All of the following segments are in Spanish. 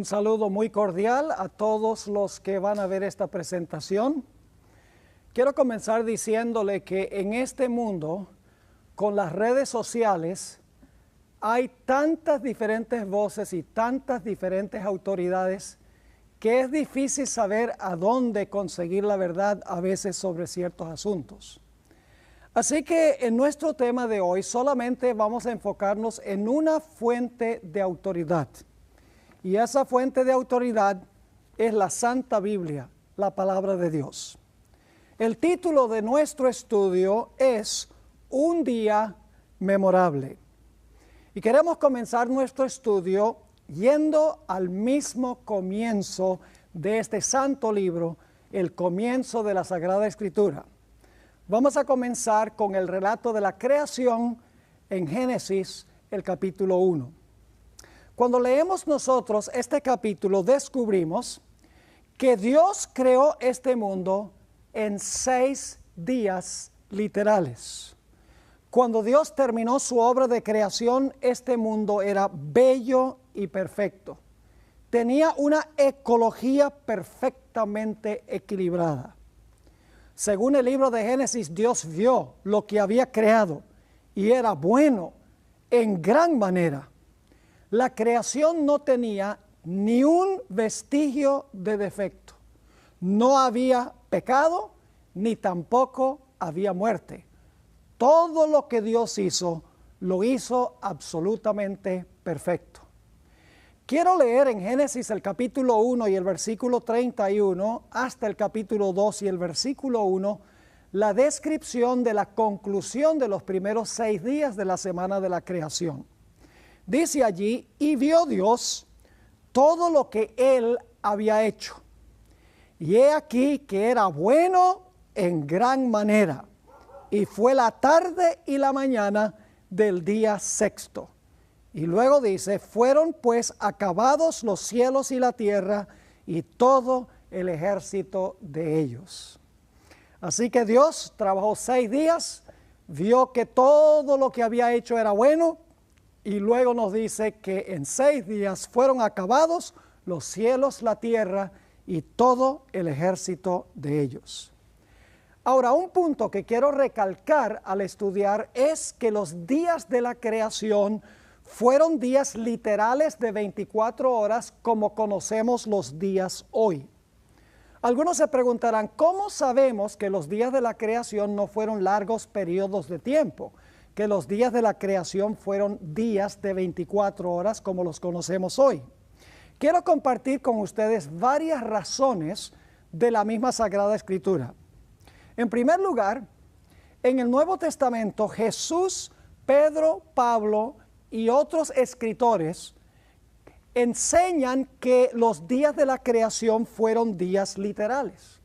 Un saludo muy cordial a todos los que van a ver esta presentación. Quiero comenzar diciéndole que en este mundo, con las redes sociales, hay tantas diferentes voces y tantas diferentes autoridades que es difícil saber a dónde conseguir la verdad a veces sobre ciertos asuntos. Así que en nuestro tema de hoy solamente vamos a enfocarnos en una fuente de autoridad. Y esa fuente de autoridad es la Santa Biblia, la palabra de Dios. El título de nuestro estudio es Un día memorable. Y queremos comenzar nuestro estudio yendo al mismo comienzo de este santo libro, el comienzo de la Sagrada Escritura. Vamos a comenzar con el relato de la creación en Génesis, el capítulo 1. Cuando leemos nosotros este capítulo, descubrimos que Dios creó este mundo en 6 días literales. Cuando Dios terminó su obra de creación, este mundo era bello y perfecto. Tenía una ecología perfectamente equilibrada. Según el libro de Génesis, Dios vio lo que había creado y era bueno en gran manera. La creación no tenía ni un vestigio de defecto. No había pecado, ni tampoco había muerte. Todo lo que Dios hizo, lo hizo absolutamente perfecto. Quiero leer en Génesis el capítulo 1 y el versículo 31 hasta el capítulo 2 y el versículo 1, la descripción de la conclusión de los primeros 6 días de la semana de la creación. Dice allí, y vio Dios todo lo que Él había hecho. Y he aquí que era bueno en gran manera. Y fue la tarde y la mañana del día sexto. Y luego dice, fueron pues acabados los cielos y la tierra y todo el ejército de ellos. Así que Dios trabajó 6 días, vio que todo lo que había hecho era bueno y luego nos dice que en 6 días fueron acabados los cielos, la tierra y todo el ejército de ellos. Ahora, un punto que quiero recalcar al estudiar es que los días de la creación fueron días literales de 24 horas como conocemos los días hoy. Algunos se preguntarán, ¿cómo sabemos que los días de la creación no fueron largos periodos de tiempo? Que los días de la creación fueron días de 24 horas como los conocemos hoy. Quiero compartir con ustedes varias razones de la misma Sagrada Escritura. En primer lugar, en el Nuevo Testamento, Jesús, Pedro, Pablo y otros escritores enseñan que los días de la creación fueron días literales.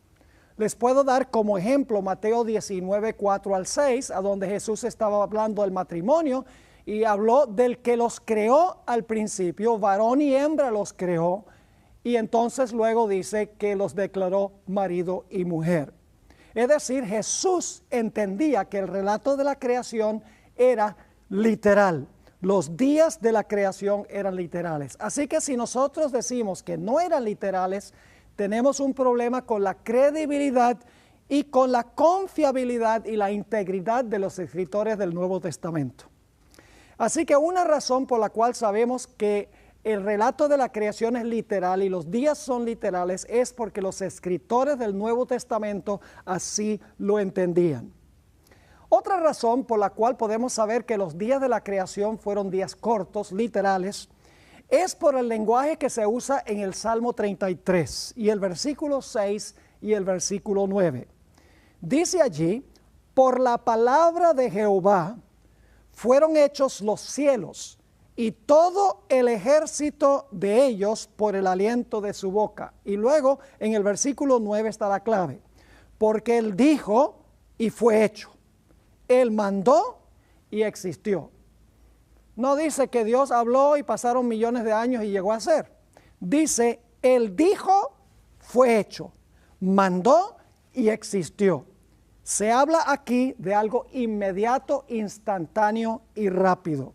Les puedo dar como ejemplo Mateo 19, 4 al 6, a donde Jesús estaba hablando del matrimonio y habló del que los creó al principio, varón y hembra los creó, y entonces luego dice que los declaró marido y mujer. Es decir, Jesús entendía que el relato de la creación era literal. Los días de la creación eran literales. Así que si nosotros decimos que no eran literales, tenemos un problema con la credibilidad y con la confiabilidad y la integridad de los escritores del Nuevo Testamento. Así que una razón por la cual sabemos que el relato de la creación es literal y los días son literales es porque los escritores del Nuevo Testamento así lo entendían. Otra razón por la cual podemos saber que los días de la creación fueron días cortos, literales, es por el lenguaje que se usa en el Salmo 33 y el versículo 6 y el versículo 9. Dice allí, por la palabra de Jehová fueron hechos los cielos y todo el ejército de ellos por el aliento de su boca. Y luego en el versículo 9 está la clave, porque Él dijo y fue hecho. Él mandó y existió. No dice que Dios habló y pasaron millones de años y llegó a ser. Dice, Él dijo, fue hecho. Mandó y existió. Se habla aquí de algo inmediato, instantáneo y rápido.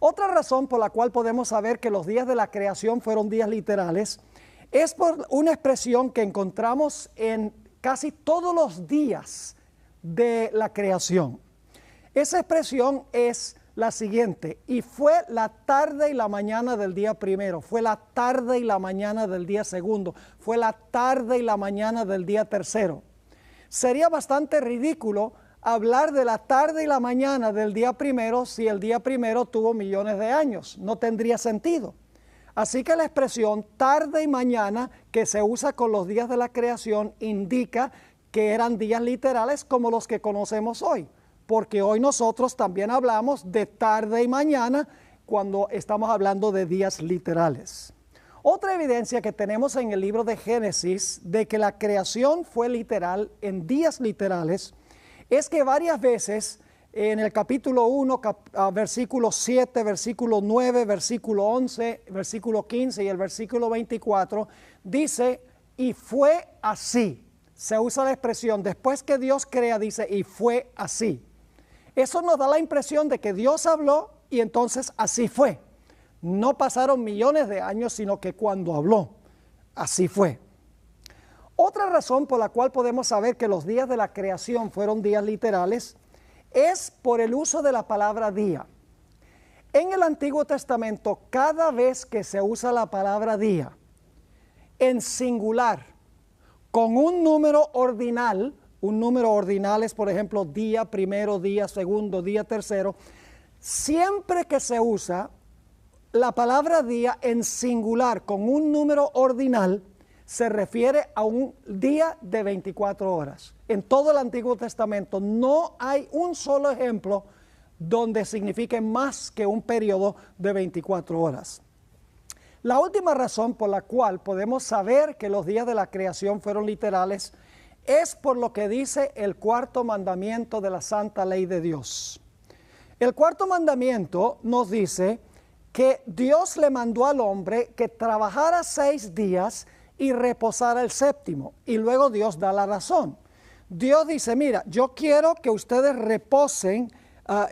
Otra razón por la cual podemos saber que los días de la creación fueron días literales es por una expresión que encontramos en casi todos los días de la creación. Esa expresión es la siguiente: y fue la tarde y la mañana del día primero, fue la tarde y la mañana del día segundo, fue la tarde y la mañana del día tercero. Sería bastante ridículo hablar de la tarde y la mañana del día primero si el día primero tuvo millones de años. No tendría sentido. Así que la expresión tarde y mañana que se usa con los días de la creación indica que eran días literales como los que conocemos hoy, porque hoy nosotros también hablamos de tarde y mañana cuando estamos hablando de días literales. Otra evidencia que tenemos en el libro de Génesis de que la creación fue literal en días literales es que varias veces en el capítulo 1, versículo 7, versículo 9, versículo 11, versículo 15 y el versículo 24, dice, y fue así. Se usa la expresión, después que Dios crea, dice, y fue así. Eso nos da la impresión de que Dios habló y entonces así fue. No pasaron millones de años, sino que cuando habló, así fue. Otra razón por la cual podemos saber que los días de la creación fueron días literales es por el uso de la palabra día. En el Antiguo Testamento, cada vez que se usa la palabra día en singular, con un número ordinal es, por ejemplo, día primero, día segundo, día tercero, siempre que se usa la palabra día en singular con un número ordinal, se refiere a un día de 24 horas. En todo el Antiguo Testamento no hay un solo ejemplo donde signifique más que un periodo de 24 horas. La última razón por la cual podemos saber que los días de la creación fueron literales es por lo que dice el cuarto mandamiento de la santa ley de Dios. El cuarto mandamiento nos dice que Dios le mandó al hombre que trabajara 6 días y reposara el séptimo. Y luego Dios da la razón. Dios dice, mira, yo quiero que ustedes reposen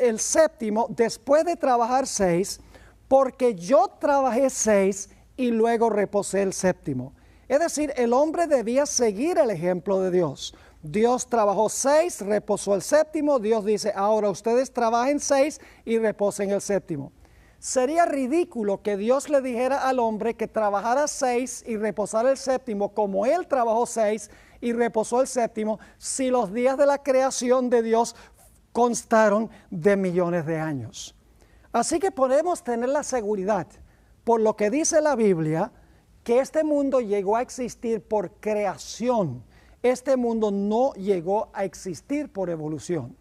el séptimo después de trabajar 6, porque yo trabajé 6 y luego reposé el séptimo. Es decir, el hombre debía seguir el ejemplo de Dios. Dios trabajó 6, reposó el séptimo. Dios dice, ahora ustedes trabajen 6 y reposen el séptimo. Sería ridículo que Dios le dijera al hombre que trabajara 6 y reposara el séptimo, como él trabajó 6 y reposó el séptimo, si los días de la creación de Dios constaron de millones de años. Así que podemos tener la seguridad, por lo que dice la Biblia, que este mundo llegó a existir por creación. Este mundo no llegó a existir por evolución.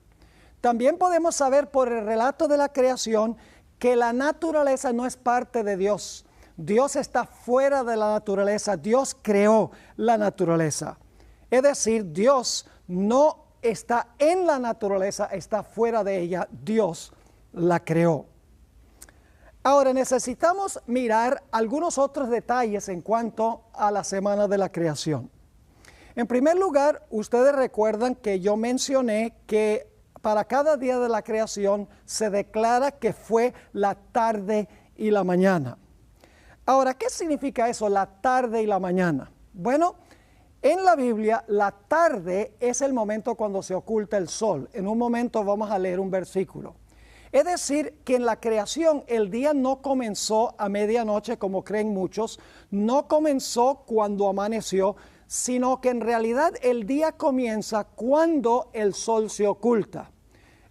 También podemos saber por el relato de la creación que la naturaleza no es parte de Dios. Dios está fuera de la naturaleza. Dios creó la naturaleza. Es decir, Dios no está en la naturaleza, está fuera de ella. Dios la creó. Ahora necesitamos mirar algunos otros detalles en cuanto a la semana de la creación. En primer lugar, ustedes recuerdan que yo mencioné que para cada día de la creación se declara que fue la tarde y la mañana. Ahora, ¿qué significa eso, la tarde y la mañana? Bueno, en la Biblia, la tarde es el momento cuando se oculta el sol. En un momento vamos a leer un versículo. Es decir, que en la creación el día no comenzó a medianoche, como creen muchos, no comenzó cuando amaneció, sino que en realidad el día comienza cuando el sol se oculta.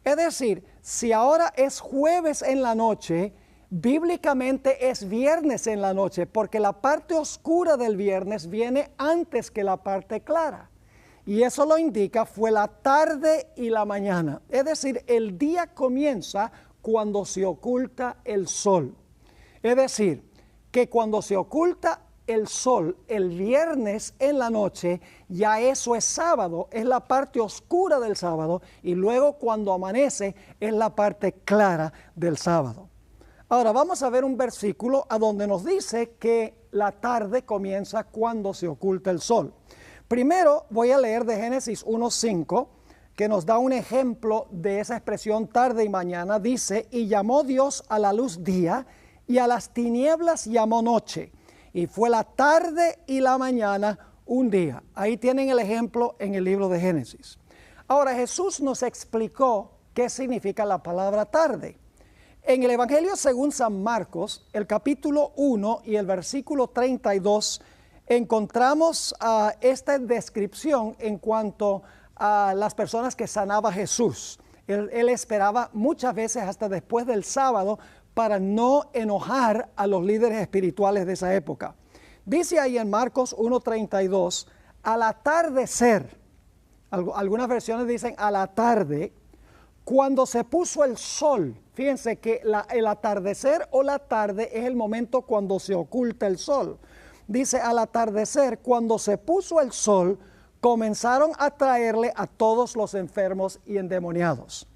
Es decir, si ahora es jueves en la noche, bíblicamente es viernes en la noche, porque la parte oscura del viernes viene antes que la parte clara. Y eso lo indica, fue la tarde y la mañana. Es decir, el día comienza cuando se oculta el sol. Es decir, que cuando se oculta el sol el viernes en la noche, ya eso es sábado, es la parte oscura del sábado, y luego cuando amanece es la parte clara del sábado. Ahora vamos a ver un versículo a donde nos dice que la tarde comienza cuando se oculta el sol. Primero voy a leer de Génesis 1:5, que nos da un ejemplo de esa expresión tarde y mañana, dice, y llamó Dios a la luz día, y a las tinieblas llamó noche, y fue la tarde y la mañana un día. Ahí tienen el ejemplo en el libro de Génesis. Ahora Jesús nos explicó qué significa la palabra tarde. En el Evangelio según San Marcos, el capítulo 1 y el versículo 32, encontramos esta descripción en cuanto a las personas que sanaba Jesús. Él esperaba muchas veces hasta después del sábado para no enojar a los líderes espirituales de esa época. Dice ahí en Marcos 1:32, al atardecer, algunas versiones dicen a la tarde, cuando se puso el sol. Fíjense que el atardecer o la tarde es el momento cuando se oculta el sol. Dice al atardecer, cuando se puso el sol, comenzaron a traerle a todos los enfermos y endemoniados.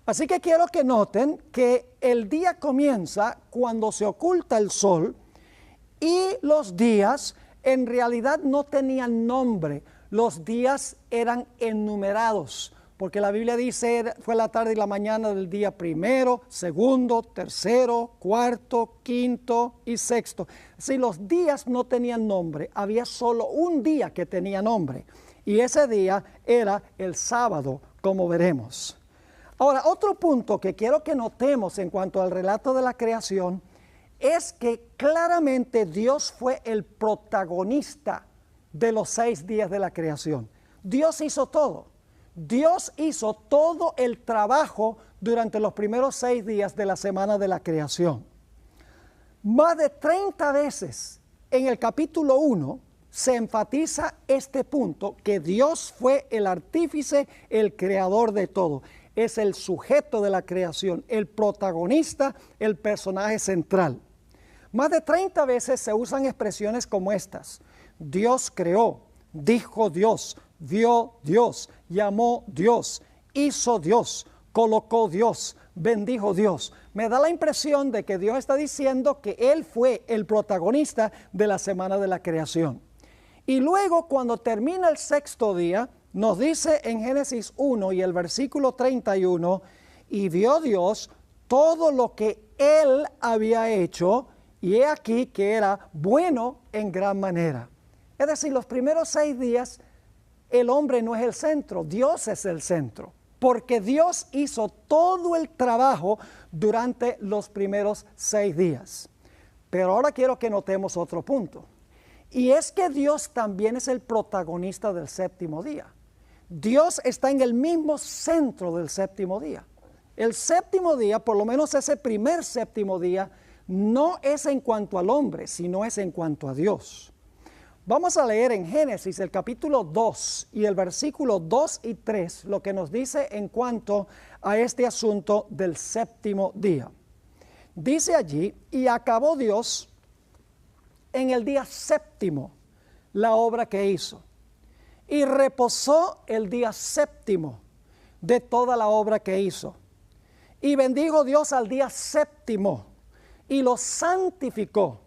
Así que quiero que noten que el día comienza cuando se oculta el sol y los días en realidad no tenían nombre. Los días eran enumerados, porque la Biblia dice fue la tarde y la mañana del día primero, segundo, tercero, cuarto, quinto y sexto. Si los días no tenían nombre, había solo un día que tenía nombre, y ese día era el sábado, como veremos. Ahora, otro punto que quiero que notemos en cuanto al relato de la creación es que claramente Dios fue el protagonista de los 6 días de la creación. Dios hizo todo. Dios hizo todo el trabajo durante los primeros 6 días de la semana de la creación. Más de 30 veces en el capítulo 1 se enfatiza este punto, que Dios fue el artífice, el creador de todo. Es el sujeto de la creación, el protagonista, el personaje central. Más de 30 veces se usan expresiones como estas: Dios creó, dijo Dios, vio Dios, llamó Dios, hizo Dios, colocó Dios, bendijo Dios. Me da la impresión de que Dios está diciendo que Él fue el protagonista de la semana de la creación. Y luego, cuando termina el 6º día, nos dice en Génesis 1 y el versículo 31, y vio Dios todo lo que Él había hecho, y he aquí que era bueno en gran manera. Es decir, los primeros 6 días el hombre no es el centro, Dios es el centro, porque Dios hizo todo el trabajo durante los primeros 6 días. Pero ahora quiero que notemos otro punto, y es que Dios también es el protagonista del 7º día. Dios está en el mismo centro del 7º día. El 7º día, por lo menos ese primer 7º día, no es en cuanto al hombre, sino es en cuanto a Dios. Vamos a leer en Génesis el capítulo 2 y el versículo 2 y 3 lo que nos dice en cuanto a este asunto del 7º día. Dice allí, y acabó Dios en el día 7º la obra que hizo, y reposó el día 7º de toda la obra que hizo. Y bendijo Dios al día 7º y lo santificó,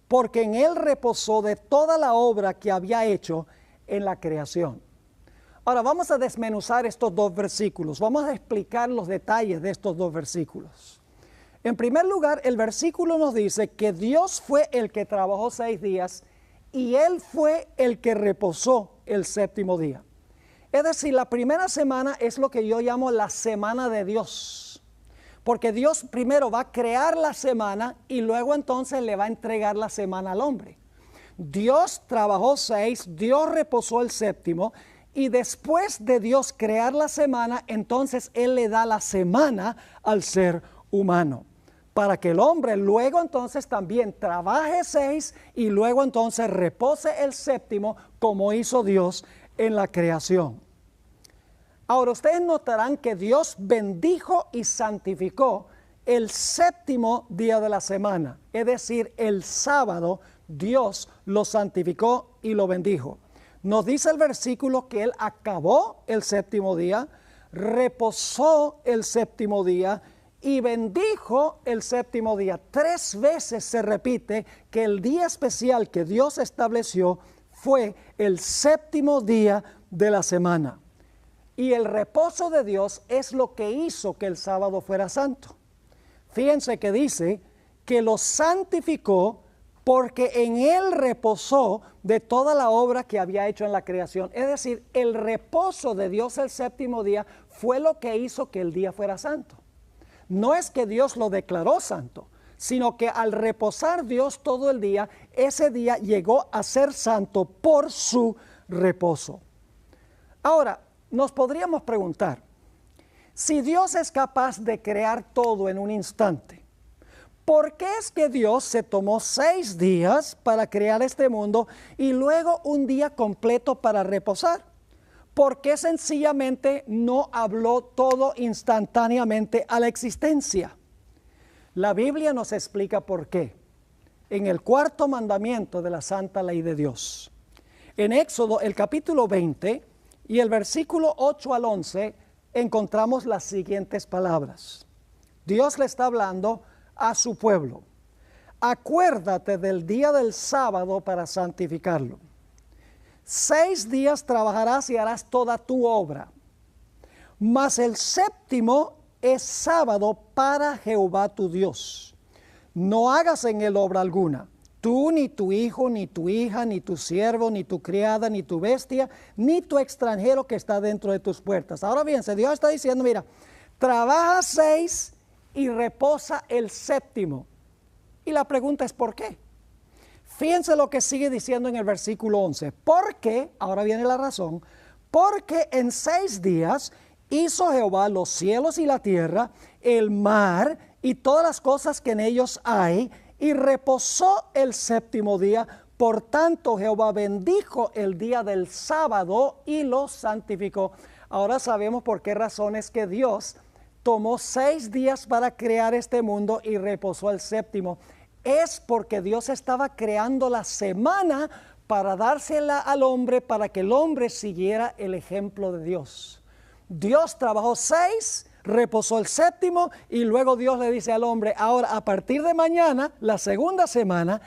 porque en él reposó de toda la obra que había hecho en la creación. Ahora vamos a desmenuzar estos 2 versículos, vamos a explicar los detalles de estos 2 versículos. En primer lugar, el versículo nos dice que Dios fue el que trabajó 6 días y Él fue el que reposó el 7º día. Es decir, la primera semana es lo que yo llamo la semana de Dios, porque Dios primero va a crear la semana y luego entonces le va a entregar la semana al hombre. Dios trabajó 6, Dios reposó el 7º, y después de Dios crear la semana, entonces Él le da la semana al ser humano, para que el hombre luego entonces también trabaje 6 y luego entonces repose el 7º como hizo Dios en la creación. Ahora ustedes notarán que Dios bendijo y santificó el 7º día de la semana, es decir, el sábado Dios lo santificó y lo bendijo. Nos dice el versículo que Él acabó el 7º día, reposó el 7º día y bendijo el 7º día. 3 veces se repite que el día especial que Dios estableció fue el 7º día de la semana. Y el reposo de Dios es lo que hizo que el sábado fuera santo. Fíjense que dice que lo santificó porque en él reposó de toda la obra que había hecho en la creación. Es decir, el reposo de Dios el séptimo día fue lo que hizo que el día fuera santo. No es que Dios lo declaró santo, sino que al reposar Dios todo el día, ese día llegó a ser santo por su reposo. Ahora, nos podríamos preguntar, si Dios es capaz de crear todo en un instante, ¿por qué es que Dios se tomó 6 días para crear este mundo y luego un día completo para reposar? ¿Por qué sencillamente no habló todo instantáneamente a la existencia? La Biblia nos explica por qué. En el 4º mandamiento de la santa ley de Dios. En Éxodo, el capítulo 20 y el versículo 8 al 11, encontramos las siguientes palabras. Dios le está hablando a su pueblo. Acuérdate del día del sábado para santificarlo. 6 días trabajarás y harás toda tu obra. Mas el séptimo es sábado para Jehová tu Dios. No hagas en él obra alguna. Tú, ni tu hijo, ni tu hija, ni tu siervo, ni tu criada, ni tu bestia, ni tu extranjero que está dentro de tus puertas. Ahora bien, Dios está diciendo, mira, trabaja 6 y reposa el séptimo. Y la pregunta es ¿por qué? Fíjense lo que sigue diciendo en el versículo 11. Porque, ahora viene la razón, porque en 6 días hizo Jehová los cielos y la tierra, el mar y todas las cosas que en ellos hay, y reposó el séptimo día. Por tanto, Jehová bendijo el día del sábado y lo santificó. Ahora sabemos por qué razones que Dios tomó 6 días para crear este mundo y reposó el séptimo. Es porque Dios estaba creando la semana para dársela al hombre, para que el hombre siguiera el ejemplo de Dios. Dios trabajó 6, reposó el séptimo y luego Dios le dice al hombre, ahora a partir de mañana, la segunda semana,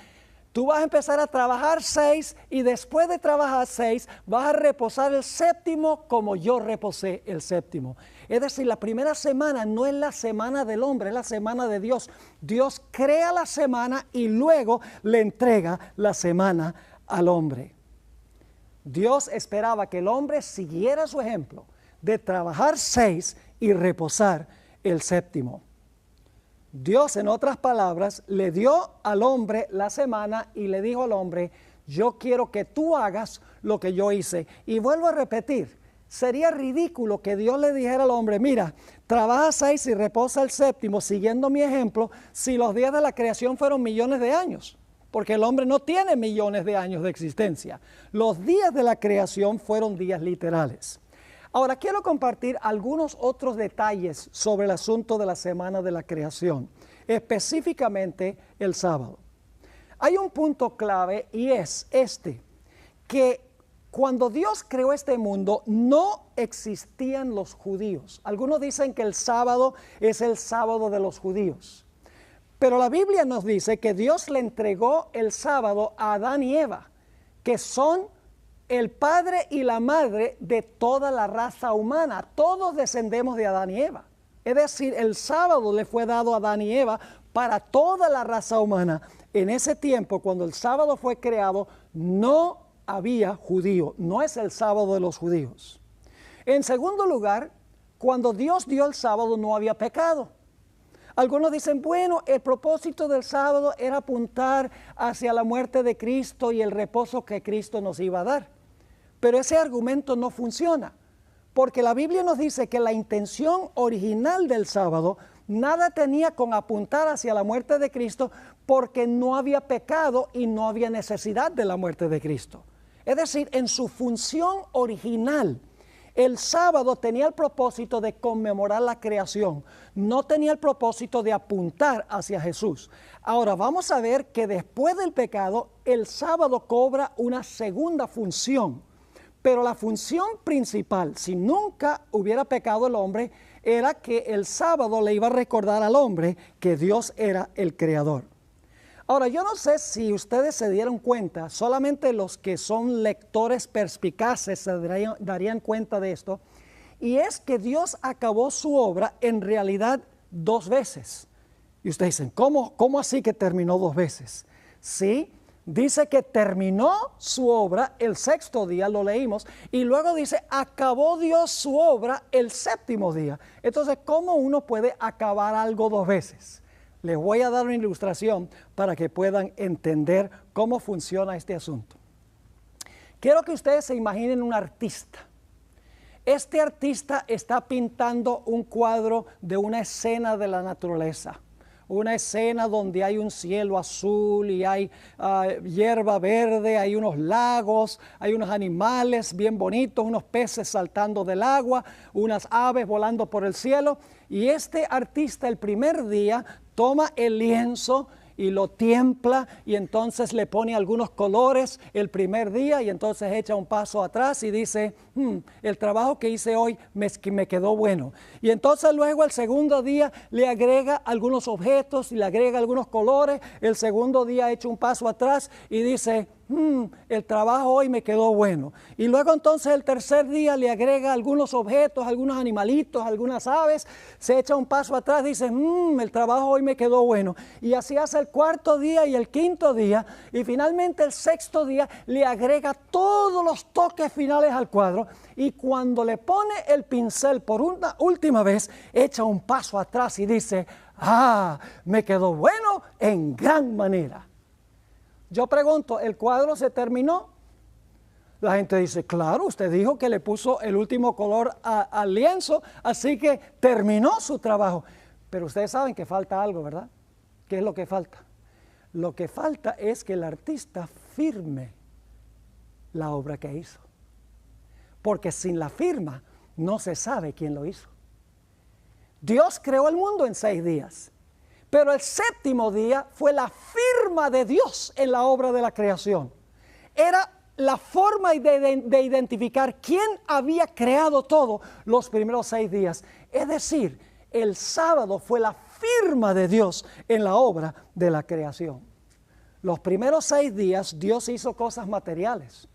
tú vas a empezar a trabajar 6 y después de trabajar 6 vas a reposar el séptimo como yo reposé el séptimo. Es decir, la primera semana no es la semana del hombre, es la semana de Dios. Dios crea la semana y luego le entrega la semana al hombre. Dios esperaba que el hombre siguiera su ejemplo de trabajar 6 y reposar el séptimo. Dios, en otras palabras, le dio al hombre la semana y le dijo al hombre, yo quiero que tú hagas lo que yo hice. Y vuelvo a repetir, sería ridículo que Dios le dijera al hombre, mira, trabaja 6 y reposa el séptimo siguiendo mi ejemplo, si los días de la creación fueron millones de años. Porque el hombre no tiene millones de años de existencia. Los días de la creación fueron días literales. Ahora, quiero compartir algunos otros detalles sobre el asunto de la semana de la creación, específicamente el sábado. Hay un punto clave y es este, que cuando Dios creó este mundo no existían los judíos. Algunos dicen que el sábado es el sábado de los judíos. Pero la Biblia nos dice que Dios le entregó el sábado a Adán y Eva, que son el padre y la madre de toda la raza humana. Todos descendemos de Adán y Eva. Es decir, el sábado le fue dado a Adán y Eva para toda la raza humana. En ese tiempo, cuando el sábado fue creado, no había judío. No es el sábado de los judíos. En segundo lugar, cuando Dios dio el sábado no había pecado. Algunos dicen, bueno, el propósito del sábado era apuntar hacia la muerte de Cristo y el reposo que Cristo nos iba a dar. Pero ese argumento no funciona, porque la Biblia nos dice que la intención original del sábado nada tenía con apuntar hacia la muerte de Cristo, porque no había pecado y no había necesidad de la muerte de Cristo. Es decir, en su función original, el sábado tenía el propósito de conmemorar la creación, no tenía el propósito de apuntar hacia Jesús. Ahora vamos a ver que después del pecado, el sábado cobra una segunda función. Pero la función principal, si nunca hubiera pecado el hombre, era que el sábado le iba a recordar al hombre que Dios era el creador. Ahora, yo no sé si ustedes se dieron cuenta, solamente los que son lectores perspicaces se darían cuenta de esto, Y es que Dios acabó su obra en realidad 2 veces. Y ustedes dicen, ¿cómo así que terminó 2 veces? Sí, dice que terminó su obra el 6º día, lo leímos, y luego dice, acabó Dios su obra el 7º día. Entonces, ¿cómo uno puede acabar algo 2 veces? Les voy a dar una ilustración para que puedan entender cómo funciona este asunto. Quiero que ustedes se imaginen un artista. Este artista está pintando un cuadro de una escena de la naturaleza. Una escena donde hay un cielo azul y hay hierba verde, hay unos lagos, hay unos animales bien bonitos, unos peces saltando del agua, unas aves volando por el cielo. Y este artista el primer día toma el lienzo y lo tiempla y entonces le pone algunos colores el primer día y entonces echa un paso atrás y dice, el trabajo que hice hoy me quedó bueno. Y entonces luego el segundo día le agrega algunos objetos y le agrega algunos colores. El segundo día echa un paso atrás y dice, el trabajo hoy me quedó bueno. Y luego entonces el tercer día le agrega algunos objetos, algunos animalitos, algunas aves, se echa un paso atrás y dice, el trabajo hoy me quedó bueno. Y así hace el 4º día y el 5º día, y finalmente el 6º día le agrega todos los toques finales al cuadro, y cuando le pone el pincel por una última vez, echa un paso atrás y dice, me quedó bueno en gran manera. Yo pregunto, ¿el cuadro se terminó? La gente dice, claro, usted dijo que le puso el último color al lienzo, así que terminó su trabajo. Pero ustedes saben que falta algo, ¿verdad? ¿Qué es lo que falta? Lo que falta es que el artista firme la obra que hizo. Porque sin la firma no se sabe quién lo hizo. Dios creó el mundo en 6 días. Pero el 7º día fue la firma de Dios en la obra de la creación. Era la forma de identificar quién había creado todo los primeros 6 días. Es decir, el sábado fue la firma de Dios en la obra de la creación. Los primeros 6 días Dios hizo cosas materiales,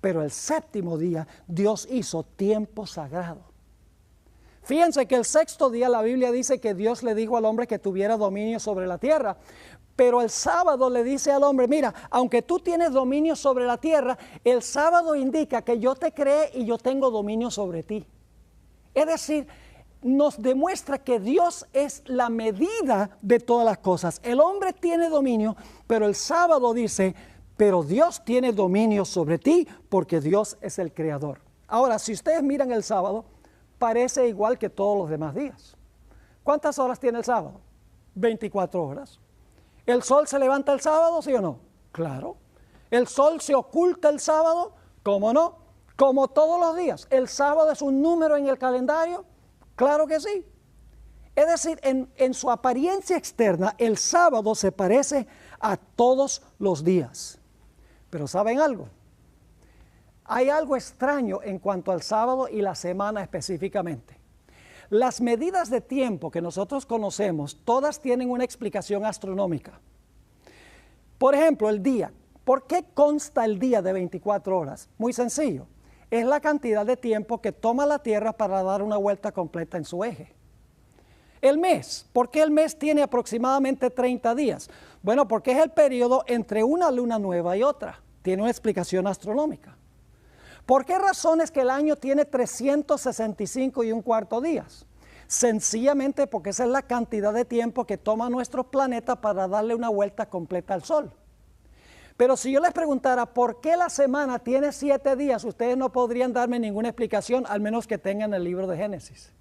pero el 7º día Dios hizo tiempo sagrado. Fíjense que el 6º día la Biblia dice que Dios le dijo al hombre que tuviera dominio sobre la tierra. Pero el sábado le dice al hombre, mira, aunque tú tienes dominio sobre la tierra, el sábado indica que yo te creé y yo tengo dominio sobre ti. Es decir, nos demuestra que Dios es la medida de todas las cosas. El hombre tiene dominio, pero el sábado dice, pero Dios tiene dominio sobre ti porque Dios es el creador. Ahora, si ustedes miran el sábado, parece igual que todos los demás días. ¿Cuántas horas tiene el sábado? 24 horas. ¿El sol se levanta el sábado, sí o no? Claro. ¿El sol se oculta el sábado? ¿Cómo no? Como todos los días. ¿El sábado es un número en el calendario? Claro que sí. Es decir, en su apariencia externa, el sábado se parece a todos los días. Pero ¿saben algo? Hay algo extraño en cuanto al sábado y la semana específicamente. Las medidas de tiempo que nosotros conocemos, todas tienen una explicación astronómica. Por ejemplo, el día. ¿Por qué consta el día de 24 horas? Muy sencillo. Es la cantidad de tiempo que toma la Tierra para dar una vuelta completa en su eje. El mes. ¿Por qué el mes tiene aproximadamente 30 días? Bueno, porque es el periodo entre una luna nueva y otra. Tiene una explicación astronómica. ¿Por qué razón es que el año tiene 365 y un cuarto días? Sencillamente porque esa es la cantidad de tiempo que toma nuestro planeta para darle una vuelta completa al Sol. Pero si yo les preguntara por qué la semana tiene 7 días, ustedes no podrían darme ninguna explicación, al menos que tengan el libro de Génesis.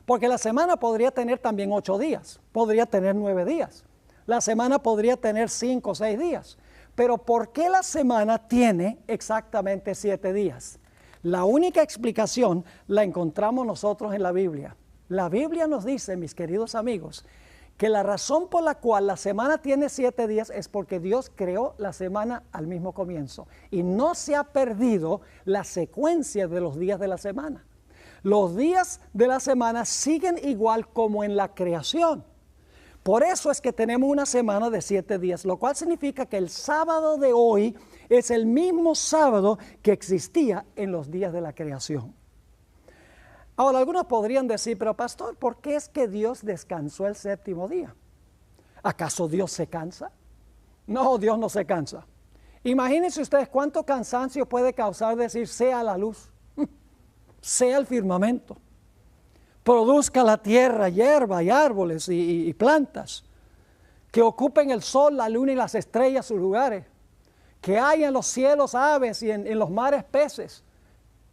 Porque la semana podría tener también 8 días, podría tener 9 días. La semana podría tener 5 o 6 días. Pero ¿por qué la semana tiene exactamente 7 días? La única explicación la encontramos nosotros en la Biblia. La Biblia nos dice, mis queridos amigos, que la razón por la cual la semana tiene 7 días es porque Dios creó la semana al mismo comienzo. Y no se ha perdido la secuencia de los días de la semana. Los días de la semana siguen igual como en la creación. Por eso es que tenemos una semana de 7 días, lo cual significa que el sábado de hoy es el mismo sábado que existía en los días de la creación. Ahora, algunos podrían decir, pero pastor, ¿por qué es que Dios descansó el séptimo día? ¿Acaso Dios se cansa? No, Dios no se cansa. Imagínense ustedes cuánto cansancio puede causar decir sea la luz, sea el firmamento, produzca la tierra, hierba y árboles y plantas, que ocupen el sol, la luna y las estrellas sus lugares, que haya en los cielos aves y en los mares peces,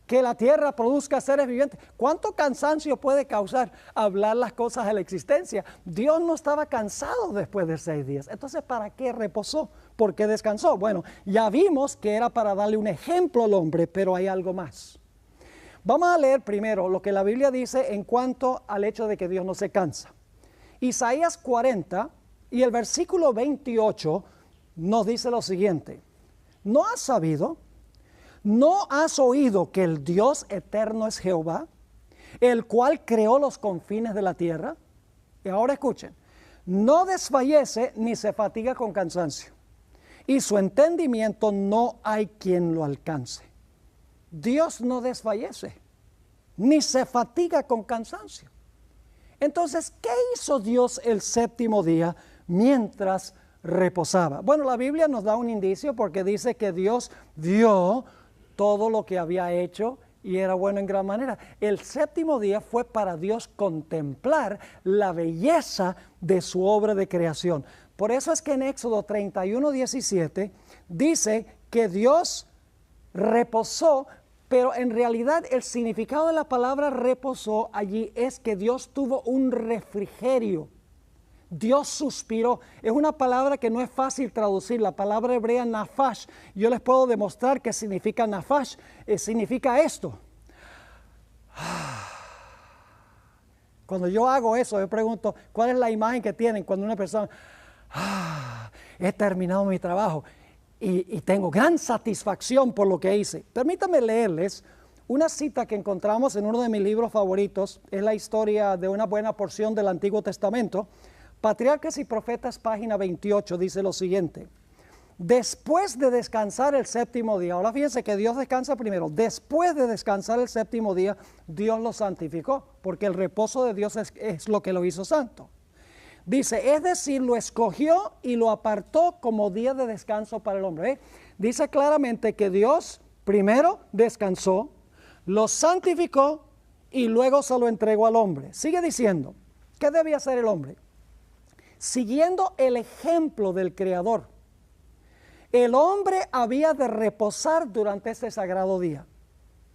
que la tierra produzca seres vivientes. ¿Cuánto cansancio puede causar hablar las cosas de la existencia? Dios no estaba cansado después de 6 días. Entonces, ¿para qué reposó? ¿Por qué descansó? Bueno, ya vimos que era para darle un ejemplo al hombre, pero hay algo más. Vamos a leer primero lo que la Biblia dice en cuanto al hecho de que Dios no se cansa. Isaías 40 y el versículo 28 nos dice lo siguiente. ¿No has sabido? ¿No has oído que el Dios eterno es Jehová, el cual creó los confines de la tierra? Y ahora escuchen, no desfallece ni se fatiga con cansancio, y su entendimiento no hay quien lo alcance. Dios no desfallece, ni se fatiga con cansancio. Entonces, ¿qué hizo Dios el séptimo día mientras reposaba? Bueno, la Biblia nos da un indicio porque dice que Dios vio todo lo que había hecho y era bueno en gran manera. El séptimo día fue para Dios contemplar la belleza de su obra de creación. Por eso es que en Éxodo 31:17 dice que Dios reposó, pero en realidad el significado de la palabra reposó allí es que Dios tuvo un refrigerio. Dios suspiró. Es una palabra que no es fácil traducir. La palabra hebrea nafash. Yo les puedo demostrar qué significa nafash. Significa esto. Cuando yo hago eso, yo pregunto, ¿cuál es la imagen que tienen cuando una persona, he terminado mi trabajo y tengo gran satisfacción por lo que hice? Permítanme leerles una cita que encontramos en uno de mis libros favoritos. Es la historia de una buena porción del Antiguo Testamento. Patriarcas y Profetas, página 28, dice lo siguiente. Después de descansar el séptimo día, ahora fíjense que Dios descansa primero. Después de descansar el séptimo día, Dios lo santificó, porque el reposo de Dios es lo que lo hizo santo. Dice, es decir, lo escogió y lo apartó como día de descanso para el hombre. Dice claramente que Dios primero descansó, lo santificó y luego se lo entregó al hombre. Sigue diciendo, ¿qué debía hacer el hombre? Siguiendo el ejemplo del Creador, el hombre había de reposar durante este sagrado día.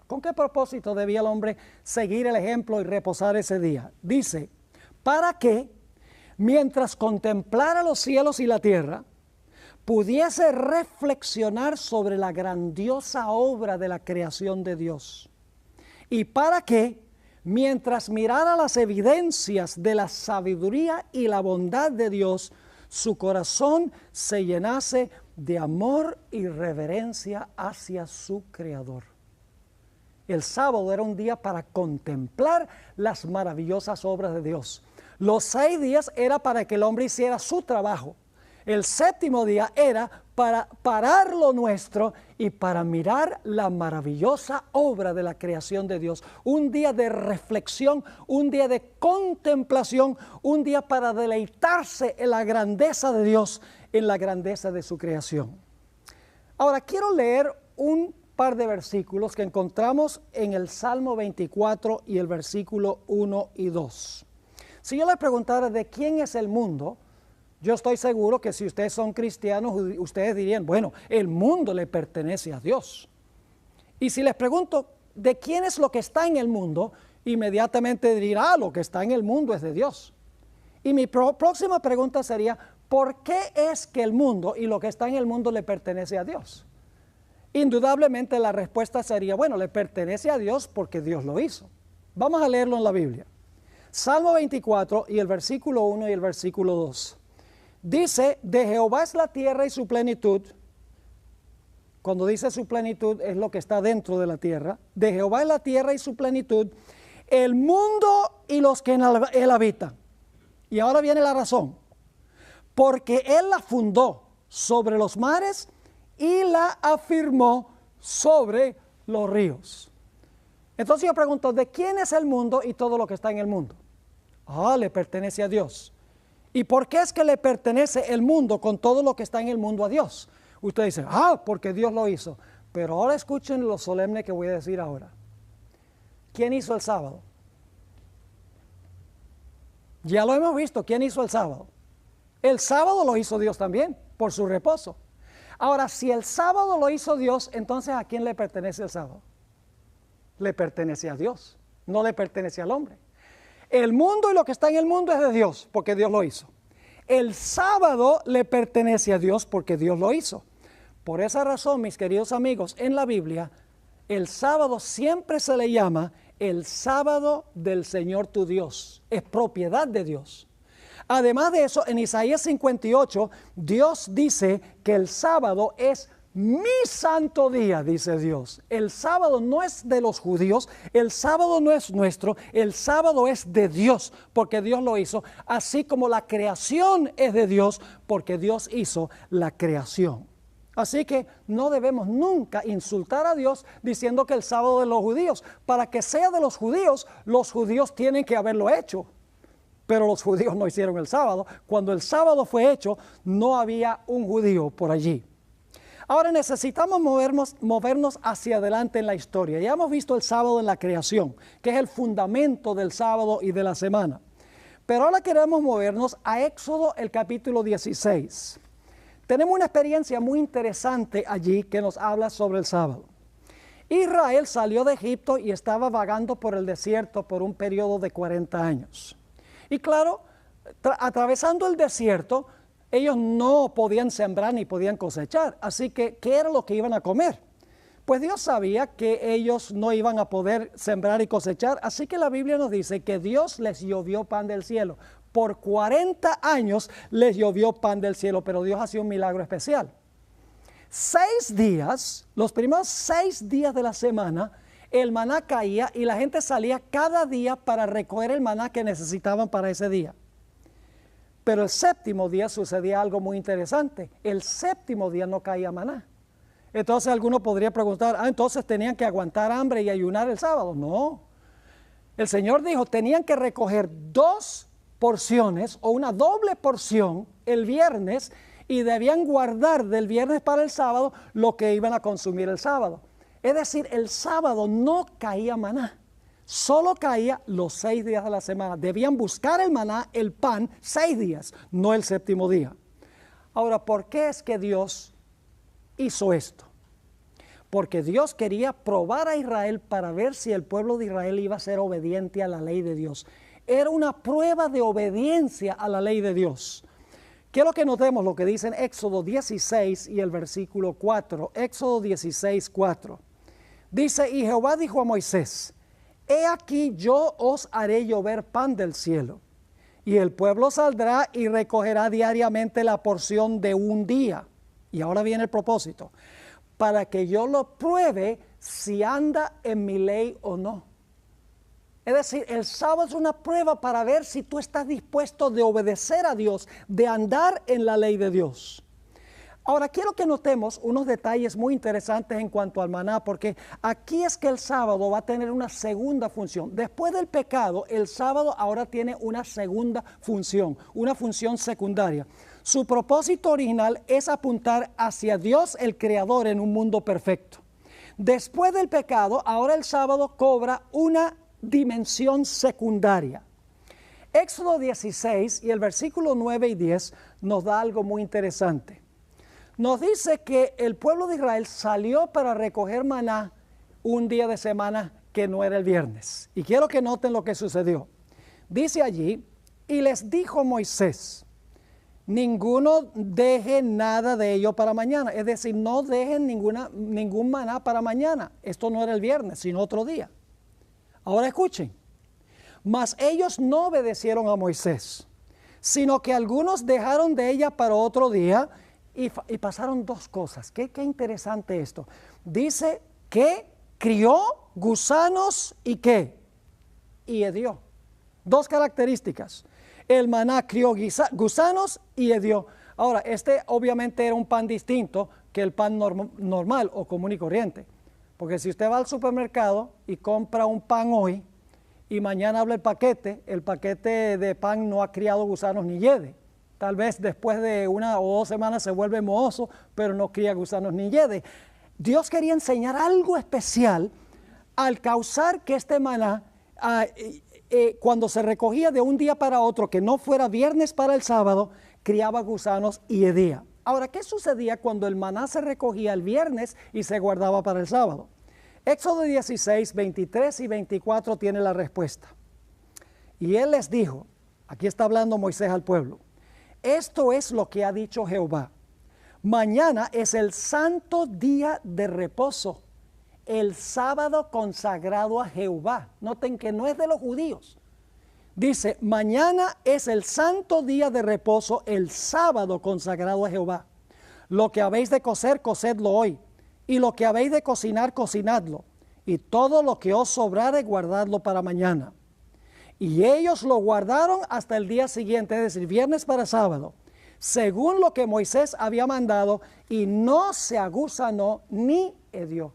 ¿Con qué propósito debía el hombre seguir el ejemplo y reposar ese día? Dice, para que, mientras contemplara los cielos y la tierra, pudiese reflexionar sobre la grandiosa obra de la creación de Dios. Y para que, mientras mirara las evidencias de la sabiduría y la bondad de Dios, su corazón se llenase de amor y reverencia hacia su Creador. El sábado era un día para contemplar las maravillosas obras de Dios. Los 6 días era para que el hombre hiciera su trabajo. El séptimo día era para parar lo nuestro y para mirar la maravillosa obra de la creación de Dios. Un día de reflexión, un día de contemplación, un día para deleitarse en la grandeza de Dios, en la grandeza de su creación. Ahora quiero leer un par de versículos que encontramos en el Salmo 24 y el versículo 1 y 2. Si yo les preguntara de quién es el mundo, yo estoy seguro que si ustedes son cristianos, ustedes dirían, bueno, el mundo le pertenece a Dios. Y si les pregunto, ¿de quién es lo que está en el mundo? Inmediatamente dirán, lo que está en el mundo es de Dios. Y mi próxima pregunta sería, ¿por qué es que el mundo y lo que está en el mundo le pertenece a Dios? Indudablemente la respuesta sería, bueno, le pertenece a Dios porque Dios lo hizo. Vamos a leerlo en la Biblia. Salmo 24 y el versículo 1 y el versículo 2. Dice, de Jehová es la tierra y su plenitud. Cuando dice su plenitud es lo que está dentro de la tierra. De Jehová es la tierra y su plenitud, el mundo y los que en él habitan. Y ahora viene la razón. Porque él la fundó sobre los mares y la afirmó sobre los ríos. Entonces yo pregunto, ¿de quién es el mundo y todo lo que está en el mundo? Le pertenece a Dios. ¿Y por qué es que le pertenece el mundo con todo lo que está en el mundo a Dios? Usted dice, porque Dios lo hizo. Pero ahora escuchen lo solemne que voy a decir ahora. ¿Quién hizo el sábado? Ya lo hemos visto, ¿quién hizo el sábado? El sábado lo hizo Dios también, por su reposo. Ahora, si el sábado lo hizo Dios, entonces ¿a quién le pertenece el sábado? Le pertenece a Dios, no le pertenece al hombre. El mundo y lo que está en el mundo es de Dios, porque Dios lo hizo. El sábado le pertenece a Dios porque Dios lo hizo. Por esa razón, mis queridos amigos, en la Biblia, el sábado siempre se le llama el sábado del Señor tu Dios. Es propiedad de Dios. Además de eso, en Isaías 58, Dios dice que el sábado es mi santo día, dice Dios. El sábado no es de los judíos, el sábado no es nuestro, el sábado es de Dios, porque Dios lo hizo, así como la creación es de Dios, porque Dios hizo la creación. Así que no debemos nunca insultar a Dios diciendo que el sábado es de los judíos. Para que sea de los judíos tienen que haberlo hecho. Pero los judíos no hicieron el sábado. Cuando el sábado fue hecho, no había un judío por allí. Ahora necesitamos movernos hacia adelante en la historia. Ya hemos visto el sábado en la creación, que es el fundamento del sábado y de la semana. Pero ahora queremos movernos a Éxodo, el capítulo 16. Tenemos una experiencia muy interesante allí que nos habla sobre el sábado. Israel salió de Egipto y estaba vagando por el desierto por un periodo de 40 años. Y claro, atravesando el desierto, ellos no podían sembrar ni podían cosechar. Así que, ¿qué era lo que iban a comer? Pues Dios sabía que ellos no iban a poder sembrar y cosechar. Así que la Biblia nos dice que Dios les llovió pan del cielo. Por 40 años les llovió pan del cielo, pero Dios hacía un milagro especial. 6 días, los primeros 6 días de la semana, el maná caía y la gente salía cada día para recoger el maná que necesitaban para ese día. Pero el séptimo día sucedía algo muy interesante. El séptimo día no caía maná. Entonces alguno podría preguntar, entonces tenían que aguantar hambre y ayunar el sábado. No. El Señor dijo, tenían que recoger 2 porciones o una doble porción el viernes y debían guardar del viernes para el sábado lo que iban a consumir el sábado. Es decir, el sábado no caía maná, solo caía los 6 días de la semana. Debían buscar el maná, el pan, 6 días, no el séptimo día. Ahora, ¿por qué es que Dios hizo esto? Porque Dios quería probar a Israel para ver si el pueblo de Israel iba a ser obediente a la ley de Dios. Era una prueba de obediencia a la ley de Dios. Quiero que notemos lo que dice en Éxodo 16 y el versículo 4. Éxodo 16, 4. Dice, y Jehová dijo a Moisés, he aquí yo os haré llover pan del cielo, y el pueblo saldrá y recogerá diariamente la porción de un día. Y ahora viene el propósito, para que yo lo pruebe si anda en mi ley o no. Es decir, el sábado es una prueba para ver si tú estás dispuesto de obedecer a Dios, de andar en la ley de Dios. Ahora, quiero que notemos unos detalles muy interesantes en cuanto al maná, porque aquí es que el sábado va a tener una segunda función. Después del pecado, el sábado ahora tiene una segunda función, una función secundaria. Su propósito original es apuntar hacia Dios, el Creador, en un mundo perfecto. Después del pecado, ahora el sábado cobra una dimensión secundaria. Éxodo 16 y el versículo 9 y 10 nos da algo muy interesante. Nos dice que el pueblo de Israel salió para recoger maná un día de semana que no era el viernes. Y quiero que noten lo que sucedió. Dice allí, y les dijo Moisés, ninguno deje nada de ello para mañana. Es decir, no dejen ningún maná para mañana. Esto no era el viernes, sino otro día. Ahora escuchen, mas ellos no obedecieron a Moisés, sino que algunos dejaron de ella para otro día y pasaron 2 cosas. Qué interesante esto. Dice que crió gusanos y ¿qué? Y hedió. 2 características. El maná crió gusanos y hedió. Ahora, este obviamente era un pan distinto que el pan normal o común y corriente. Porque si usted va al supermercado y compra un pan hoy y mañana abre el paquete de pan no ha criado gusanos ni yede. Tal vez después de 1 o 2 semanas se vuelve mohoso, pero no cría gusanos ni yede. Dios quería enseñar algo especial al causar que este maná, cuando se recogía de un día para otro, que no fuera viernes para el sábado, criaba gusanos y hedía. Ahora, ¿qué sucedía cuando el maná se recogía el viernes y se guardaba para el sábado? Éxodo 16, 23 y 24 tiene la respuesta. Y él les dijo, aquí está hablando Moisés al pueblo, esto es lo que ha dicho Jehová. Mañana es el santo día de reposo, el sábado consagrado a Jehová. Noten que no es de los judíos. Dice, mañana es el santo día de reposo, el sábado consagrado a Jehová. Lo que habéis de cocer, cocedlo hoy. Y lo que habéis de cocinar, cocinadlo. Y todo lo que os sobrare, guardadlo para mañana. Y ellos lo guardaron hasta el día siguiente, es decir, viernes para sábado, según lo que Moisés había mandado, y no se agusanó ni hedió.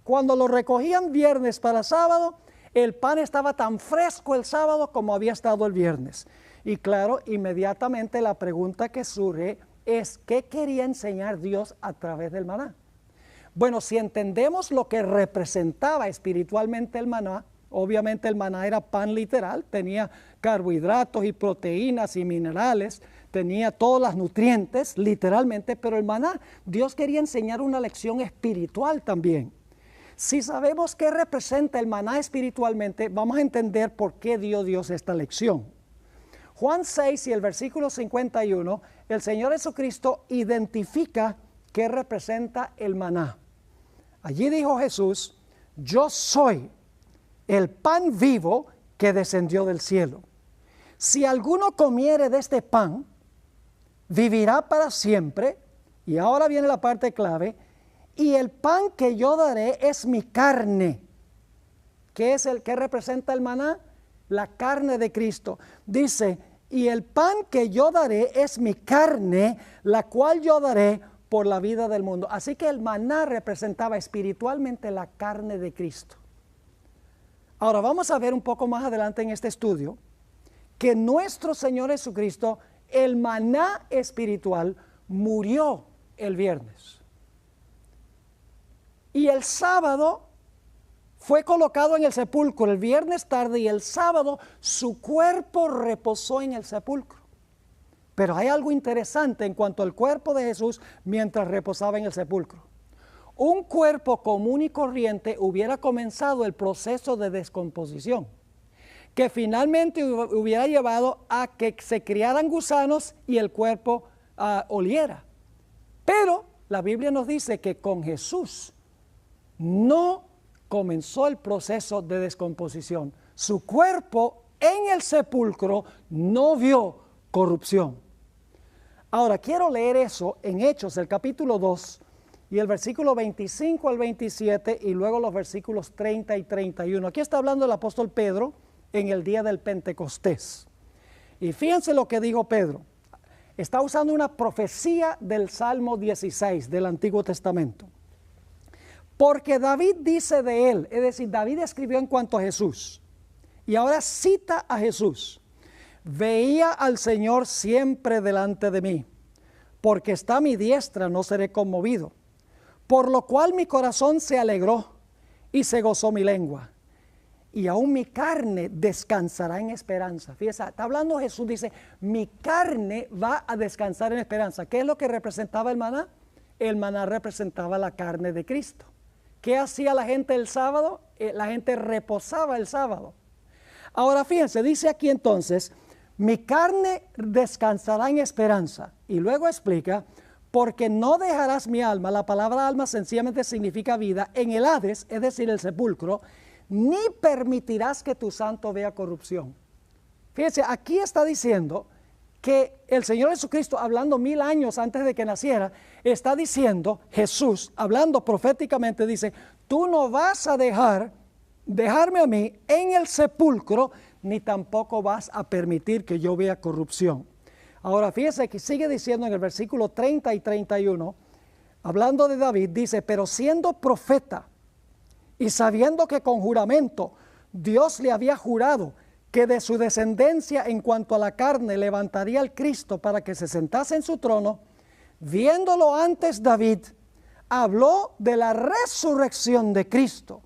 Cuando lo recogían viernes para sábado, el pan estaba tan fresco el sábado como había estado el viernes. Y claro, inmediatamente la pregunta que surge es, ¿qué quería enseñar Dios a través del maná? Bueno, si entendemos lo que representaba espiritualmente el maná, obviamente el maná era pan literal, tenía carbohidratos y proteínas y minerales, tenía todos los nutrientes literalmente, pero el maná, Dios quería enseñar una lección espiritual también. Si sabemos qué representa el maná espiritualmente, vamos a entender por qué dio Dios esta lección. Juan 6 y el versículo 51, el Señor Jesucristo identifica qué representa el maná. Allí dijo Jesús, yo soy el pan vivo que descendió del cielo. Si alguno comiere de este pan, vivirá para siempre. Y ahora viene la parte clave. Y el pan que yo daré es mi carne. ¿Qué es el que representa el maná? La carne de Cristo. Dice, y el pan que yo daré es mi carne, la cual yo daré por la vida del mundo. Así que el maná representaba espiritualmente la carne de Cristo. Ahora vamos a ver un poco más adelante en este estudio que nuestro Señor Jesucristo, el maná espiritual, murió el viernes. Y el sábado fue colocado en el sepulcro, el viernes tarde, y el sábado su cuerpo reposó en el sepulcro. Pero hay algo interesante en cuanto al cuerpo de Jesús mientras reposaba en el sepulcro. Un cuerpo común y corriente hubiera comenzado el proceso de descomposición, que finalmente hubiera llevado a que se criaran gusanos y el cuerpo oliera. Pero la Biblia nos dice que con Jesús no comenzó el proceso de descomposición. Su cuerpo en el sepulcro no vio corrupción. Ahora quiero leer eso en Hechos, el capítulo 2, y el versículo 25 al 27, y luego los versículos 30 y 31. Aquí está hablando el apóstol Pedro en el día del Pentecostés. Y fíjense lo que dijo Pedro. Está usando una profecía del Salmo 16 del Antiguo Testamento. Porque David dice de él, es decir, David escribió en cuanto a Jesús, y ahora cita a Jesús. Veía al Señor siempre delante de mí, porque está a mi diestra, no seré conmovido. Por lo cual mi corazón se alegró y se gozó mi lengua. Y aún mi carne descansará en esperanza. Fíjese, está hablando Jesús, dice, mi carne va a descansar en esperanza. ¿Qué es lo que representaba el maná? El maná representaba la carne de Cristo. ¿Qué hacía la gente el sábado? La gente reposaba el sábado. Ahora fíjense, dice aquí entonces, mi carne descansará en esperanza. Y luego explica, porque no dejarás mi alma, la palabra alma sencillamente significa vida, en el Hades, es decir, el sepulcro, ni permitirás que tu santo vea corrupción. Fíjense, aquí está diciendo que el Señor Jesucristo, hablando 1000 años antes de que naciera, está diciendo, Jesús, hablando proféticamente, dice, tú no vas a dejarme a mí en el sepulcro, ni tampoco vas a permitir que yo vea corrupción. Ahora fíjese que sigue diciendo en el versículo 30 y 31, hablando de David, dice, pero siendo profeta, y sabiendo que con juramento Dios le había jurado que de su descendencia en cuanto a la carne levantaría al Cristo para que se sentase en su trono, viéndolo antes David, habló de la resurrección de Cristo,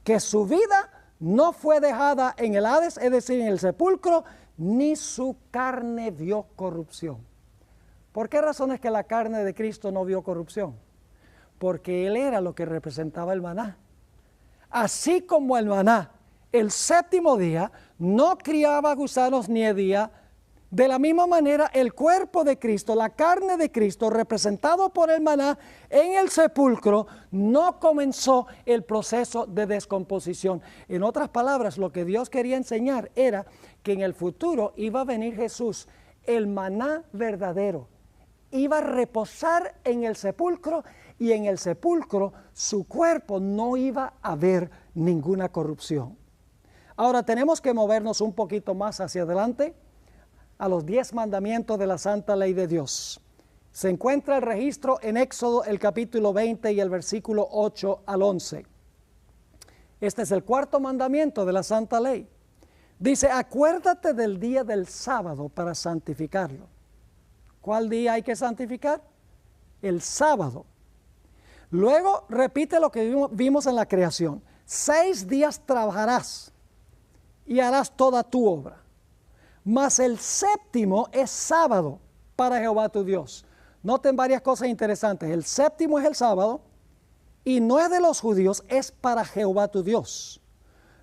que su vida no fue dejada en el Hades, es decir, en el sepulcro, ni su carne vio corrupción. ¿Por qué razón es que la carne de Cristo no vio corrupción? Porque Él era lo que representaba el maná. Así como el maná, el séptimo día, no criaba gusanos ni hedía, de la misma manera el cuerpo de Cristo, la carne de Cristo, representado por el maná en el sepulcro, no comenzó el proceso de descomposición. En otras palabras, lo que Dios quería enseñar era que en el futuro iba a venir Jesús, el maná verdadero, iba a reposar en el sepulcro, y en el sepulcro su cuerpo no iba a ver ninguna corrupción. Ahora tenemos que movernos un poquito más hacia adelante a los 10 mandamientos de la santa ley de Dios. Se encuentra el registro en Éxodo el capítulo 20 y el versículo 8 al 11. Este es el cuarto mandamiento de la santa ley. Dice, acuérdate del día del sábado para santificarlo. ¿Cuál día hay que santificar? El sábado. Luego repite lo que vimos en la creación. 6 días trabajarás y harás toda tu obra. Mas el séptimo es sábado para Jehová tu Dios. Noten varias cosas interesantes. El séptimo es el sábado y no es de los judíos, es para Jehová tu Dios.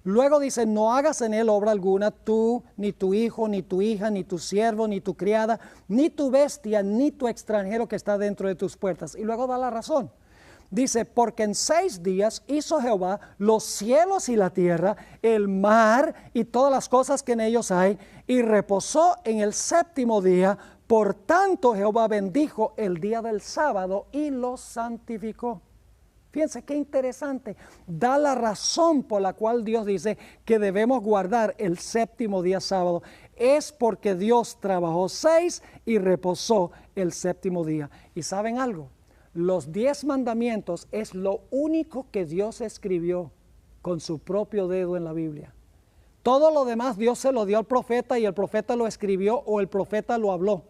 Luego dice, no hagas en él obra alguna, tú, ni tu hijo, ni tu hija, ni tu siervo, ni tu criada, ni tu bestia, ni tu extranjero que está dentro de tus puertas. Y luego da la razón. Dice, porque en 6 días hizo Jehová los cielos y la tierra, el mar y todas las cosas que en ellos hay, y reposó en el séptimo día. Por tanto, Jehová bendijo el día del sábado y lo santificó. Fíjense qué interesante. Da la razón por la cual Dios dice que debemos guardar el séptimo día sábado. Es porque Dios trabajó 6 y reposó el séptimo día. ¿Y saben algo? Los 10 mandamientos es lo único que Dios escribió con su propio dedo en la Biblia. Todo lo demás Dios se lo dio al profeta y el profeta lo escribió o el profeta lo habló.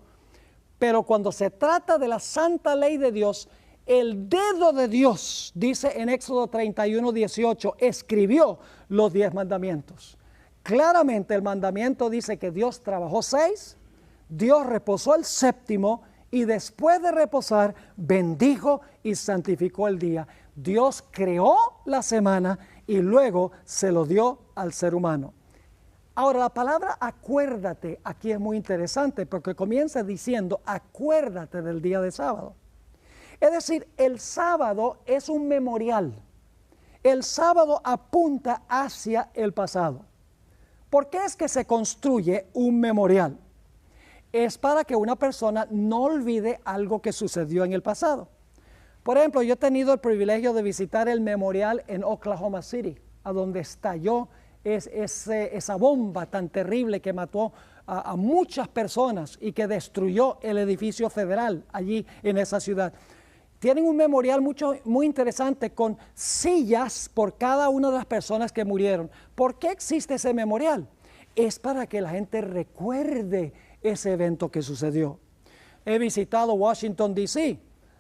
Pero cuando se trata de la santa ley de Dios, el dedo de Dios, dice en Éxodo 31, 18, escribió los 10 mandamientos. Claramente el mandamiento dice que Dios trabajó 6, Dios reposó el séptimo, y después de reposar, bendijo y santificó el día. Dios creó la semana y luego se lo dio al ser humano. Ahora, la palabra acuérdate aquí es muy interesante porque comienza diciendo acuérdate del día de sábado. Es decir, el sábado es un memorial. El sábado apunta hacia el pasado. ¿Por qué es que se construye un memorial? Es para que una persona no olvide algo que sucedió en el pasado. Por ejemplo, yo he tenido el privilegio de visitar el memorial en Oklahoma City, a donde estalló esa bomba tan terrible que mató a muchas personas y que destruyó el edificio federal allí en esa ciudad. Tienen un memorial muy interesante con sillas por cada una de las personas que murieron. ¿Por qué existe ese memorial? Es para que la gente recuerde ese evento que sucedió. He visitado Washington, D.C.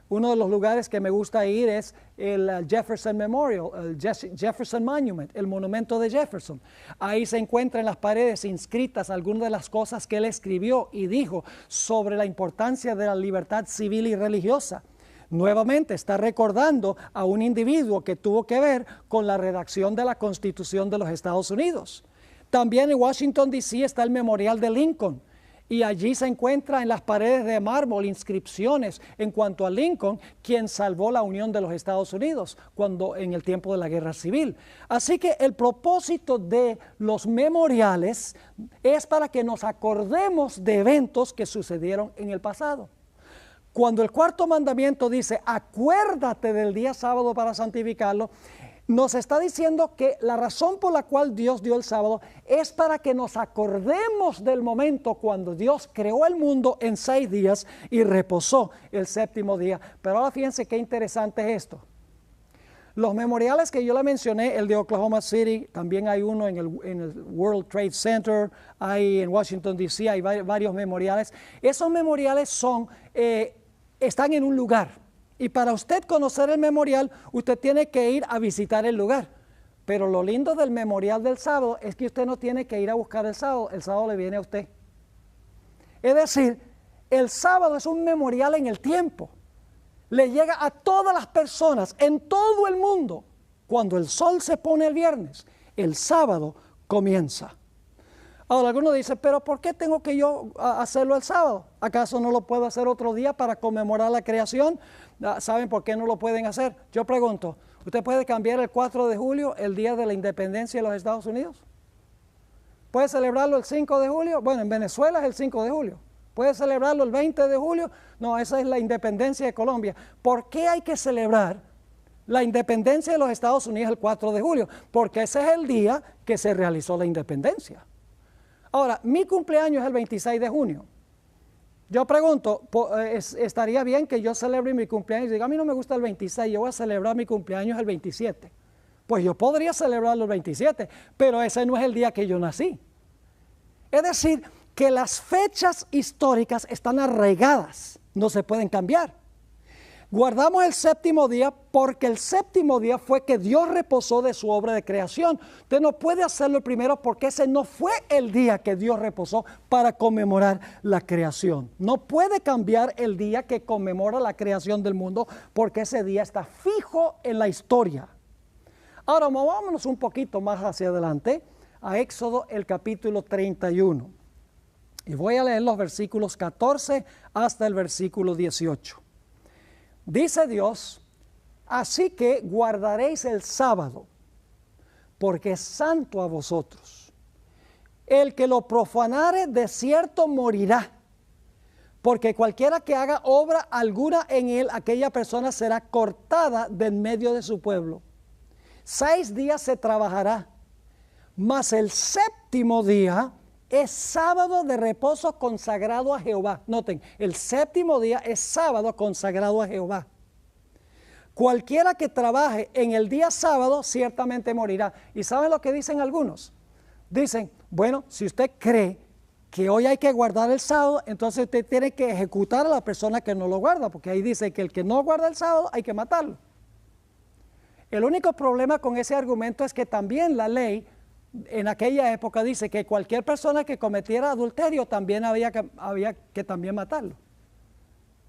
Uno de los lugares que me gusta ir es el Jefferson Memorial, el Jefferson Monument, el monumento de Jefferson. Ahí se encuentran en las paredes inscritas algunas de las cosas que él escribió y dijo sobre la importancia de la libertad civil y religiosa. Nuevamente está recordando a un individuo que tuvo que ver con la redacción de la Constitución de los Estados Unidos. También en Washington, D.C. está el Memorial de Lincoln. Y allí se encuentra en las paredes de mármol inscripciones en cuanto a Lincoln, quien salvó la unión de los Estados Unidos en el tiempo de la Guerra Civil. Así que el propósito de los memoriales es para que nos acordemos de eventos que sucedieron en el pasado. Cuando el cuarto mandamiento dice, acuérdate del día sábado para santificarlo, nos está diciendo que la razón por la cual Dios dio el sábado es para que nos acordemos del momento cuando Dios creó el mundo en 6 días y reposó el séptimo día. Pero ahora fíjense qué interesante es esto. Los memoriales que yo le mencioné, el de Oklahoma City, también hay uno en el World Trade Center, hay en Washington, D.C., hay varios memoriales. Esos memoriales están en un lugar. Y para usted conocer el memorial, usted tiene que ir a visitar el lugar. Pero lo lindo del memorial del sábado es que usted no tiene que ir a buscar el sábado le viene a usted. Es decir, el sábado es un memorial en el tiempo. Le llega a todas las personas en todo el mundo. Cuando el sol se pone el viernes, el sábado comienza. Ahora, algunos dicen, pero ¿por qué tengo que yo hacerlo el sábado? ¿Acaso no lo puedo hacer otro día para conmemorar la creación? ¿Saben por qué no lo pueden hacer? Yo pregunto, ¿usted puede cambiar el 4 de julio, el día de la independencia de los Estados Unidos? ¿Puede celebrarlo el 5 de julio? Bueno, en Venezuela es el 5 de julio. ¿Puede celebrarlo el 20 de julio? No, esa es la independencia de Colombia. ¿Por qué hay que celebrar la independencia de los Estados Unidos el 4 de julio? Porque ese es el día que se realizó la independencia. Ahora, mi cumpleaños es el 26 de junio. Yo pregunto, ¿estaría bien que yo celebre mi cumpleaños? Y diga, a mí no me gusta el 26, yo voy a celebrar mi cumpleaños el 27. Pues yo podría celebrarlo el 27, pero ese no es el día que yo nací. Es decir, que las fechas históricas están arraigadas, no se pueden cambiar. Guardamos el séptimo día porque el séptimo día fue que Dios reposó de su obra de creación. Usted no puede hacerlo el primero porque ese no fue el día que Dios reposó para conmemorar la creación. No puede cambiar el día que conmemora la creación del mundo porque ese día está fijo en la historia. Ahora movámonos un poquito más hacia adelante a Éxodo el capítulo 31. Y voy a leer los versículos 14 hasta el versículo 18. Dice Dios, así que guardaréis el sábado, porque es santo a vosotros. El que lo profanare de cierto morirá, porque cualquiera que haga obra alguna en él, aquella persona será cortada de en medio de su pueblo. 6 días se trabajará, mas el séptimo día es sábado de reposo consagrado a Jehová. Noten, el séptimo día es sábado consagrado a Jehová. Cualquiera que trabaje en el día sábado ciertamente morirá. ¿Y saben lo que dicen algunos? Dicen, bueno, si usted cree que hoy hay que guardar el sábado, entonces usted tiene que ejecutar a la persona que no lo guarda, porque ahí dice que el que no guarda el sábado hay que matarlo. El único problema con ese argumento es que también la ley en aquella época dice que cualquier persona que cometiera adulterio también había que también matarlo.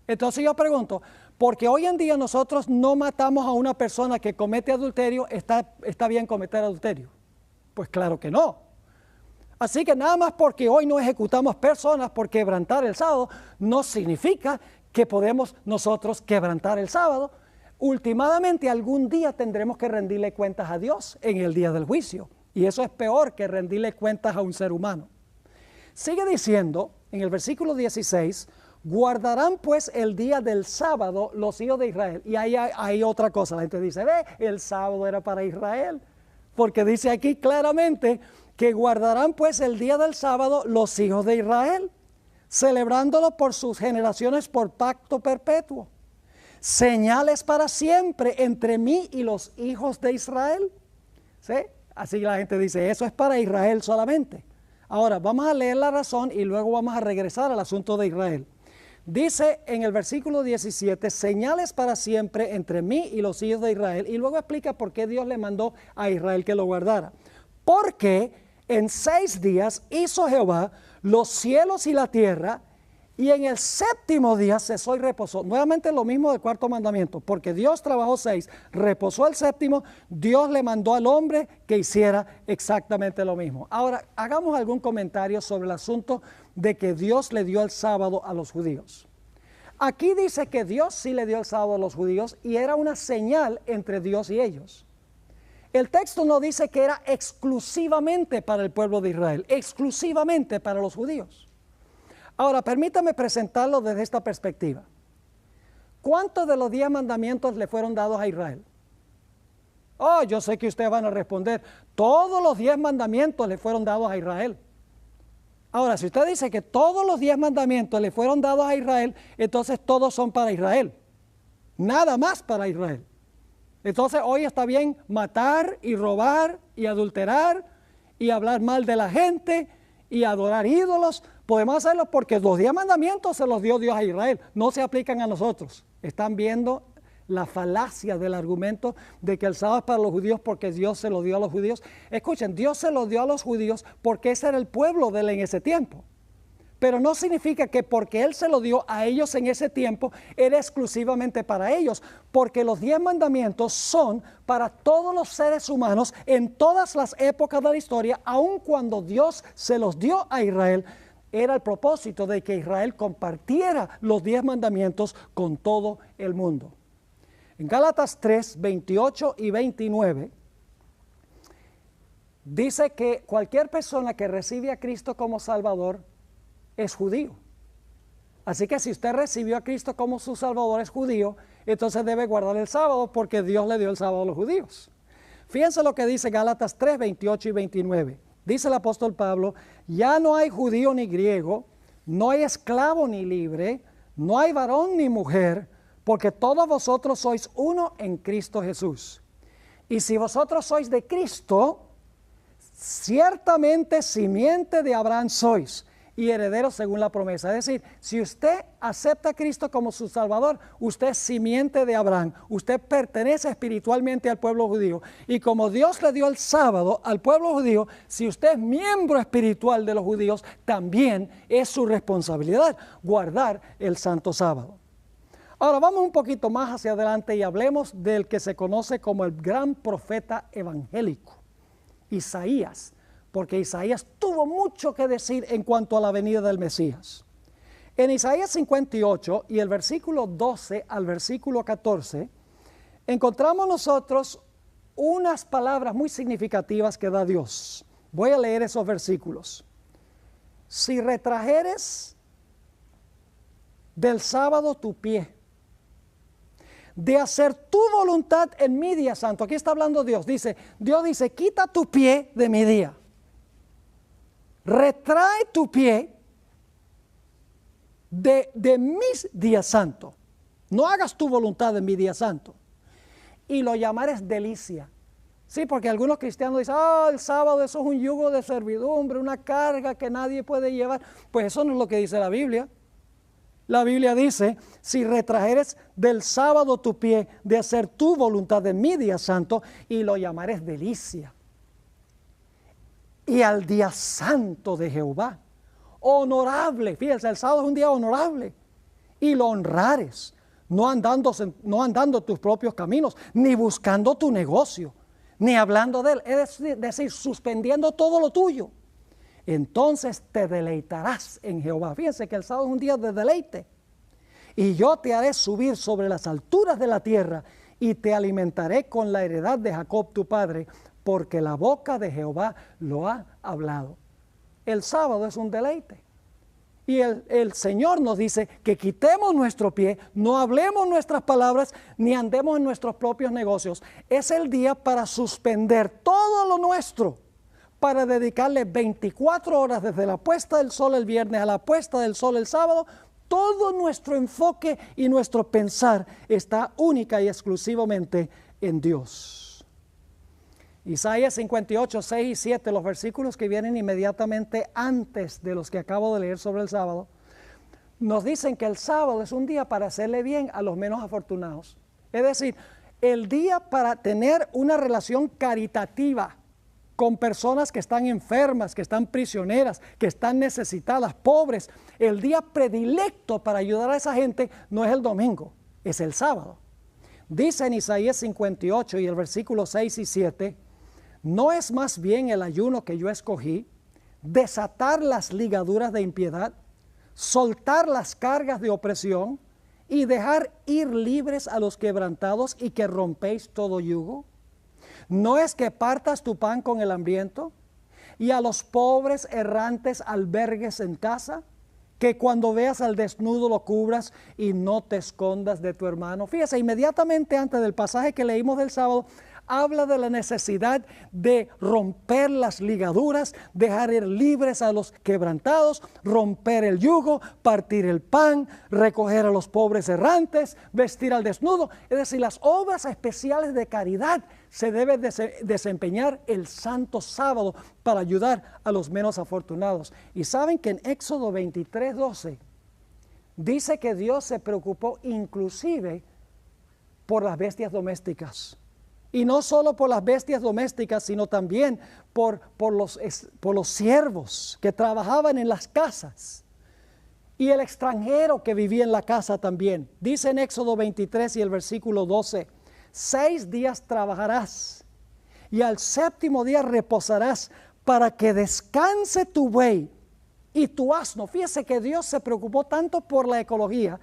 Entonces yo pregunto, porque hoy en día nosotros no matamos a una persona que comete adulterio, ¿está bien cometer adulterio? Pues claro que no. Así que nada más porque hoy no ejecutamos personas por quebrantar el sábado, no significa que podemos nosotros quebrantar el sábado. Últimamente algún día tendremos que rendirle cuentas a Dios en el día del juicio. Y eso es peor que rendirle cuentas a un ser humano. Sigue diciendo en el versículo 16, guardarán pues el día del sábado los hijos de Israel. Y ahí hay otra cosa, la gente dice, ve, el sábado era para Israel. Porque dice aquí claramente que guardarán pues el día del sábado los hijos de Israel, celebrándolo por sus generaciones por pacto perpetuo. Señales para siempre entre mí y los hijos de Israel. ¿Sí? Así la gente dice, eso es para Israel solamente. Ahora, vamos a leer la razón y luego vamos a regresar al asunto de Israel. Dice en el versículo 17, señales para siempre entre mí y los hijos de Israel. Y luego explica por qué Dios le mandó a Israel que lo guardara. Porque en 6 días hizo Jehová los cielos y la tierra, y en el séptimo día cesó y reposó. Nuevamente lo mismo del cuarto mandamiento, porque Dios trabajó 6, reposó el séptimo, Dios le mandó al hombre que hiciera exactamente lo mismo. Ahora, hagamos algún comentario sobre el asunto de que Dios le dio el sábado a los judíos. Aquí dice que Dios sí le dio el sábado a los judíos y era una señal entre Dios y ellos. El texto no dice que era exclusivamente para el pueblo de Israel, exclusivamente para los judíos. Ahora, permítame presentarlo desde esta perspectiva. ¿Cuántos de los 10 mandamientos le fueron dados a Israel? Oh, yo sé que ustedes van a responder, todos los 10 mandamientos le fueron dados a Israel. Ahora, si usted dice que todos los 10 mandamientos le fueron dados a Israel, entonces todos son para Israel. Nada más para Israel. Entonces hoy está bien matar y robar y adulterar y hablar mal de la gente y adorar ídolos. Podemos hacerlo porque los 10 mandamientos se los dio Dios a Israel, no se aplican a nosotros. Están viendo la falacia del argumento de que el sábado es para los judíos porque Dios se lo dio a los judíos. Escuchen, Dios se lo dio a los judíos porque ese era el pueblo de él en ese tiempo. Pero no significa que porque Él se lo dio a ellos en ese tiempo, era exclusivamente para ellos. Porque los 10 mandamientos son para todos los seres humanos en todas las épocas de la historia, aun cuando Dios se los dio a Israel. Era el propósito de que Israel compartiera los 10 mandamientos con todo el mundo. En Gálatas 3, 28 y 29, dice que cualquier persona que recibe a Cristo como Salvador es judío. Así que si usted recibió a Cristo como su Salvador, es judío, entonces debe guardar el sábado porque Dios le dio el sábado a los judíos. Fíjense lo que dice Gálatas 3, 28 y 29. Dice el apóstol Pablo, ya no hay judío ni griego, no hay esclavo ni libre, no hay varón ni mujer, porque todos vosotros sois uno en Cristo Jesús. Y si vosotros sois de Cristo, ciertamente simiente de Abraham sois, y herederos según la promesa. Es decir, si usted acepta a Cristo como su Salvador, usted es simiente de Abraham, usted pertenece espiritualmente al pueblo judío. Y como Dios le dio el sábado al pueblo judío, si usted es miembro espiritual de los judíos, también es su responsabilidad guardar el santo sábado. Ahora vamos un poquito más hacia adelante y hablemos del que se conoce como el gran profeta evangélico, Isaías. Porque Isaías tuvo mucho que decir en cuanto a la venida del Mesías. En Isaías 58 y el versículo 12 al versículo 14, encontramos nosotros unas palabras muy significativas que da Dios. Voy a leer esos versículos. Si retrajeres del sábado tu pie, de hacer tu voluntad en mi día santo. Aquí está hablando Dios. Dios dice, quita tu pie de mi día. Retrae tu pie de mis días santos. No hagas tu voluntad en mi día santo. Y lo llamares delicia. Sí, porque algunos cristianos dicen, el sábado eso es un yugo de servidumbre, una carga que nadie puede llevar. Pues eso no es lo que dice la Biblia. La Biblia dice, si retrajeres del sábado tu pie de hacer tu voluntad en mi día santo, y lo llamares delicia. Y al día santo de Jehová, honorable, fíjense, el sábado es un día honorable, y lo honrares, no andando tus propios caminos, ni buscando tu negocio, ni hablando de él, es decir, suspendiendo todo lo tuyo. Entonces te deleitarás en Jehová. Fíjense que el sábado es un día de deleite. Y yo te haré subir sobre las alturas de la tierra, y te alimentaré con la heredad de Jacob tu padre, porque la boca de Jehová lo ha hablado. El sábado es un deleite. Y el Señor nos dice que quitemos nuestro pie, no hablemos nuestras palabras, ni andemos en nuestros propios negocios. Es el día para suspender todo lo nuestro, para dedicarle 24 horas desde la puesta del sol el viernes a la puesta del sol el sábado. Todo nuestro enfoque y nuestro pensar está única y exclusivamente en Dios. Isaías 58, 6 y 7, los versículos que vienen inmediatamente antes de los que acabo de leer sobre el sábado, nos dicen que el sábado es un día para hacerle bien a los menos afortunados. Es decir, el día para tener una relación caritativa con personas que están enfermas, que están prisioneras, que están necesitadas, pobres. El día predilecto para ayudar a esa gente no es el domingo, es el sábado. Dice en Isaías 58 y el versículo 6 y 7, ¿no es más bien el ayuno que yo escogí, desatar las ligaduras de impiedad, soltar las cargas de opresión y dejar ir libres a los quebrantados y que rompéis todo yugo? ¿No es que partas tu pan con el hambriento y a los pobres errantes albergues en casa? Que cuando veas al desnudo lo cubras y no te escondas de tu hermano. Fíjese, inmediatamente antes del pasaje que leímos del sábado, habla de la necesidad de romper las ligaduras, dejar ir libres a los quebrantados, romper el yugo, partir el pan, recoger a los pobres errantes, vestir al desnudo. Es decir, las obras especiales de caridad se deben desempeñar el santo sábado para ayudar a los menos afortunados. Y saben que en Éxodo 23:12 dice que Dios se preocupó inclusive por las bestias domésticas. Y no solo por las bestias domésticas, sino también por los siervos que trabajaban en las casas. Y el extranjero que vivía en la casa también. Dice en Éxodo 23 y el versículo 12, 6 días trabajarás y al 7º día reposarás para que descanse tu buey y tu asno. Fíjese que Dios se preocupó tanto por la ecología,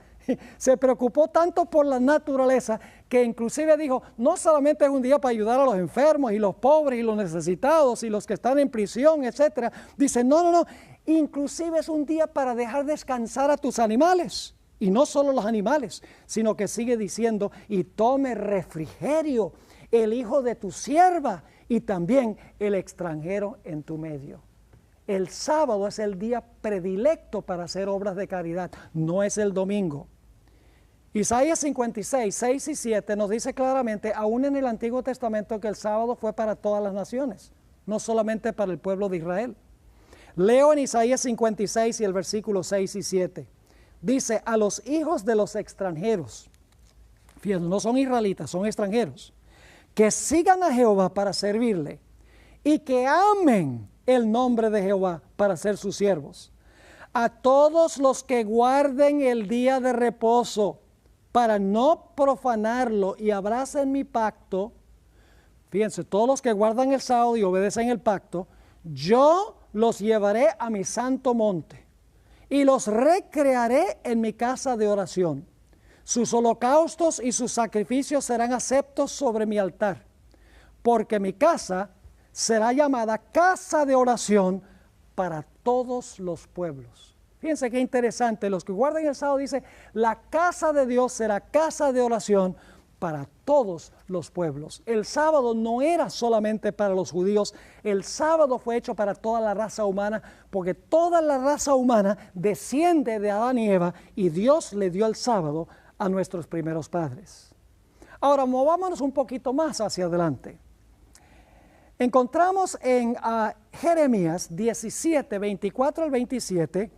se preocupó tanto por la naturaleza, que inclusive dijo, no solamente es un día para ayudar a los enfermos y los pobres y los necesitados y los que están en prisión, etcétera. Dice, no, inclusive es un día para dejar descansar a tus animales. Y no solo los animales, sino que sigue diciendo, y tome refrigerio el hijo de tu sierva y también el extranjero en tu medio. El sábado es el día predilecto para hacer obras de caridad, no es el domingo. Isaías 56, 6 y 7 nos dice claramente, aún en el Antiguo Testamento, que el sábado fue para todas las naciones, no solamente para el pueblo de Israel. Leo en Isaías 56 y el versículo 6 y 7. Dice, a los hijos de los extranjeros, fíjense, no son israelitas, son extranjeros, que sigan a Jehová para servirle y que amen el nombre de Jehová para ser sus siervos. A todos los que guarden el día de reposo para no profanarlo y abracen mi pacto, fíjense, todos los que guardan el sábado y obedecen el pacto, yo los llevaré a mi santo monte y los recrearé en mi casa de oración. Sus holocaustos y sus sacrificios serán aceptos sobre mi altar, porque mi casa será llamada casa de oración para todos los pueblos. Fíjense qué interesante, los que guardan el sábado dice, la casa de Dios será casa de oración para todos los pueblos. El sábado no era solamente para los judíos, el sábado fue hecho para toda la raza humana, porque toda la raza humana desciende de Adán y Eva, y Dios le dio el sábado a nuestros primeros padres. Ahora, movámonos un poquito más hacia adelante. Encontramos en Jeremías 17, 24 al 27,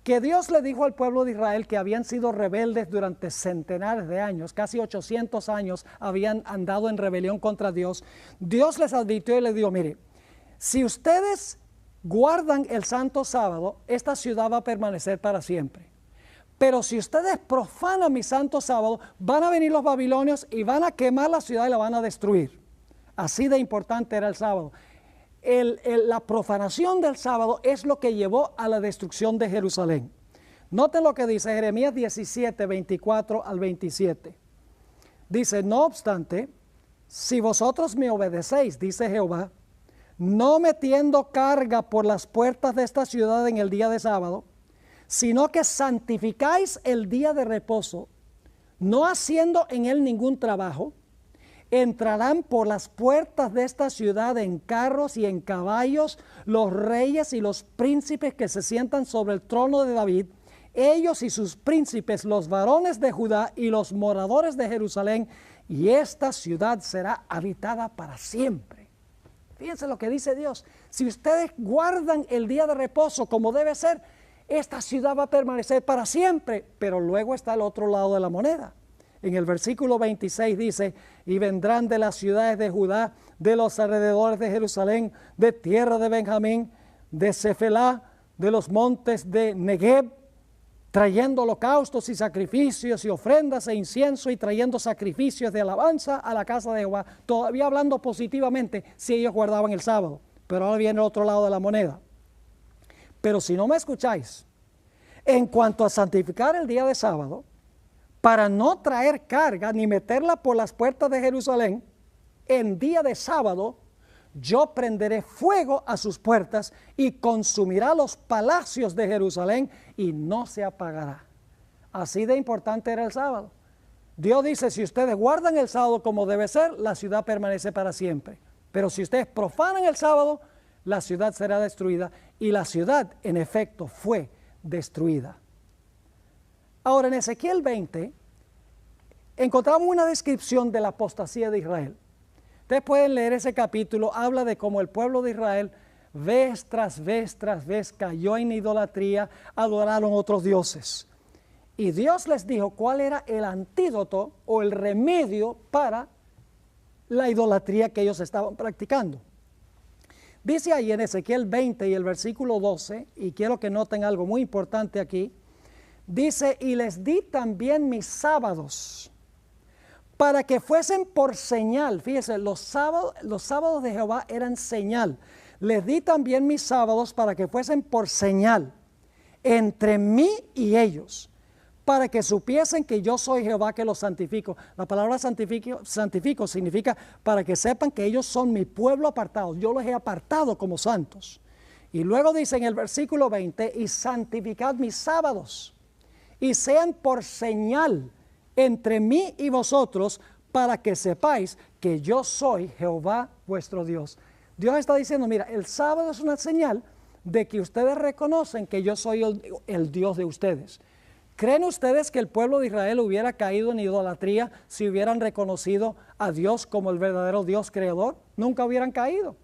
que Dios le dijo al pueblo de Israel que habían sido rebeldes durante centenares de años, casi 800 años habían andado en rebelión contra Dios. Dios les advirtió y les dijo, mire, si ustedes guardan el santo sábado, esta ciudad va a permanecer para siempre. Pero si ustedes profanan mi santo sábado, van a venir los babilonios y van a quemar la ciudad y la van a destruir. Así de importante era el sábado. La profanación del sábado es lo que llevó a la destrucción de Jerusalén. Noten lo que dice Jeremías 17, 24 al 27. Dice, no obstante, si vosotros me obedecéis, dice Jehová, no metiendo carga por las puertas de esta ciudad en el día de sábado, sino que santificáis el día de reposo, no haciendo en él ningún trabajo, entrarán por las puertas de esta ciudad en carros y en caballos los reyes y los príncipes que se sientan sobre el trono de David, ellos y sus príncipes, los varones de Judá y los moradores de Jerusalén, y esta ciudad será habitada para siempre. Fíjense lo que dice Dios, si ustedes guardan el día de reposo como debe ser, esta ciudad va a permanecer para siempre. Pero luego está el otro lado de la moneda. En el versículo 26 dice, y vendrán de las ciudades de Judá, de los alrededores de Jerusalén, de tierra de Benjamín, de Cefelá, de los montes de Negev, trayendo holocaustos y sacrificios y ofrendas e incienso, y trayendo sacrificios de alabanza a la casa de Jehová. Todavía hablando positivamente si ellos guardaban el sábado. Pero ahora viene el otro lado de la moneda. Pero si no me escucháis, en cuanto a santificar el día de sábado, para no traer carga ni meterla por las puertas de Jerusalén, en día de sábado yo prenderé fuego a sus puertas y consumirá los palacios de Jerusalén y no se apagará. Así de importante era el sábado. Dios dice, si ustedes guardan el sábado como debe ser, la ciudad permanece para siempre. Pero si ustedes profanan el sábado, la ciudad será destruida. Y la ciudad, en efecto, fue destruida. Ahora, en Ezequiel 20, encontramos una descripción de la apostasía de Israel. Ustedes pueden leer ese capítulo, habla de cómo el pueblo de Israel, vez tras vez tras vez, cayó en idolatría, adoraron otros dioses. Y Dios les dijo cuál era el antídoto o el remedio para la idolatría que ellos estaban practicando. Dice ahí en Ezequiel 20 y el versículo 12, y quiero que noten algo muy importante aquí, dice, y les di también mis sábados, para que fuesen por señal. Fíjense, los sábados de Jehová eran señal. Les di también mis sábados para que fuesen por señal entre mí y ellos, para que supiesen que yo soy Jehová que los santifico. La palabra santifico significa para que sepan que ellos son mi pueblo apartado. Yo los he apartado como santos. Y luego dice en el versículo 20, y santificad mis sábados, y sean por señal entre mí y vosotros, para que sepáis que yo soy Jehová vuestro Dios. Dios está diciendo, mira, el sábado es una señal de que ustedes reconocen que yo soy el Dios de ustedes. ¿Creen ustedes que el pueblo de Israel hubiera caído en idolatría si hubieran reconocido a Dios como el verdadero Dios creador? Nunca hubieran caído.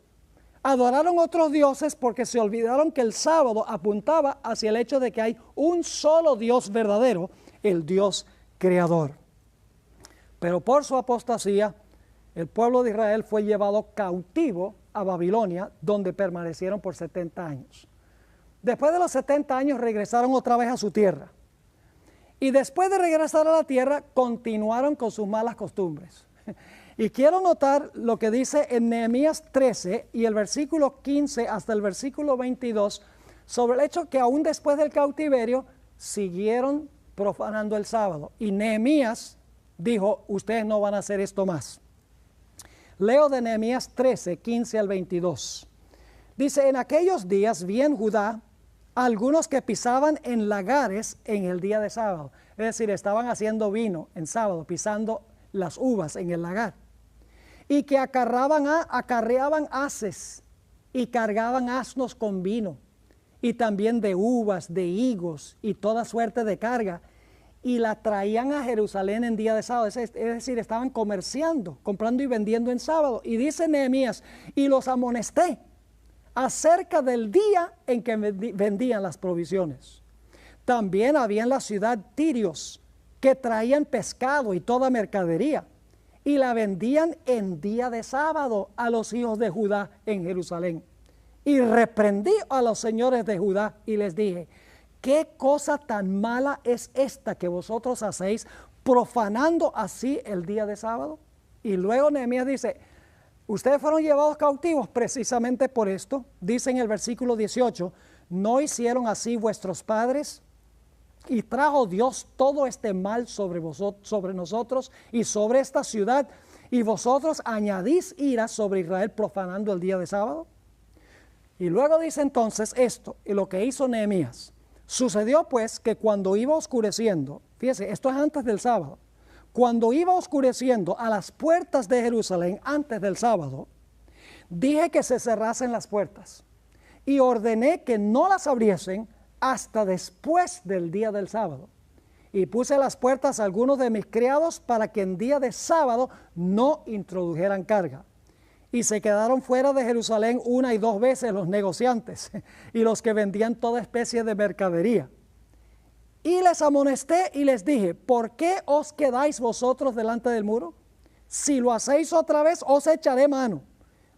Adoraron otros dioses porque se olvidaron que el sábado apuntaba hacia el hecho de que hay un solo Dios verdadero, el Dios creador. Pero por su apostasía, el pueblo de Israel fue llevado cautivo a Babilonia, donde permanecieron por 70 años. Después de los 70 años regresaron otra vez a su tierra. Y después de regresar a la tierra, continuaron con sus malas costumbres. Y quiero notar lo que dice en Nehemías 13 y el versículo 15 hasta el versículo 22, sobre el hecho que aún después del cautiverio, siguieron profanando el sábado. Y Nehemías dijo, ustedes no van a hacer esto más. Leo de Nehemías 13, 15 al 22. Dice, en aquellos días vi en Judá algunos que pisaban en lagares en el día de sábado. Es decir, estaban haciendo vino en sábado, pisando las uvas en el lagar. Y que acarreaban haces y cargaban asnos con vino. Y también de uvas, de higos y toda suerte de carga. Y la traían a Jerusalén en día de sábado. Es decir, estaban comerciando, comprando y vendiendo en sábado. Y dice Nehemías, y los amonesté acerca del día en que vendían las provisiones. También había en la ciudad tirios que traían pescado y toda mercadería y la vendían en día de sábado a los hijos de Judá en Jerusalén. Y reprendí a los señores de Judá y les dije, ¿qué cosa tan mala es esta que vosotros hacéis, profanando así el día de sábado? Y luego Nehemías dice, ustedes fueron llevados cautivos precisamente por esto. Dice en el versículo 18, ¿no hicieron así vuestros padres? Y trajo Dios todo este mal sobre nosotros y sobre esta ciudad, y vosotros añadís ira sobre Israel profanando el día de sábado. Y luego dice entonces esto, y lo que hizo Nehemías. Sucedió pues que cuando iba oscureciendo, fíjese, esto es antes del sábado, cuando iba oscureciendo a las puertas de Jerusalén antes del sábado, dije que se cerrasen las puertas y ordené que no las abriesen hasta después del día del sábado. Y puse las puertas a algunos de mis criados para que en día de sábado no introdujeran carga. Y se quedaron fuera de Jerusalén 1 y 2 veces los negociantes y los que vendían toda especie de mercadería. Y les amonesté y les dije, ¿por qué os quedáis vosotros delante del muro? Si lo hacéis otra vez, os echaré mano.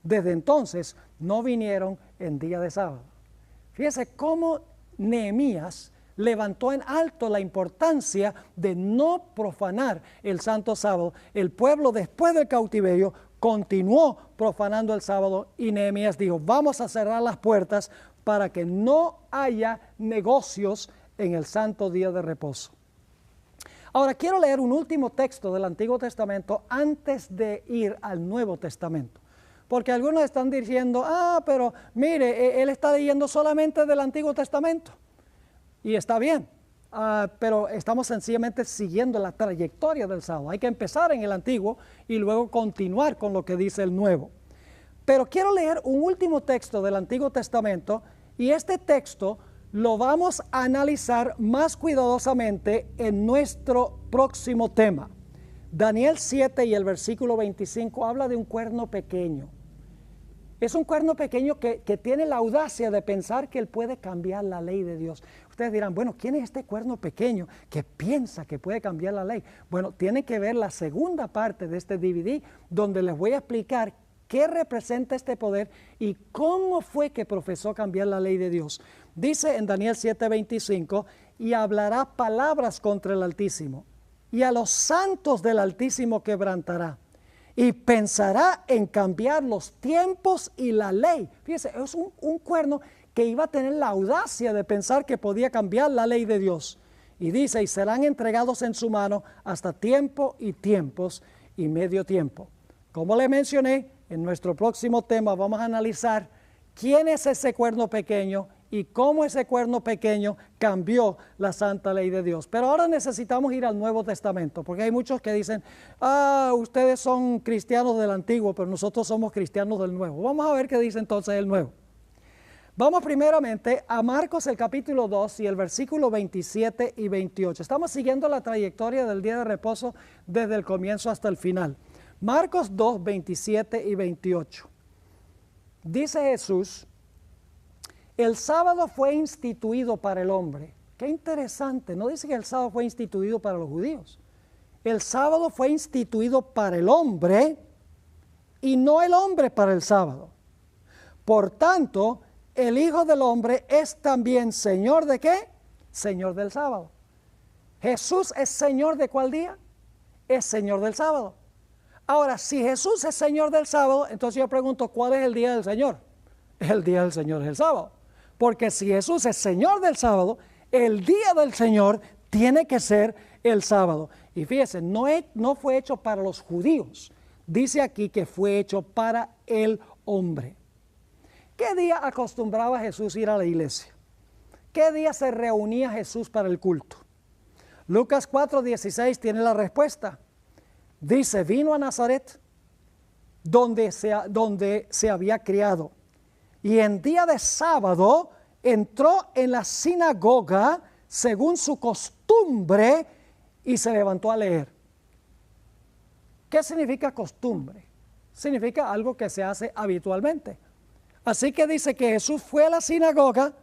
Desde entonces no vinieron en día de sábado. Fíjese cómo Nehemías levantó en alto la importancia de no profanar el santo sábado. El pueblo después del cautiverio continuó profanando el sábado y Nehemías dijo, vamos a cerrar las puertas para que no haya negocios en el santo día de reposo. Ahora quiero leer un último texto del Antiguo Testamento antes de ir al Nuevo Testamento. Porque algunos están diciendo, pero mire, él está leyendo solamente del Antiguo Testamento. Y está bien, pero estamos sencillamente siguiendo la trayectoria del sábado. Hay que empezar en el antiguo y luego continuar con lo que dice el nuevo. Pero quiero leer un último texto del Antiguo Testamento, y este texto lo vamos a analizar más cuidadosamente en nuestro próximo tema. Daniel 7 y el versículo 25 habla de un cuerno pequeño. Es un cuerno pequeño que tiene la audacia de pensar que él puede cambiar la ley de Dios. Ustedes dirán, bueno, ¿quién es este cuerno pequeño que piensa que puede cambiar la ley? Bueno, tienen que ver la segunda parte de este DVD, donde les voy a explicar qué representa este poder y cómo fue que profesó cambiar la ley de Dios. Dice en Daniel 7:25, y hablará palabras contra el Altísimo, y a los santos del Altísimo quebrantará, y pensará en cambiar los tiempos y la ley. Fíjese, es un cuerno que iba a tener la audacia de pensar que podía cambiar la ley de Dios. Y dice, y serán entregados en su mano hasta tiempo y tiempos y medio tiempo. Como le mencioné, en nuestro próximo tema vamos a analizar quién es ese cuerno pequeño y cómo ese cuerno pequeño cambió la santa ley de Dios. Pero ahora necesitamos ir al Nuevo Testamento, porque hay muchos que dicen, ustedes son cristianos del Antiguo, pero nosotros somos cristianos del Nuevo. Vamos a ver qué dice entonces el Nuevo. Vamos primeramente a Marcos el capítulo 2 y el versículo 27 y 28. Estamos siguiendo la trayectoria del día de reposo desde el comienzo hasta el final. Marcos 2, 27 y 28. Dice Jesús, el sábado fue instituido para el hombre. Qué interesante, no dice que el sábado fue instituido para los judíos. El sábado fue instituido para el hombre y no el hombre para el sábado. Por tanto, el Hijo del Hombre es también Señor ¿de qué? Señor del sábado. ¿Jesús es Señor de cuál día? Es Señor del sábado. Ahora, si Jesús es Señor del sábado, entonces yo pregunto, ¿cuál es el día del Señor? El día del Señor es el sábado. Porque si Jesús es Señor del sábado, el día del Señor tiene que ser el sábado. Y fíjense, no fue hecho para los judíos. Dice aquí que fue hecho para el hombre. ¿Qué día acostumbraba Jesús ir a la iglesia? ¿Qué día se reunía Jesús para el culto? Lucas 4:16 tiene la respuesta. Dice, vino a Nazaret, donde se había criado. Y en día de sábado entró en la sinagoga según su costumbre y se levantó a leer. ¿Qué significa costumbre? Significa algo que se hace habitualmente. Así que dice que Jesús fue a la sinagoga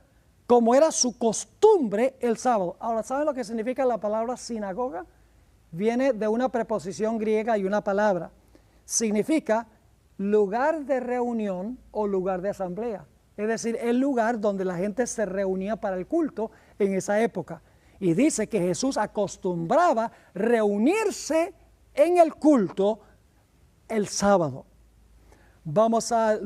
como era su costumbre el sábado. Ahora, ¿saben lo que significa la palabra sinagoga? Viene de una preposición griega y una palabra. Significa lugar de reunión o lugar de asamblea. Es decir, el lugar donde la gente se reunía para el culto en esa época. Y dice que Jesús acostumbraba reunirse en el culto el sábado. Vamos a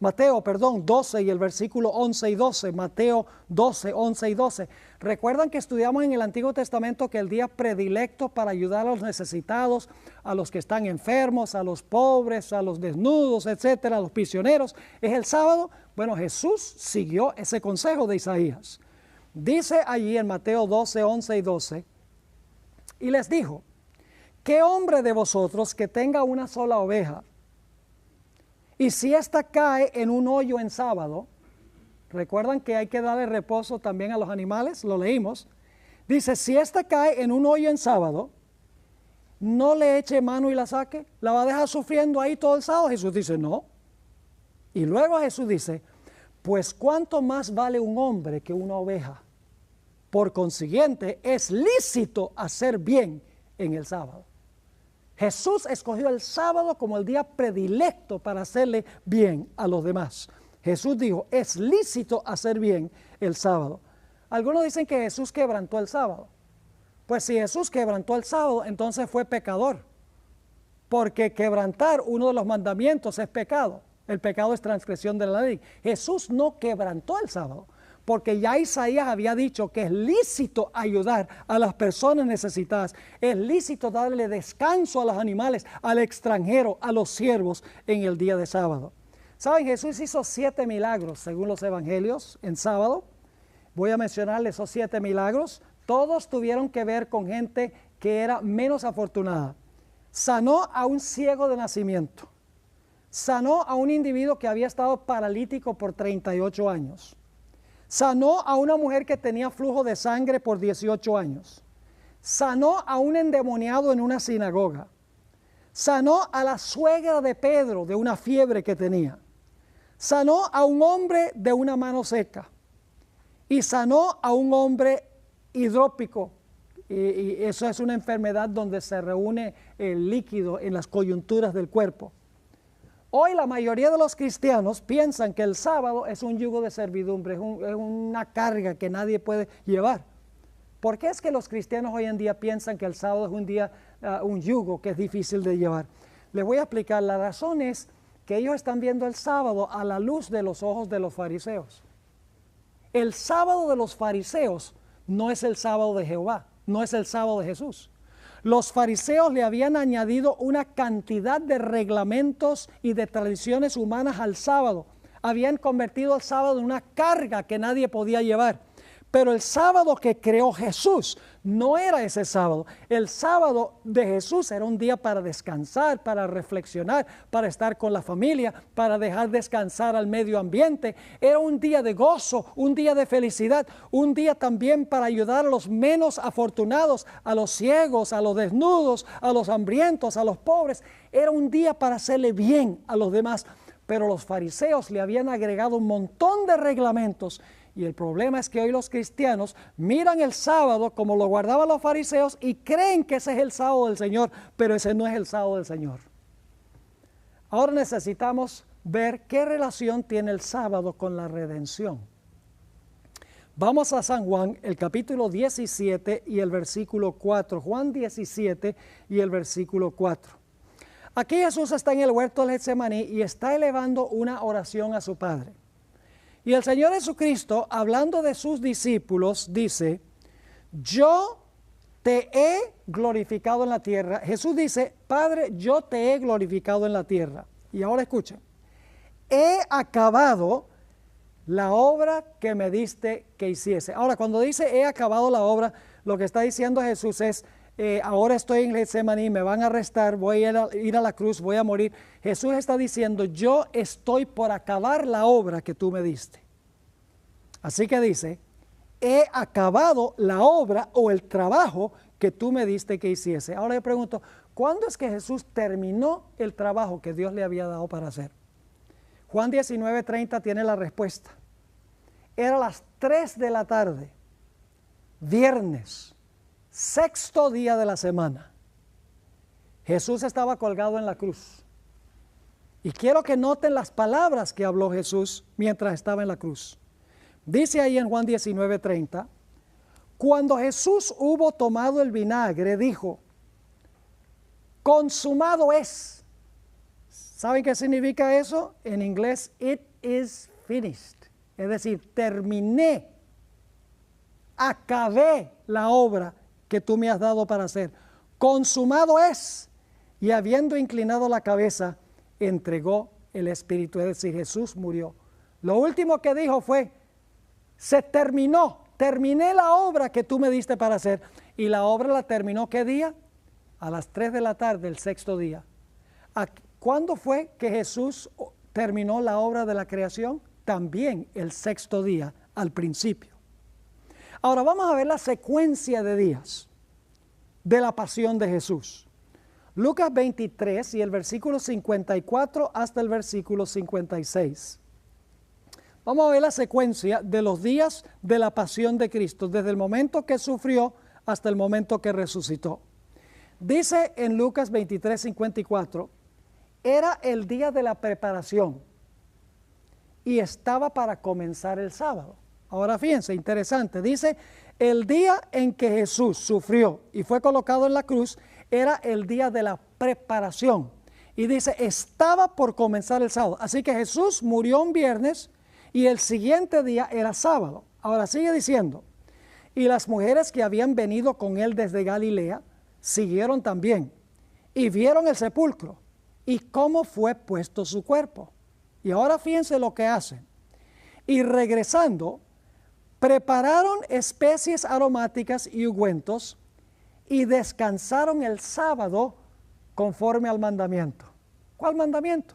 Mateo 12 y el versículo 11 y 12. Mateo 12, 11 y 12. Recuerdan que estudiamos en el Antiguo Testamento que el día predilecto para ayudar a los necesitados, a los que están enfermos, a los pobres, a los desnudos, etcétera, a los prisioneros, es el sábado. Bueno, Jesús siguió ese consejo de Isaías. Dice allí en Mateo 12, 11 y 12, y les dijo, ¿qué hombre de vosotros que tenga una sola oveja? Y si ésta cae en un hoyo en sábado, recuerdan que hay que darle reposo también a los animales, lo leímos. Dice, si ésta cae en un hoyo en sábado, no le eche mano y la saque, la va a dejar sufriendo ahí todo el sábado. Jesús dice, no. Y luego Jesús dice, pues cuánto más vale un hombre que una oveja. Por consiguiente, es lícito hacer bien en el sábado. Jesús escogió el sábado como el día predilecto para hacerle bien a los demás. Jesús dijo, es lícito hacer bien el sábado. Algunos dicen que Jesús quebrantó el sábado. Pues si Jesús quebrantó el sábado, entonces fue pecador. Porque quebrantar uno de los mandamientos es pecado. El pecado es transgresión de la ley. Jesús no quebrantó el sábado, porque ya Isaías había dicho que es lícito ayudar a las personas necesitadas, es lícito darle descanso a los animales, al extranjero, a los siervos en el día de sábado. ¿Saben? Jesús hizo 7 milagros según los evangelios en sábado. Voy a mencionarle esos 7 milagros. Todos tuvieron que ver con gente que era menos afortunada. Sanó a un ciego de nacimiento. Sanó a un individuo que había estado paralítico por 38 años. Sanó a una mujer que tenía flujo de sangre por 18 años. Sanó a un endemoniado en una sinagoga. Sanó a la suegra de Pedro de una fiebre que tenía. Sanó a un hombre de una mano seca. Y sanó a un hombre hidrópico. Y eso es una enfermedad donde se reúne el líquido en las coyunturas del cuerpo. Hoy la mayoría de los cristianos piensan que el sábado es un yugo de servidumbre, es una carga que nadie puede llevar. ¿Por qué es que los cristianos hoy en día piensan que el sábado es un día, un yugo que es difícil de llevar? Les voy a explicar. La razón es que ellos están viendo el sábado a la luz de los ojos de los fariseos. El sábado de los fariseos no es el sábado de Jehová, no es el sábado de Jesús. Los fariseos le habían añadido una cantidad de reglamentos y de tradiciones humanas al sábado. Habían convertido el sábado en una carga que nadie podía llevar. Pero el sábado que creó Jesús no era ese sábado. El sábado de Jesús era un día para descansar, para reflexionar, para estar con la familia, para dejar descansar al medio ambiente. Era un día de gozo, un día de felicidad, un día también para ayudar a los menos afortunados, a los ciegos, a los desnudos, a los hambrientos, a los pobres. Era un día para hacerle bien a los demás. Pero los fariseos le habían agregado un montón de reglamentos. Y el problema es que hoy los cristianos miran el sábado como lo guardaban los fariseos y creen que ese es el sábado del Señor, pero ese no es el sábado del Señor. Ahora necesitamos ver qué relación tiene el sábado con la redención. Vamos a San Juan, el capítulo 17 y el versículo 4. Juan 17 y el versículo 4. Aquí Jesús está en el huerto del Getsemaní y está elevando una oración a su Padre. Y el Señor Jesucristo, hablando de sus discípulos, dice, yo te he glorificado en la tierra. Jesús dice, Padre, yo te he glorificado en la tierra. Y ahora escuchen, he acabado la obra que me diste que hiciese. Ahora, cuando dice he acabado la obra, lo que está diciendo Jesús es, ahora estoy en Getsemaní, me van a arrestar, voy a ir a la cruz, voy a morir. Jesús está diciendo, yo estoy por acabar la obra que tú me diste. Así que dice, he acabado la obra o el trabajo que tú me diste que hiciese. Ahora yo pregunto, ¿cuándo es que Jesús terminó el trabajo que Dios le había dado para hacer? Juan 19:30 tiene la respuesta. Era las 3 de la tarde, viernes, 6º día de la semana. Jesús estaba colgado en la cruz. Y quiero que noten las palabras que habló Jesús mientras estaba en la cruz. Dice ahí en Juan 19:30, cuando Jesús hubo tomado el vinagre, dijo, consumado es. ¿Saben qué significa eso? En inglés, it is finished. Es decir, terminé, acabé la obra que tú me has dado para hacer. Consumado es. Y habiendo inclinado la cabeza, entregó el Espíritu. Es decir, Jesús murió. Lo último que dijo fue, se terminó, terminé la obra que tú me diste para hacer. Y la obra la terminó, ¿qué día? A las 3 de la tarde, el 6º día. ¿Cuándo fue que Jesús terminó la obra de la creación? También el 6º día, al principio. Ahora vamos a ver la secuencia de días de la pasión de Jesús. Lucas 23 y el versículo 54 hasta el versículo 56. Vamos a ver la secuencia de los días de la pasión de Cristo, desde el momento que sufrió hasta el momento que resucitó. Dice en Lucas 23, 54, era el día de la preparación y estaba para comenzar el sábado. Ahora fíjense, interesante, dice, el día en que Jesús sufrió y fue colocado en la cruz, era el día de la preparación. Y dice, estaba por comenzar el sábado. Así que Jesús murió un viernes y el siguiente día era sábado. Ahora sigue diciendo, y las mujeres que habían venido con él desde Galilea, siguieron también y vieron el sepulcro y cómo fue puesto su cuerpo. Y ahora fíjense lo que hacen. Y regresando, prepararon especies aromáticas y ungüentos y descansaron el sábado conforme al mandamiento. ¿Cuál mandamiento?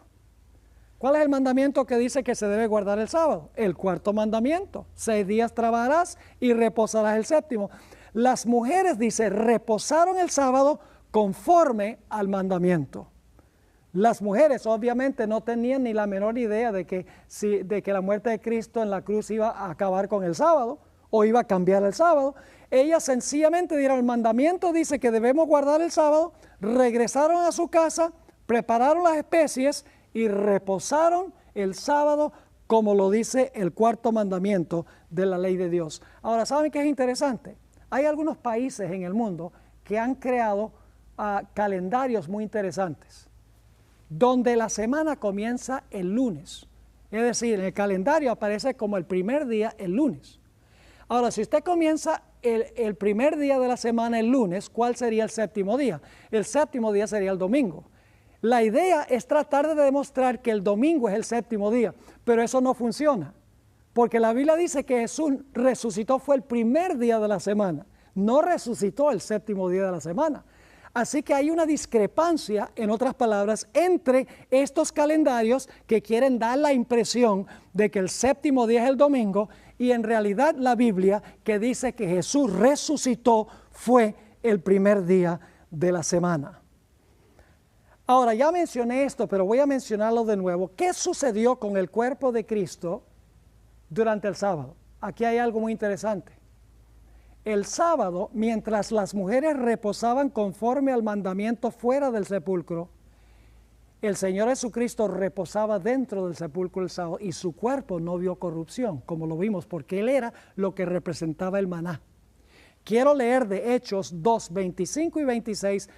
¿Cuál es el mandamiento que dice que se debe guardar el sábado? El cuarto mandamiento. 6 días trabajarás y reposarás el séptimo. Las mujeres, dice, reposaron el sábado conforme al mandamiento. Las mujeres obviamente no tenían ni la menor idea de que la muerte de Cristo en la cruz iba a acabar con el sábado o iba a cambiar el sábado. Ellas sencillamente dieron el mandamiento, dice que debemos guardar el sábado, regresaron a su casa, prepararon las especies y reposaron el sábado como lo dice el cuarto mandamiento de la ley de Dios. Ahora, ¿saben qué es interesante? Hay algunos países en el mundo que han creado calendarios muy interesantes, donde la semana comienza el lunes. Es decir, en el calendario aparece como el primer día el lunes. Ahora, si usted comienza el primer día de la semana el lunes, ¿cuál sería el séptimo día? El séptimo día sería el domingo. La idea es tratar de demostrar que el domingo es el séptimo día, pero eso no funciona, porque la Biblia dice que Jesús resucitó fue el primer día de la semana, no resucitó el séptimo día de la semana. Así que hay una discrepancia, en otras palabras, entre estos calendarios que quieren dar la impresión de que el séptimo día es el domingo y en realidad la Biblia que dice que Jesús resucitó fue el primer día de la semana. Ahora, ya mencioné esto, pero voy a mencionarlo de nuevo. ¿Qué sucedió con el cuerpo de Cristo durante el sábado? Aquí hay algo muy interesante. El sábado, mientras las mujeres reposaban conforme al mandamiento fuera del sepulcro, el Señor Jesucristo reposaba dentro del sepulcro el sábado y su cuerpo no vio corrupción, como lo vimos, porque Él era lo que representaba el maná. Quiero leer de Hechos 2, 25 y 26,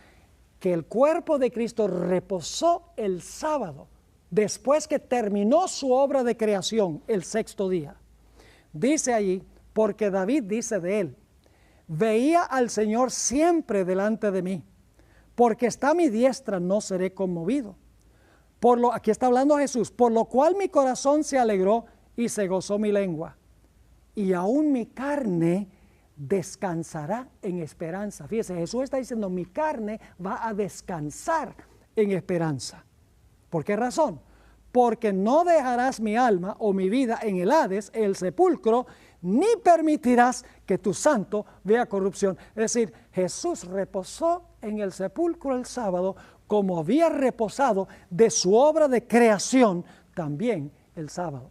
que el cuerpo de Cristo reposó el sábado, después que terminó su obra de creación el sexto día. Dice allí, porque David dice de Él, veía al Señor siempre delante de mí, porque está a mi diestra, no seré conmovido. Aquí está hablando Jesús, por lo cual mi corazón se alegró y se gozó mi lengua, y aún mi carne descansará en esperanza. Fíjese, Jesús está diciendo, mi carne va a descansar en esperanza. ¿Por qué razón? Porque no dejarás mi alma o mi vida en el Hades, el sepulcro, ni permitirás que tu santo vea corrupción. Es decir, Jesús reposó en el sepulcro el sábado como había reposado de su obra de creación también el sábado.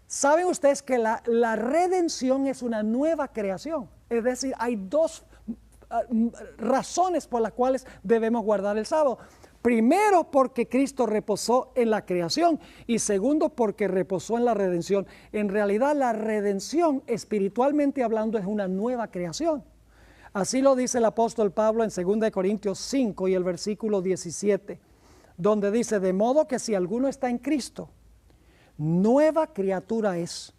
¿Saben ustedes que la redención es una nueva creación? Es decir, hay dos razones por las cuales debemos guardar el sábado. Primero, porque Cristo reposó en la creación y segundo, porque reposó en la redención. En realidad, la redención, espiritualmente hablando, es una nueva creación. Así lo dice el apóstol Pablo en 2 Corintios 5 y el versículo 17, donde dice, de modo que si alguno está en Cristo, nueva criatura es.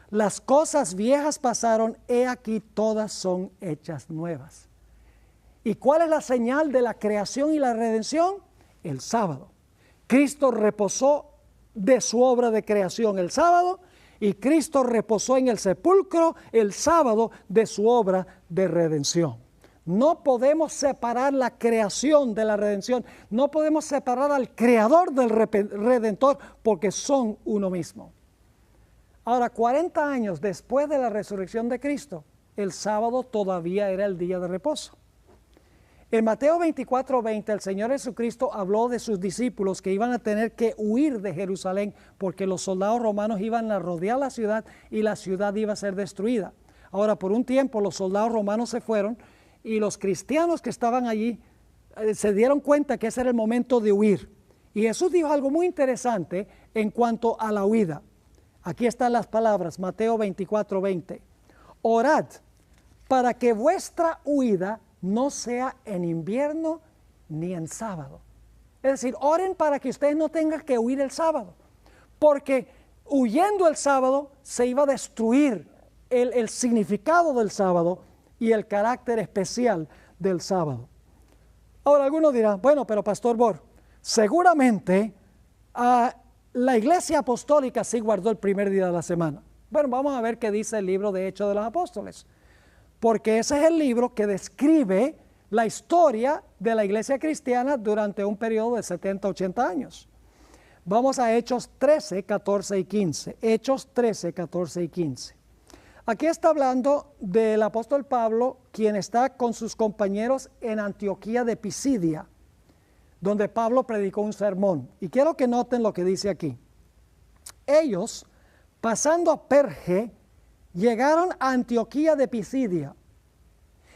Las cosas viejas pasaron, he aquí todas son hechas nuevas. ¿Y cuál es la señal de la creación y la redención? El sábado. Cristo reposó de su obra de creación el sábado y Cristo reposó en el sepulcro el sábado de su obra de redención. No podemos separar la creación de la redención. No podemos separar al creador del redentor porque son uno mismo. Ahora, 40 años después de la resurrección de Cristo, el sábado todavía era el día de reposo. En Mateo 24:20, el Señor Jesucristo habló de sus discípulos que iban a tener que huir de Jerusalén porque los soldados romanos iban a rodear la ciudad y la ciudad iba a ser destruida. Ahora, por un tiempo los soldados romanos se fueron y los cristianos que estaban allí se dieron cuenta que ese era el momento de huir. Y Jesús dijo algo muy interesante en cuanto a la huida. Aquí están las palabras, Mateo 24:20. Orad para que vuestra huida no sea en invierno ni en sábado. Es decir, oren para que ustedes no tengan que huir el sábado, porque huyendo el sábado se iba a destruir el significado del sábado y el carácter especial del sábado. Ahora algunos dirán, bueno, pero Pastor Bor, seguramente la Iglesia Apostólica sí guardó el primer día de la semana. Bueno, vamos a ver qué dice el libro de Hechos de los Apóstoles, porque ese es el libro que describe la historia de la iglesia cristiana durante un periodo de 70, 80 años. Vamos a Hechos 13, 14 y 15. Hechos 13, 14 y 15. Aquí está hablando del apóstol Pablo, quien está con sus compañeros en Antioquía de Pisidia, donde Pablo predicó un sermón. Y quiero que noten lo que dice aquí. Ellos, pasando a Perge, llegaron a Antioquía de Pisidia.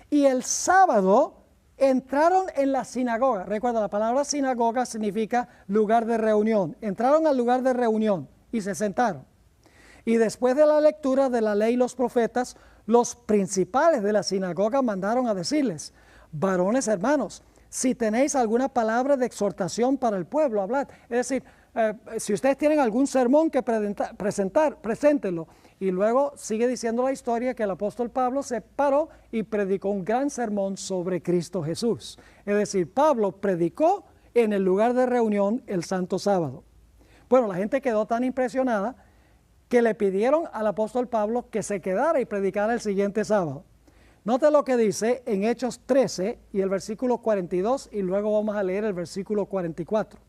Y el sábado entraron en la sinagoga. Recuerda, la palabra sinagoga significa lugar de reunión. Entraron al lugar de reunión y se sentaron. Y después de la lectura de la ley y los profetas, los principales de la sinagoga mandaron a decirles: varones hermanos, si tenéis alguna palabra de exhortación para el pueblo, hablad. Es decir, si ustedes tienen algún sermón que presentar, preséntenlo. Y luego sigue diciendo la historia que el apóstol Pablo se paró y predicó un gran sermón sobre Cristo Jesús. Es decir, Pablo predicó en el lugar de reunión el santo sábado. Bueno, la gente quedó tan impresionada que le pidieron al apóstol Pablo que se quedara y predicara el siguiente sábado. Note lo que dice en Hechos 13 y el versículo 42, y luego vamos a leer el versículo 44.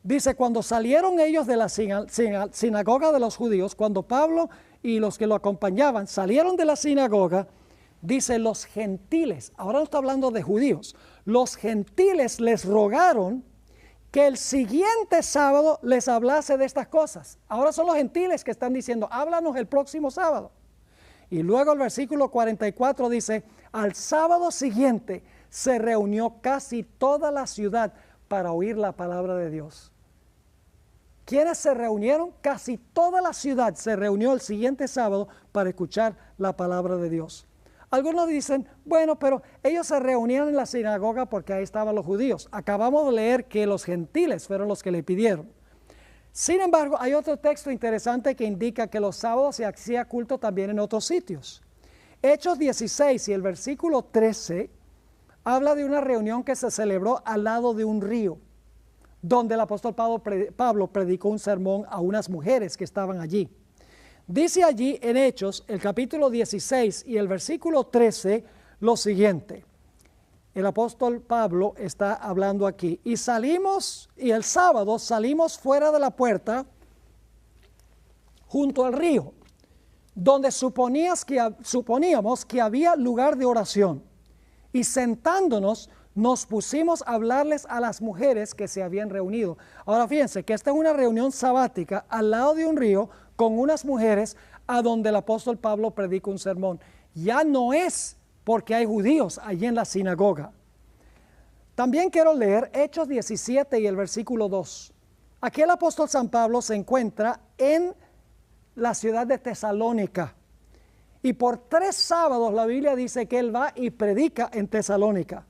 Dice: cuando salieron ellos de la sinagoga de los judíos, cuando Pablo y los que lo acompañaban salieron de la sinagoga, dice, los gentiles, ahora no está hablando de judíos, los gentiles les rogaron que el siguiente sábado les hablase de estas cosas. Ahora son los gentiles que están diciendo: háblanos el próximo sábado. Y luego el versículo 44 dice: al sábado siguiente se reunió casi toda la ciudad para oír la palabra de Dios. ¿Quiénes se reunieron? Casi toda la ciudad se reunió el siguiente sábado para escuchar la palabra de Dios. Algunos dicen: bueno, pero ellos se reunieron en la sinagoga porque ahí estaban los judíos. Acabamos de leer que los gentiles fueron los que le pidieron. Sin embargo, hay otro texto interesante que indica que los sábados se hacía culto también en otros sitios. Hechos 16 y el versículo 13 habla de una reunión que se celebró al lado de un río, donde el apóstol Pablo predicó un sermón a unas mujeres que estaban allí. Dice allí en Hechos, el capítulo 16 y el versículo 13, lo siguiente. El apóstol Pablo está hablando aquí. Y el sábado salimos fuera de la puerta junto al río, donde suponíamos que había lugar de oración. Y sentándonos, nos pusimos a hablarles a las mujeres que se habían reunido. Ahora fíjense que esta es una reunión sabática al lado de un río con unas mujeres a donde el apóstol Pablo predica un sermón. Ya no es porque hay judíos allí en la sinagoga. También quiero leer Hechos 17 y el versículo 2. Aquí el apóstol San Pablo se encuentra en la ciudad de Tesalónica. Y por 3 sábados la Biblia dice que él va y predica en Tesalónica.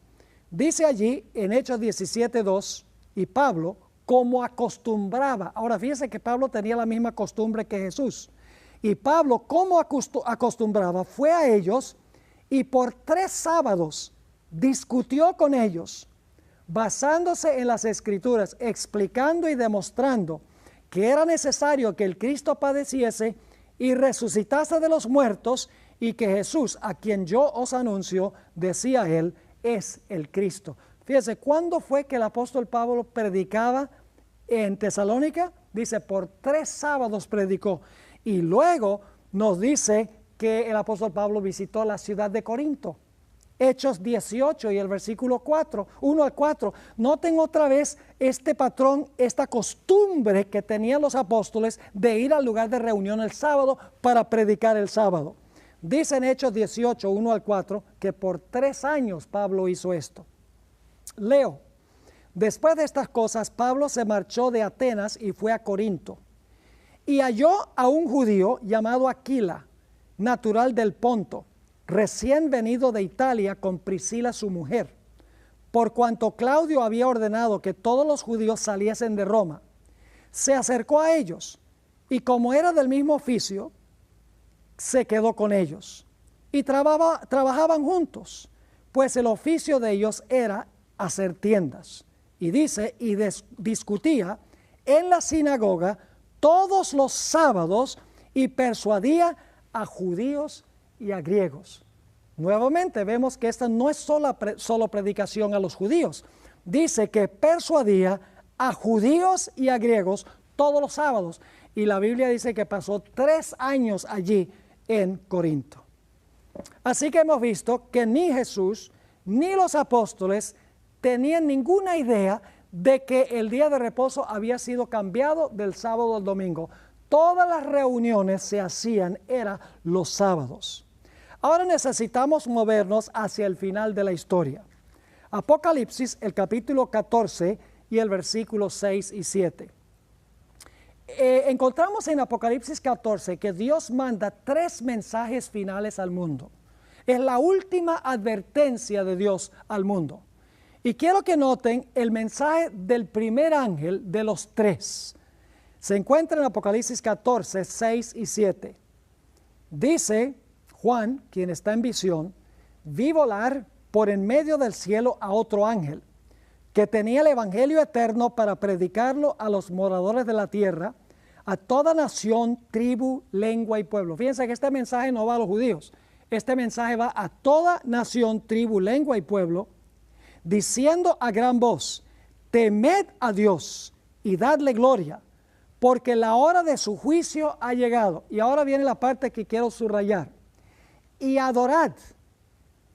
Dice allí en Hechos 17, 2, y Pablo, como acostumbraba. Ahora fíjense que Pablo tenía la misma costumbre que Jesús. Y Pablo, como acostumbraba, fue a ellos y por 3 sábados discutió con ellos, basándose en las Escrituras, explicando y demostrando que era necesario que el Cristo padeciese y resucitase de los muertos, y que Jesús, a quien yo os anuncio, decía él, es el Cristo. Fíjense, ¿cuándo fue que el apóstol Pablo predicaba en Tesalónica? Dice, por 3 sábados predicó. Y luego nos dice que el apóstol Pablo visitó la ciudad de Corinto. Hechos 18 y el versículo 1 al 4. Noten otra vez este patrón, esta costumbre que tenían los apóstoles de ir al lugar de reunión el sábado para predicar el sábado. Dice en Hechos 18, 1 al 4, que por 3 años Pablo hizo esto. Leo: después de estas cosas, Pablo se marchó de Atenas y fue a Corinto. Y halló a un judío llamado Aquila, natural del Ponto, recién venido de Italia con Priscila su mujer, por cuanto Claudio había ordenado que todos los judíos saliesen de Roma. Se acercó a ellos, y como era del mismo oficio, se quedó con ellos. Y trabajaban juntos, pues el oficio de ellos era hacer tiendas. Y dice, discutía en la sinagoga todos los sábados, y persuadía a judíos y a griegos. Nuevamente vemos que esta no es solo predicación a los judíos. Dice que persuadía a judíos y a griegos todos los sábados. Y la Biblia dice que pasó 3 años allí en Corinto. Así que hemos visto que ni Jesús ni los apóstoles tenían ninguna idea de que el día de reposo había sido cambiado del sábado al domingo. Todas las reuniones se hacían, era los sábados. Ahora necesitamos movernos hacia el final de la historia. Apocalipsis, el capítulo 14 y el versículo 6 y 7. Encontramos en Apocalipsis 14 que Dios manda 3 mensajes finales al mundo. Es la última advertencia de Dios al mundo. Y quiero que noten el mensaje del primer ángel de los 3. Se encuentra en Apocalipsis 14, 6 y 7. Dice Juan, quien está en visión, vi volar por en medio del cielo a otro ángel, que tenía el evangelio eterno para predicarlo a los moradores de la tierra, a toda nación, tribu, lengua y pueblo. Fíjense que este mensaje no va a los judíos, este mensaje va a toda nación, tribu, lengua y pueblo, diciendo a gran voz, temed a Dios y dadle gloria, porque la hora de su juicio ha llegado. Y ahora viene la parte que quiero subrayar. Y adorad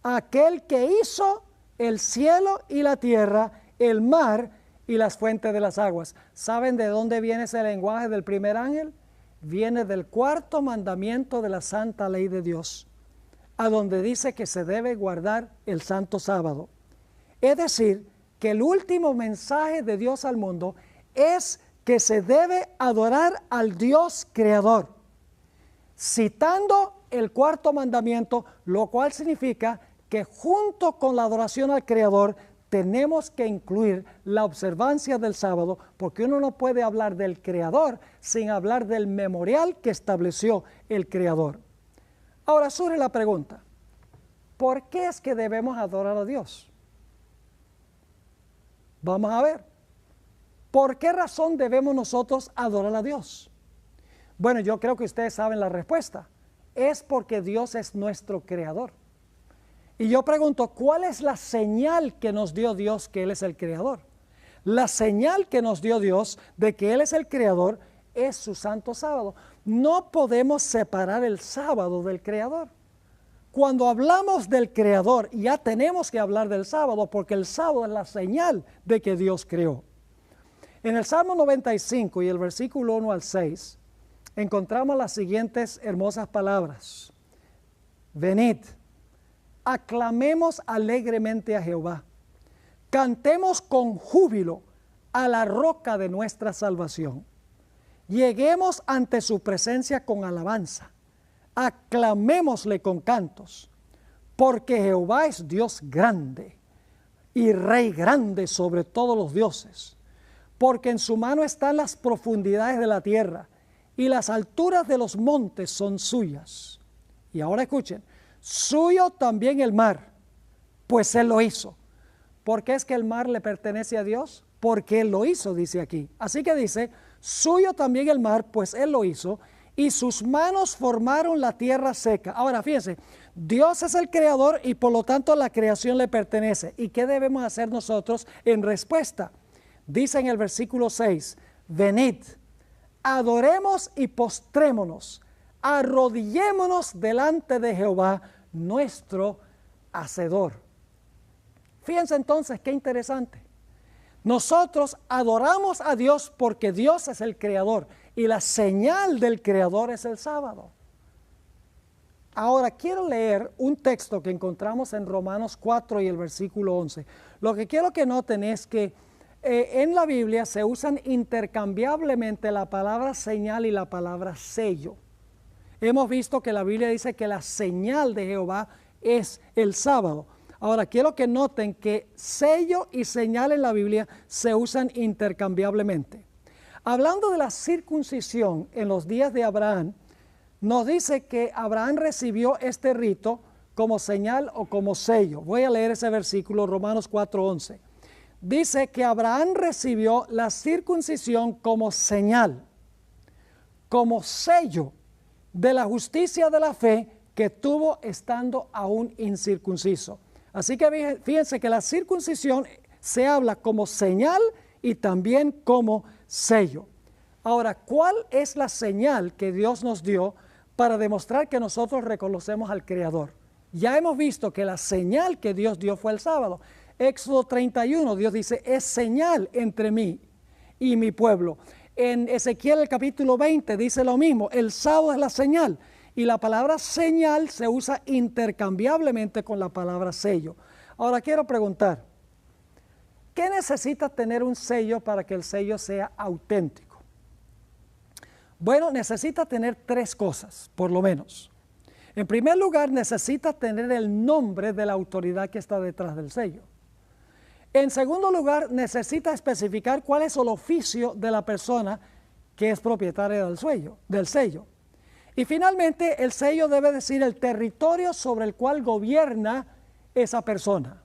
a aquel que hizo el cielo y la tierra, el mar y las fuentes de las aguas. ¿Saben de dónde viene ese lenguaje del primer ángel? Viene del 4º mandamiento de la santa ley de Dios, a donde dice que se debe guardar el santo sábado. Es decir, que el último mensaje de Dios al mundo es que se debe adorar al Dios creador, citando el 4º mandamiento, lo cual significa que junto con la adoración al creador tenemos que incluir la observancia del sábado, porque uno no puede hablar del creador sin hablar del memorial que estableció el creador. Ahora surge la pregunta, ¿por qué es que debemos adorar a Dios? Vamos a ver. ¿Por qué razón debemos nosotros adorar a Dios? Bueno, yo creo que ustedes saben la respuesta. Es porque Dios es nuestro creador. Y yo pregunto, ¿cuál es la señal que nos dio Dios que Él es el creador? La señal que nos dio Dios de que Él es el creador es su santo sábado. No podemos separar el sábado del creador. Cuando hablamos del creador, ya tenemos que hablar del sábado, porque el sábado es la señal de que Dios creó. En el Salmo 95 y el versículo 1 al 6, encontramos las siguientes hermosas palabras. Venid, aclamemos alegremente a Jehová, cantemos con júbilo a la roca de nuestra salvación. Lleguemos ante su presencia con alabanza, aclamémosle con cantos, porque Jehová es Dios grande y Rey grande sobre todos los dioses, porque en su mano están las profundidades de la tierra y las alturas de los montes son suyas. Y ahora escuchen, suyo también el mar, pues Él lo hizo. ¿Por qué es que el mar le pertenece a Dios? Porque Él lo hizo, dice aquí. Así que dice, suyo también el mar, pues Él lo hizo, y sus manos formaron la tierra seca. Ahora, fíjense, Dios es el creador y por lo tanto la creación le pertenece. ¿Y qué debemos hacer nosotros en respuesta? Dice en el versículo 6, venid, adoremos y postrémonos, arrodillémonos delante de Jehová, nuestro Hacedor. Fíjense entonces qué interesante. Nosotros adoramos a Dios porque Dios es el creador y la señal del creador es el sábado. Ahora quiero leer un texto que encontramos en Romanos 4 y el versículo 11. Lo que quiero que noten es que en la Biblia se usan intercambiablemente la palabra señal y la palabra sello. Hemos visto que la Biblia dice que la señal de Jehová es el sábado. Ahora, quiero que noten que sello y señal en la Biblia se usan intercambiablemente. Hablando de la circuncisión en los días de Abraham, nos dice que Abraham recibió este rito como señal o como sello. Voy a leer ese versículo, Romanos 4:11. Dice que Abraham recibió la circuncisión como señal, como sello de la justicia de la fe que tuvo estando aún incircunciso. Así que fíjense que la circuncisión se habla como señal y también como sello. Ahora, ¿cuál es la señal que Dios nos dio para demostrar que nosotros reconocemos al Creador? Ya hemos visto que la señal que Dios dio fue el sábado. Éxodo 31, Dios dice, es señal entre mí y mi pueblo. En Ezequiel el capítulo 20 dice lo mismo, el sábado es la señal. Y la palabra señal se usa intercambiablemente con la palabra sello. Ahora quiero preguntar, ¿qué necesita tener un sello para que el sello sea auténtico? Bueno, necesita tener tres cosas, por lo menos. En primer lugar, necesita tener el nombre de la autoridad que está detrás del sello. En segundo lugar, necesita especificar cuál es el oficio de la persona que es propietaria del sello. Y finalmente, el sello debe decir el territorio sobre el cual gobierna esa persona.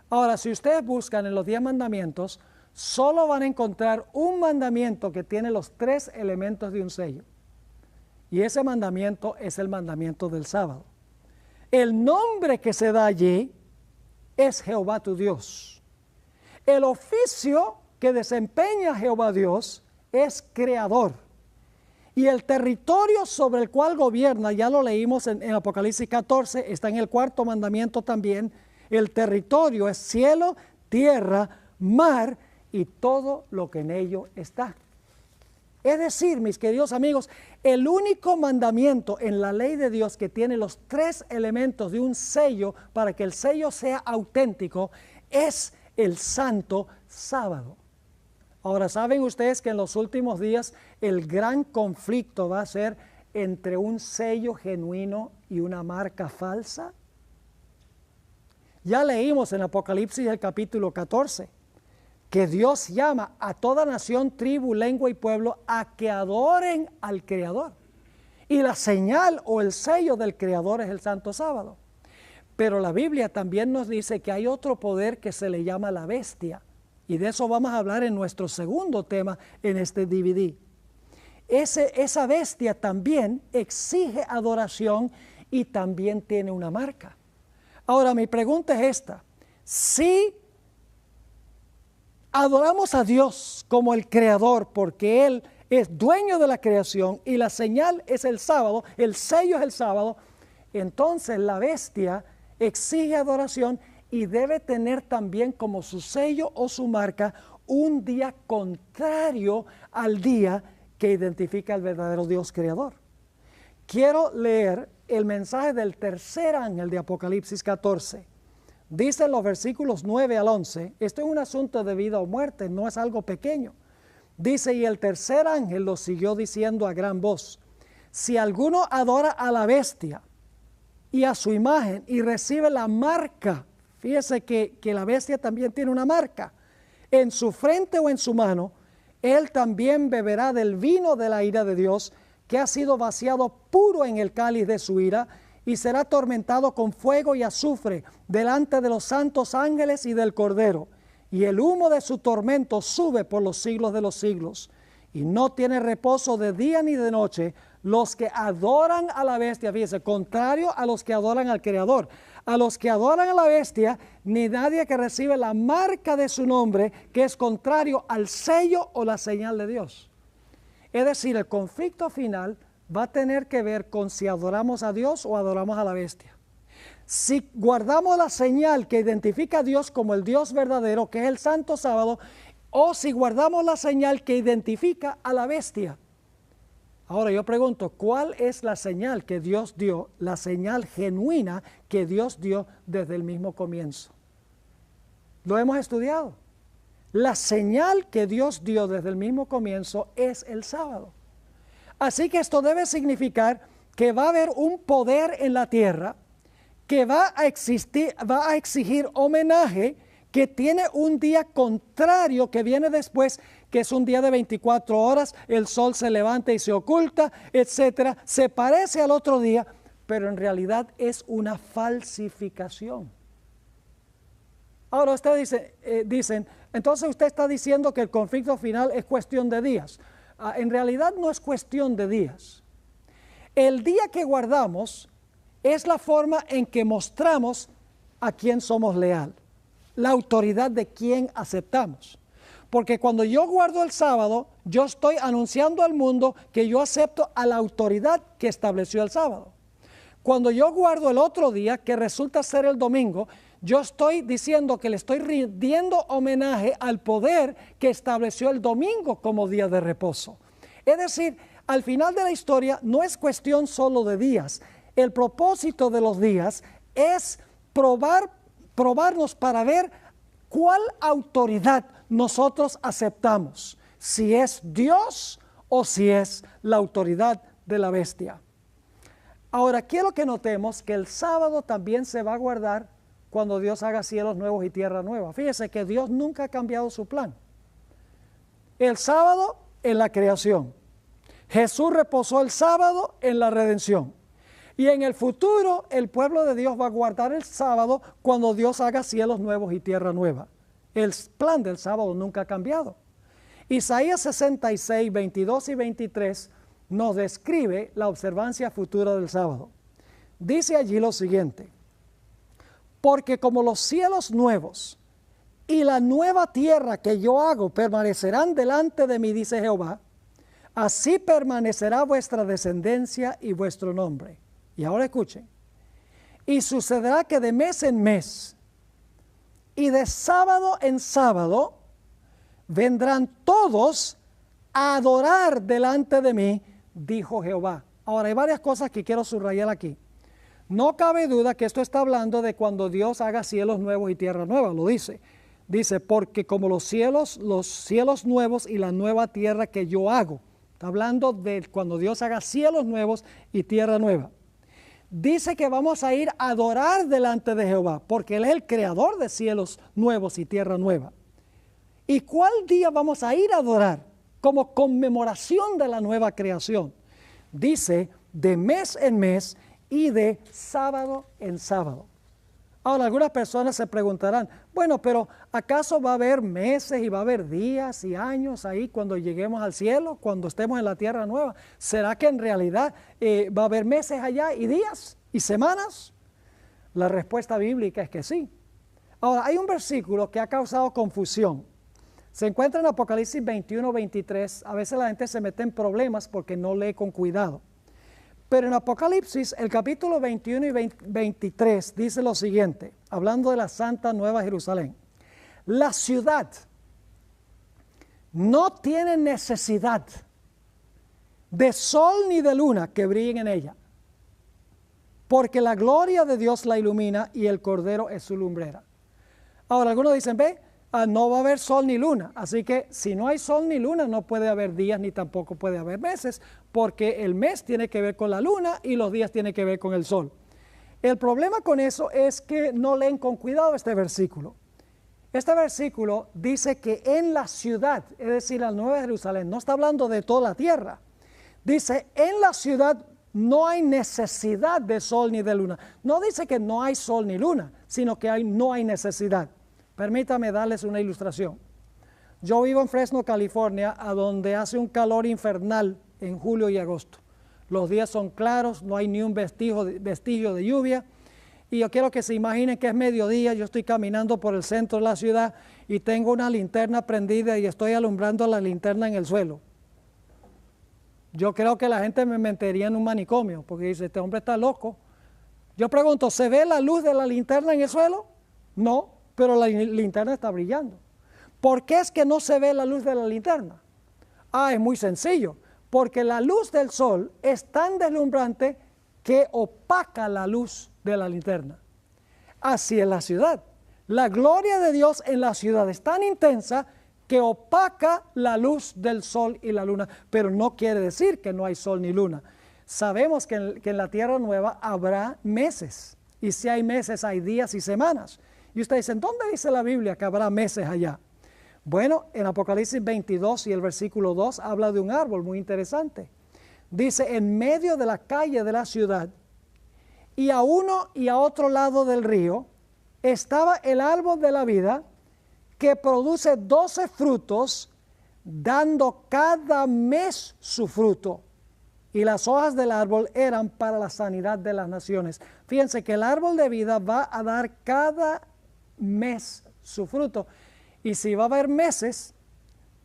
Ahora, si ustedes buscan en los 10 mandamientos, solo van a encontrar un mandamiento que tiene los 3 elementos de un sello. Y ese mandamiento es el mandamiento del sábado. El nombre que se da allí es Jehová tu Dios. El oficio que desempeña Jehová Dios es creador. Y el territorio sobre el cual gobierna, ya lo leímos en Apocalipsis 14, está en el 4º mandamiento también. El territorio es cielo, tierra, mar y todo lo que en ello está. Es decir, mis queridos amigos, el único mandamiento en la ley de Dios que tiene los 3 elementos de un sello para que el sello sea auténtico es el santo sábado. Ahora, ¿saben ustedes que en los últimos días el gran conflicto va a ser entre un sello genuino y una marca falsa? Ya leímos en Apocalipsis el capítulo 14 que Dios llama a toda nación, tribu, lengua y pueblo a que adoren al Creador. Y la señal o el sello del Creador es el santo sábado. Pero la Biblia también nos dice que hay otro poder que se le llama la bestia. Y de eso vamos a hablar en nuestro segundo tema en este DVD. Esa bestia también exige adoración y también tiene una marca. Ahora, mi pregunta es esta. Si adoramos a Dios como el Creador porque Él es dueño de la creación y la señal es el sábado, el sello es el sábado, entonces la bestia exige adoración y debe tener también como su sello o su marca un día contrario al día que identifica al verdadero Dios creador. Quiero leer el mensaje del tercer ángel de Apocalipsis 14. Dice en los versículos 9 al 11, esto es un asunto de vida o muerte, no es algo pequeño. Dice, y el tercer ángel lo siguió diciendo a gran voz, si alguno adora a la bestia y a su imagen y recibe la marca, fíjese que la bestia también tiene una marca, en su frente o en su mano, él también beberá del vino de la ira de Dios, que ha sido vaciado puro en el cáliz de su ira, y será atormentado con fuego y azufre delante de los santos ángeles y del Cordero. Y el humo de su tormento sube por los siglos de los siglos. Y no tiene reposo de día ni de noche los que adoran a la bestia, fíjese, contrario a los que adoran al Creador. A los que adoran a la bestia, ni nadie que recibe la marca de su nombre, que es contrario al sello o la señal de Dios. Es decir, el conflicto final va a tener que ver con si adoramos a Dios o adoramos a la bestia. Si guardamos la señal que identifica a Dios como el Dios verdadero, que es el santo sábado, o si guardamos la señal que identifica a la bestia. Ahora yo pregunto, ¿cuál es la señal que Dios dio, la señal genuina que Dios dio desde el mismo comienzo? Lo hemos estudiado. La señal que Dios dio desde el mismo comienzo es el sábado. Así que esto debe significar que va a haber un poder en la tierra que va a exigir homenaje, que tiene un día contrario que viene después, que es un día de 24 horas, el sol se levanta y se oculta, etcétera. Se parece al otro día, pero en realidad es una falsificación. Ahora ustedes dicen, entonces usted está diciendo que el conflicto final es cuestión de días. En realidad no es cuestión de días. El día que guardamos es la forma en que mostramos a quién somos leal, la autoridad de quién aceptamos. Porque cuando yo guardo el sábado, yo estoy anunciando al mundo que yo acepto a la autoridad que estableció el sábado. Cuando yo guardo el otro día, que resulta ser el domingo, yo estoy diciendo que le estoy rindiendo homenaje al poder que estableció el domingo como día de reposo. Es decir, al final de la historia no es cuestión solo de días. El propósito de los días es probarnos para ver cuál autoridad nosotros aceptamos, si es Dios o si es la autoridad de la bestia. Ahora, quiero que notemos que el sábado también se va a guardar cuando Dios haga cielos nuevos y tierra nueva. Fíjese que Dios nunca ha cambiado su plan. El sábado en la creación. Jesús reposó el sábado en la redención. Y en el futuro el pueblo de Dios va a guardar el sábado cuando Dios haga cielos nuevos y tierra nueva. El plan del sábado nunca ha cambiado. Isaías 66, 22 y 23 nos describe la observancia futura del sábado. Dice allí lo siguiente: porque como los cielos nuevos y la nueva tierra que yo hago permanecerán delante de mí, dice Jehová, así permanecerá vuestra descendencia y vuestro nombre. Y ahora escuchen. Y sucederá que de mes en mes y de sábado en sábado vendrán todos a adorar delante de mí, dijo Jehová. Ahora hay varias cosas que quiero subrayar aquí. No cabe duda que esto está hablando de cuando Dios haga cielos nuevos y tierra nueva, lo dice. Dice, porque como los cielos nuevos y la nueva tierra que yo hago. Está hablando de cuando Dios haga cielos nuevos y tierra nueva. Dice que vamos a ir a adorar delante de Jehová, porque Él es el creador de cielos nuevos y tierra nueva. ¿Y cuál día vamos a ir a adorar? Como conmemoración de la nueva creación. Dice, de mes en mes y de sábado en sábado. Ahora, algunas personas se preguntarán, bueno, pero ¿acaso va a haber meses y va a haber días y años ahí cuando lleguemos al cielo, cuando estemos en la tierra nueva? ¿Será que en realidad va a haber meses allá y días y semanas? La respuesta bíblica es que sí. Ahora, hay un versículo que ha causado confusión. Se encuentra en Apocalipsis 21, 23. A veces la gente se mete en problemas porque no lee con cuidado. Pero en Apocalipsis, el capítulo 21 y 23, dice lo siguiente, hablando de la Santa Nueva Jerusalén. La ciudad no tiene necesidad de sol ni de luna que brillen en ella, porque la gloria de Dios la ilumina y el Cordero es su lumbrera. Ahora, algunos dicen, no va a haber sol ni luna, así que si no hay sol ni luna no puede haber días ni tampoco puede haber meses, porque el mes tiene que ver con la luna y los días tienen que ver con el sol. El problema con eso es que no leen con cuidado este versículo. Este versículo dice que en la ciudad, es decir, la Nueva Jerusalén, no está hablando de toda la tierra, dice en la ciudad no hay necesidad de sol ni de luna. No dice que no hay sol ni luna, sino que no hay necesidad. Permítame darles una ilustración. Yo vivo en Fresno, California, a donde hace un calor infernal en julio y agosto. Los días son claros, no hay ni un vestigio de lluvia. Y yo quiero que se imaginen que es mediodía, yo estoy caminando por el centro de la ciudad y tengo una linterna prendida y estoy alumbrando la linterna en el suelo. Yo creo que la gente me metería en un manicomio, porque dice, este hombre está loco. Yo pregunto, ¿se ve la luz de la linterna en el suelo? No. Pero la linterna está brillando. ¿Por qué es que no se ve la luz de la linterna? Es muy sencillo, porque la luz del sol es tan deslumbrante que opaca la luz de la linterna. Así es la ciudad. La gloria de Dios en la ciudad es tan intensa que opaca la luz del sol y la luna, pero no quiere decir que no hay sol ni luna. Sabemos que en la tierra nueva habrá meses, y si hay meses hay días y semanas. Y ustedes dicen, ¿dónde dice la Biblia que habrá meses allá? Bueno, en Apocalipsis 22 y el versículo 2 habla de un árbol muy interesante. Dice, en medio de la calle de la ciudad y a uno y a otro lado del río estaba el árbol de la vida que produce 12 frutos, dando cada mes su fruto. y las hojas del árbol eran para la sanidad de las naciones. Fíjense que el árbol de vida va a dar cada mes su fruto. Y si va a haber meses,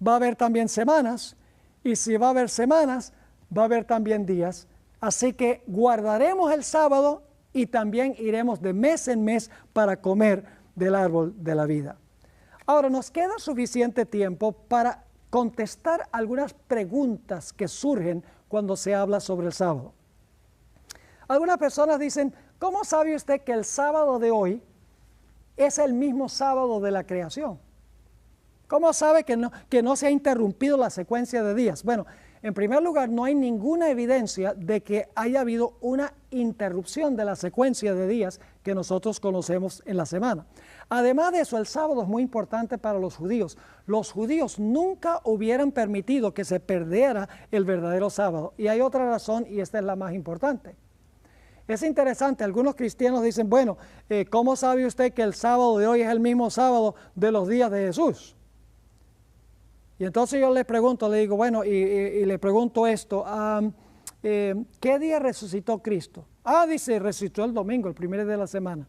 va a haber también semanas. Y si va a haber semanas, va a haber también días. Así que guardaremos el sábado y también iremos de mes en mes para comer del árbol de la vida. Ahora, nos queda suficiente tiempo para contestar algunas preguntas que surgen cuando se habla sobre el sábado. Algunas personas dicen, ¿cómo sabe usted que el sábado de hoy es el mismo sábado de la creación? ¿Cómo sabe que no se ha interrumpido la secuencia de días? Bueno, en primer lugar, no hay ninguna evidencia de que haya habido una interrupción de la secuencia de días que nosotros conocemos en la semana. Además de eso, el sábado es muy importante para los judíos. Los judíos nunca hubieran permitido que se perdiera el verdadero sábado. Y hay otra razón, y esta es la más importante. Es interesante, algunos cristianos dicen, bueno, ¿cómo sabe usted que el sábado de hoy es el mismo sábado de los días de Jesús? Y entonces yo le pregunto, le digo, bueno, y le pregunto esto, ¿qué día resucitó Cristo? Dice, resucitó el domingo, el primer día de la semana.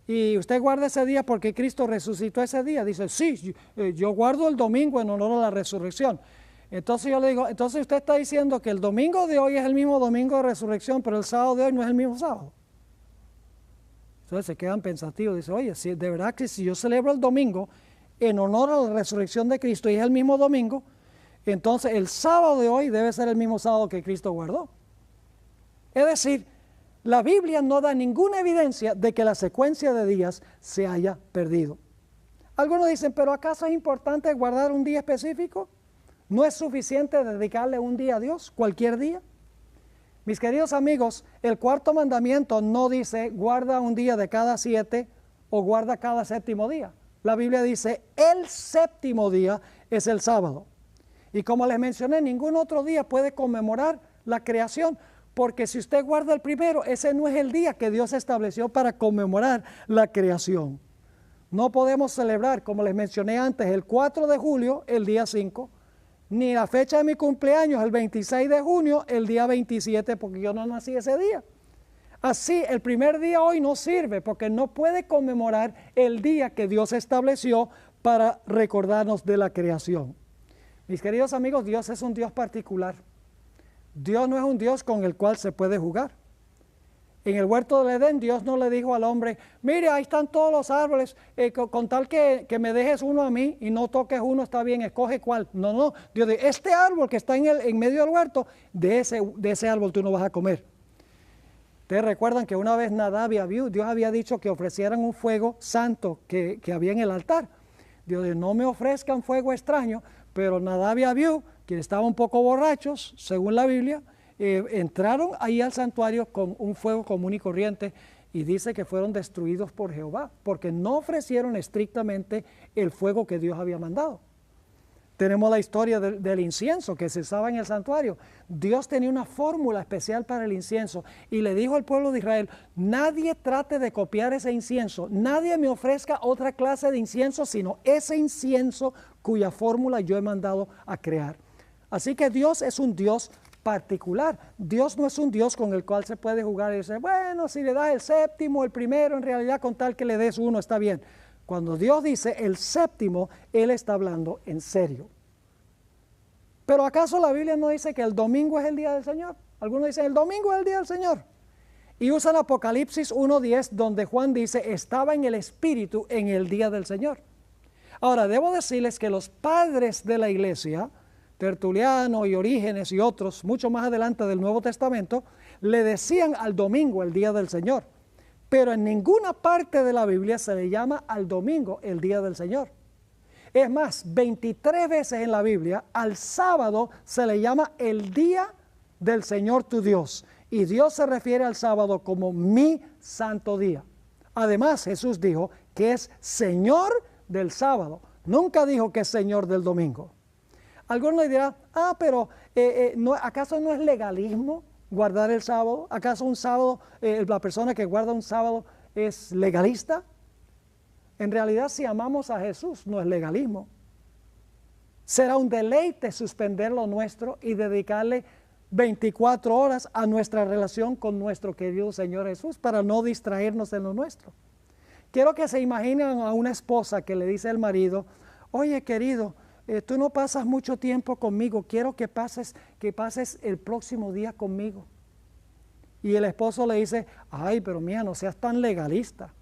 ¿Y usted guarda ese día porque Cristo resucitó ese día? Dice, sí, yo guardo el domingo en honor a la resurrección. Entonces yo le digo, entonces usted está diciendo que el domingo de hoy es el mismo domingo de resurrección, pero el sábado de hoy no es el mismo sábado. Entonces se quedan pensativos, dice, oye, si de verdad que si yo celebro el domingo en honor a la resurrección de Cristo y es el mismo domingo, entonces el sábado de hoy debe ser el mismo sábado que Cristo guardó. Es decir, la Biblia no da ninguna evidencia de que la secuencia de días se haya perdido. Algunos dicen, pero ¿acaso es importante guardar un día específico? ¿No es suficiente dedicarle un día a Dios, cualquier día? Mis queridos amigos, el cuarto mandamiento no dice guarda un día de cada 7 o guarda cada séptimo día. La Biblia dice, el séptimo día es el sábado. Y como les mencioné, ningún otro día puede conmemorar la creación, porque si usted guarda el primero, ese no es el día que Dios estableció para conmemorar la creación. No podemos celebrar, como les mencioné antes, el 4 de julio, el día 5, ni la fecha de mi cumpleaños, el 26 de junio, el día 27, porque yo no nací ese día. Así, el primer día hoy no sirve porque no puede conmemorar el día que Dios estableció para recordarnos de la creación. Mis queridos amigos, Dios es un Dios particular. Dios no es un Dios con el cual se puede jugar. En el huerto del Edén, Dios no le dijo al hombre, mire, ahí están todos los árboles, con tal que me dejes uno a mí y no toques uno, está bien, escoge cuál. No, Dios dice, este árbol que está en medio del huerto, de ese árbol tú no vas a comer. Ustedes recuerdan que una vez Nadab y Abiú, Dios había dicho que ofrecieran un fuego santo que había en el altar. Dios dijo, no me ofrezcan fuego extraño, pero Nadab y Abiú, quienes estaban un poco borrachos, según la Biblia, entraron ahí al santuario con un fuego común y corriente y dice que fueron destruidos por Jehová, porque no ofrecieron estrictamente el fuego que Dios había mandado. Tenemos la historia del incienso que se usaba en el santuario. Dios tenía una fórmula especial para el incienso y le dijo al pueblo de Israel, nadie trate de copiar ese incienso, nadie me ofrezca otra clase de incienso, sino ese incienso cuya fórmula yo he mandado a crear. Así que Dios es un Dios particular. Dios no es un Dios con el cual se puede jugar y decir, bueno, si le das el séptimo, el primero, en realidad con tal que le des uno está bien. Cuando Dios dice el séptimo, Él está hablando en serio. ¿Pero acaso la Biblia no dice que el domingo es el día del Señor? Algunos dicen el domingo es el día del Señor. Y usan Apocalipsis 1:10 donde Juan dice estaba en el Espíritu en el día del Señor. Ahora, debo decirles que los padres de la iglesia, Tertuliano y Orígenes y otros, mucho más adelante del Nuevo Testamento, le decían al domingo el día del Señor. Pero en ninguna parte de la Biblia se le llama al domingo el día del Señor. Es más, 23 veces en la Biblia al sábado se le llama el día del Señor tu Dios. Y Dios se refiere al sábado como mi santo día. Además, Jesús dijo que es Señor del sábado. Nunca dijo que es Señor del domingo. Algunos dirán, pero ¿acaso no es legalismo guardar el sábado? ¿Acaso un sábado, la persona que guarda un sábado es legalista? En realidad, si amamos a Jesús, no es legalismo. Será un deleite suspender lo nuestro y dedicarle 24 horas a nuestra relación con nuestro querido Señor Jesús para no distraernos en lo nuestro. Quiero que se imaginen a una esposa que le dice al marido, oye querido, tú no pasas mucho tiempo conmigo, quiero que pases el próximo día conmigo. Y el esposo le dice, ay, pero mía, no seas tan legalista.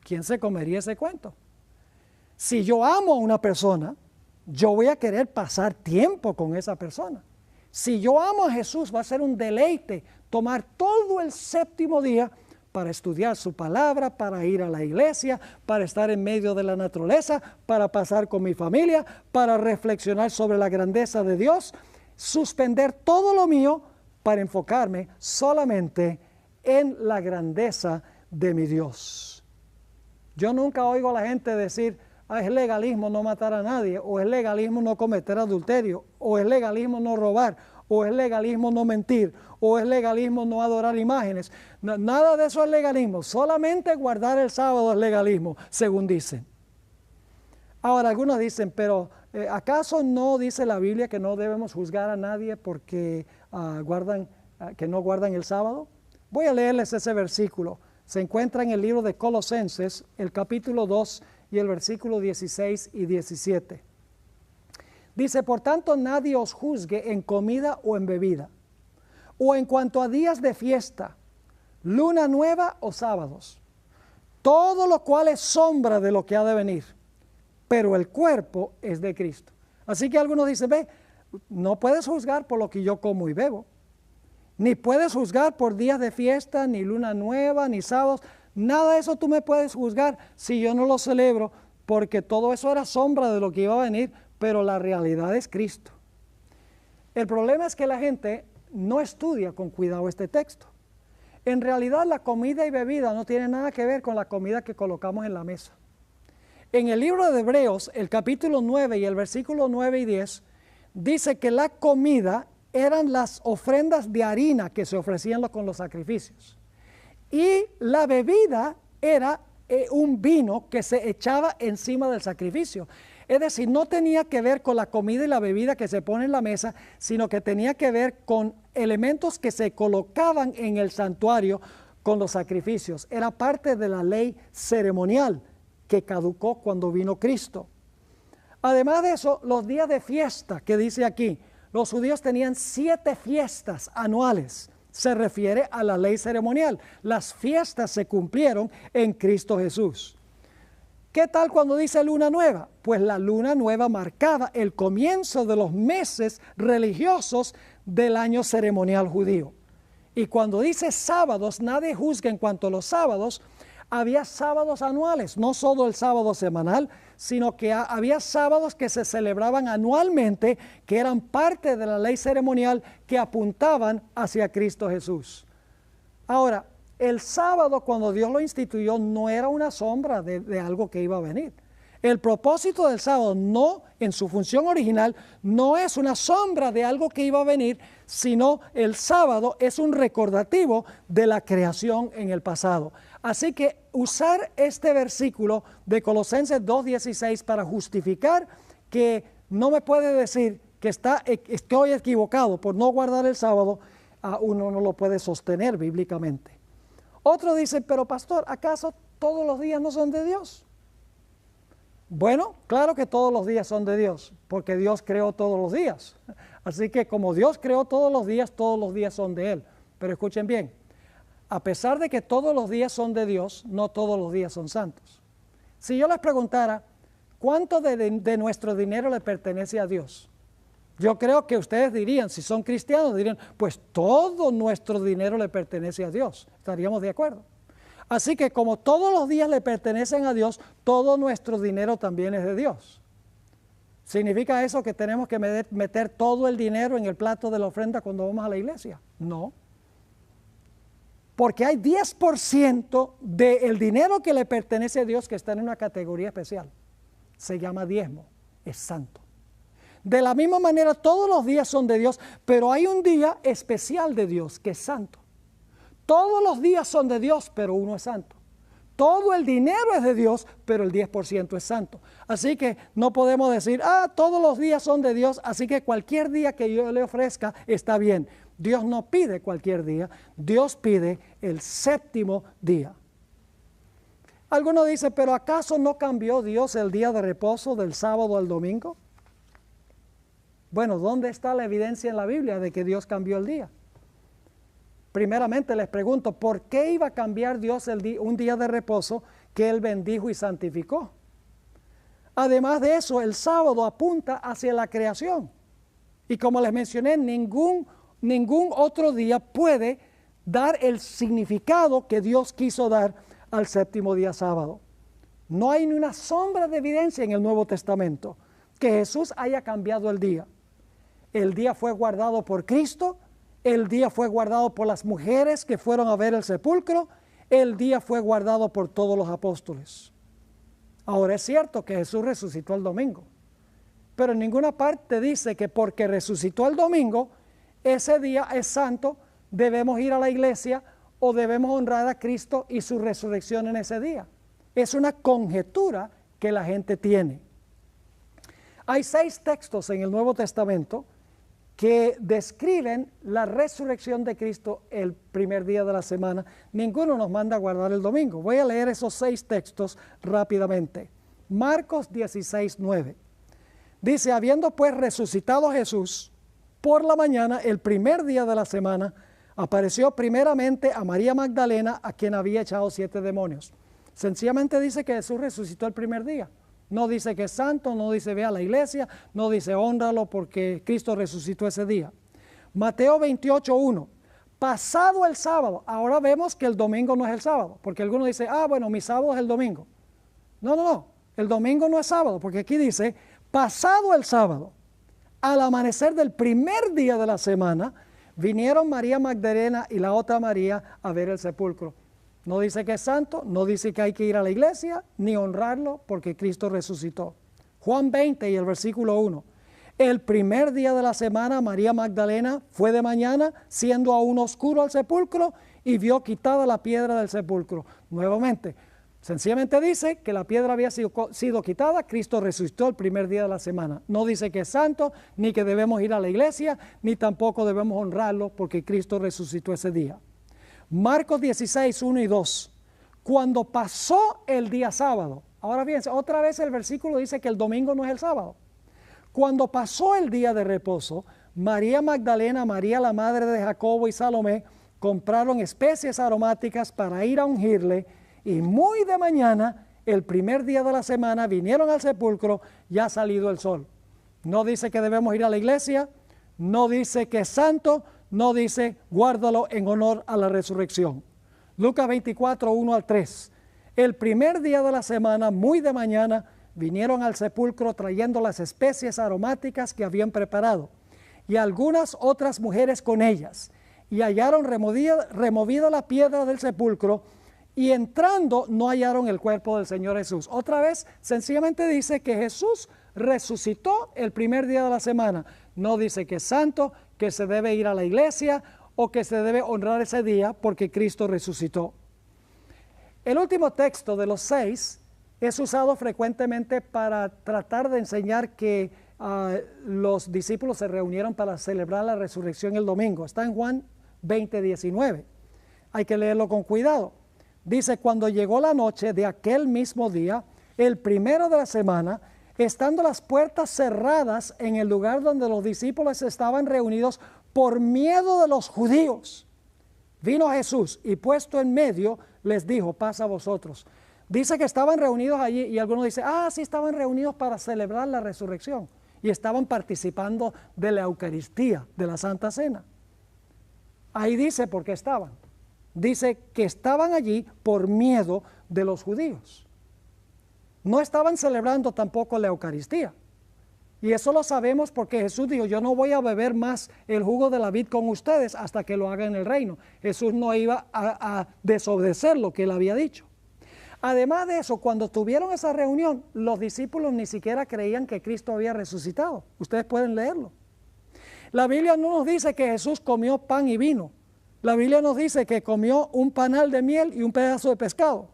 ¿Quién se comería ese cuento? Si yo amo a una persona, yo voy a querer pasar tiempo con esa persona. Si yo amo a Jesús, va a ser un deleite tomar todo el séptimo día para estudiar su palabra, para ir a la iglesia, para estar en medio de la naturaleza, para pasar con mi familia, para reflexionar sobre la grandeza de Dios, suspender todo lo mío para enfocarme solamente en la grandeza de mi Dios. Yo nunca oigo a la gente decir, es legalismo no matar a nadie, o es legalismo no cometer adulterio, o es legalismo no robar, o es legalismo no mentir, o es legalismo no adorar imágenes. Nada de eso es legalismo, solamente guardar el sábado es legalismo, según dicen. Ahora, algunos dicen, pero ¿acaso no dice la Biblia que no debemos juzgar a nadie porque que no guardan el sábado? Voy a leerles ese versículo. Se encuentra en el libro de Colosenses, el capítulo 2 y el versículo 16 y 17. Dice, por tanto, nadie os juzgue en comida o en bebida, o en cuanto a días de fiesta, luna nueva o sábados, todo lo cual es sombra de lo que ha de venir, pero el cuerpo es de Cristo. Así que algunos dicen, ve, no puedes juzgar por lo que yo como y bebo, ni puedes juzgar por días de fiesta, ni luna nueva, ni sábados, nada de eso tú me puedes juzgar si yo no lo celebro, porque todo eso era sombra de lo que iba a venir, pero la realidad es Cristo. El problema es que la gente no estudia con cuidado este texto. En realidad la comida y bebida no tiene nada que ver con la comida que colocamos en la mesa. En el libro de Hebreos, el capítulo 9 y el versículo 9 y 10, dice que la comida eran las ofrendas de harina que se ofrecían con los sacrificios. Y la bebida era un vino que se echaba encima del sacrificio. Es decir, no tenía que ver con la comida y la bebida que se pone en la mesa, sino que tenía que ver con elementos que se colocaban en el santuario con los sacrificios. Era parte de la ley ceremonial que caducó cuando vino Cristo. Además de eso, los días de fiesta que dice aquí, los judíos tenían 7 fiestas anuales. Se refiere a la ley ceremonial. Las fiestas se cumplieron en Cristo Jesús. ¿Qué tal cuando dice luna nueva? Pues la luna nueva marcaba el comienzo de los meses religiosos del año ceremonial judío. Y cuando dice sábados, nadie juzga en cuanto a los sábados. Había sábados anuales, no solo el sábado semanal, sino que había sábados que se celebraban anualmente, que eran parte de la ley ceremonial que apuntaban hacia Cristo Jesús. Ahora, el sábado, cuando Dios lo instituyó, no era una sombra de algo que iba a venir. El propósito del sábado, no en su función original, no es una sombra de algo que iba a venir, sino el sábado es un recordativo de la creación en el pasado. Así que usar este versículo de Colosenses 2:16 para justificar que no me puede decir que estoy equivocado por no guardar el sábado, uno no lo puede sostener bíblicamente. Otro dice, pero pastor, ¿acaso todos los días no son de Dios? Bueno, claro que todos los días son de Dios, porque Dios creó todos los días. Así que como Dios creó todos los días son de Él. Pero escuchen bien, a pesar de que todos los días son de Dios, no todos los días son santos. Si yo les preguntara, ¿cuánto de nuestro dinero le pertenece a Dios? Yo creo que ustedes dirían, si son cristianos, dirían, pues todo nuestro dinero le pertenece a Dios. ¿Estaríamos de acuerdo? Así que como todos los días le pertenecen a Dios, todo nuestro dinero también es de Dios. ¿Significa eso que tenemos que meter todo el dinero en el plato de la ofrenda cuando vamos a la iglesia? No. Porque hay 10% del dinero que le pertenece a Dios que está en una categoría especial. Se llama diezmo, es santo. De la misma manera, todos los días son de Dios, pero hay un día especial de Dios que es santo. Todos los días son de Dios, pero uno es santo. Todo el dinero es de Dios, pero el 10% es santo. Así que no podemos decir, todos los días son de Dios, así que cualquier día que yo le ofrezca está bien. Dios no pide cualquier día, Dios pide el séptimo día. Algunos dicen, pero ¿acaso no cambió Dios el día de reposo del sábado al domingo? Bueno, ¿dónde está la evidencia en la Biblia de que Dios cambió el día? Primeramente les pregunto, ¿por qué iba a cambiar Dios un día de reposo que Él bendijo y santificó? Además de eso, el sábado apunta hacia la creación. Y como les mencioné, ningún otro día puede dar el significado que Dios quiso dar al séptimo día sábado. No hay ni una sombra de evidencia en el Nuevo Testamento que Jesús haya cambiado el día. El día fue guardado por Cristo, el día fue guardado por las mujeres que fueron a ver el sepulcro, el día fue guardado por todos los apóstoles. Ahora es cierto que Jesús resucitó el domingo, pero en ninguna parte dice que porque resucitó el domingo, ese día es santo, debemos ir a la iglesia o debemos honrar a Cristo y su resurrección en ese día. Es una conjetura que la gente tiene. Hay 6 textos en el Nuevo Testamento que describen la resurrección de Cristo el primer día de la semana. Ninguno nos manda a guardar el domingo. Voy a leer esos 6 textos rápidamente. Marcos 16:9. Dice, habiendo pues resucitado Jesús, por la mañana, el primer día de la semana, apareció primeramente a María Magdalena, a quien había echado 7 demonios. Sencillamente dice que Jesús resucitó el primer día. No dice que es santo, no dice ve a la iglesia, no dice hónralo porque Cristo resucitó ese día. Mateo 28:1. Pasado el sábado, ahora vemos que el domingo no es el sábado, porque algunos dicen, bueno, mi sábado es el domingo. No, el domingo no es sábado, porque aquí dice, pasado el sábado, al amanecer del primer día de la semana, vinieron María Magdalena y la otra María a ver el sepulcro. No dice que es santo, no dice que hay que ir a la iglesia, ni honrarlo, porque Cristo resucitó. Juan 20 y el versículo 1. El primer día de la semana, María Magdalena fue de mañana, siendo aún oscuro al sepulcro, y vio quitada la piedra del sepulcro. Nuevamente, sencillamente dice que la piedra había sido quitada, Cristo resucitó el primer día de la semana. No dice que es santo, ni que debemos ir a la iglesia, ni tampoco debemos honrarlo, porque Cristo resucitó ese día. Marcos 16:1 y 2. Cuando pasó el día sábado, ahora fíjense, otra vez el versículo dice que el domingo no es el sábado. Cuando pasó el día de reposo, María Magdalena, María la madre de Jacobo y Salomé compraron especies aromáticas para ir a ungirle, y muy de mañana, el primer día de la semana, vinieron al sepulcro, ya salido el sol. No dice que debemos ir a la iglesia, no dice que es santo, no dice guárdalo en honor a la resurrección. Lucas 24:1 al 3. El primer día de la semana, muy de mañana, vinieron al sepulcro trayendo las especies aromáticas que habían preparado, y algunas otras mujeres con ellas, y hallaron removida la piedra del sepulcro, y entrando no hallaron el cuerpo del Señor Jesús. Otra vez, sencillamente dice que Jesús resucitó el primer día de la semana. No dice que es santo, que se debe ir a la iglesia o que se debe honrar ese día porque Cristo resucitó. El último texto de los 6 es usado frecuentemente para tratar de enseñar que los discípulos se reunieron para celebrar la resurrección el domingo. Está en Juan 20:19. Hay que leerlo con cuidado. Dice, cuando llegó la noche de aquel mismo día, el primero de la semana, estando las puertas cerradas en el lugar donde los discípulos estaban reunidos por miedo de los judíos, vino Jesús y puesto en medio les dijo, paz a vosotros. Dice que estaban reunidos allí y algunos dicen, sí estaban reunidos para celebrar la resurrección y estaban participando de la Eucaristía, de la Santa Cena. Ahí dice por qué estaban. Dice que estaban allí por miedo de los judíos. No estaban celebrando tampoco la Eucaristía. Y eso lo sabemos porque Jesús dijo, yo no voy a beber más el jugo de la vid con ustedes hasta que lo haga en el reino. Jesús no iba a desobedecer lo que él había dicho. Además de eso, cuando tuvieron esa reunión, los discípulos ni siquiera creían que Cristo había resucitado. Ustedes pueden leerlo. La Biblia no nos dice que Jesús comió pan y vino. La Biblia nos dice que comió un panal de miel y un pedazo de pescado.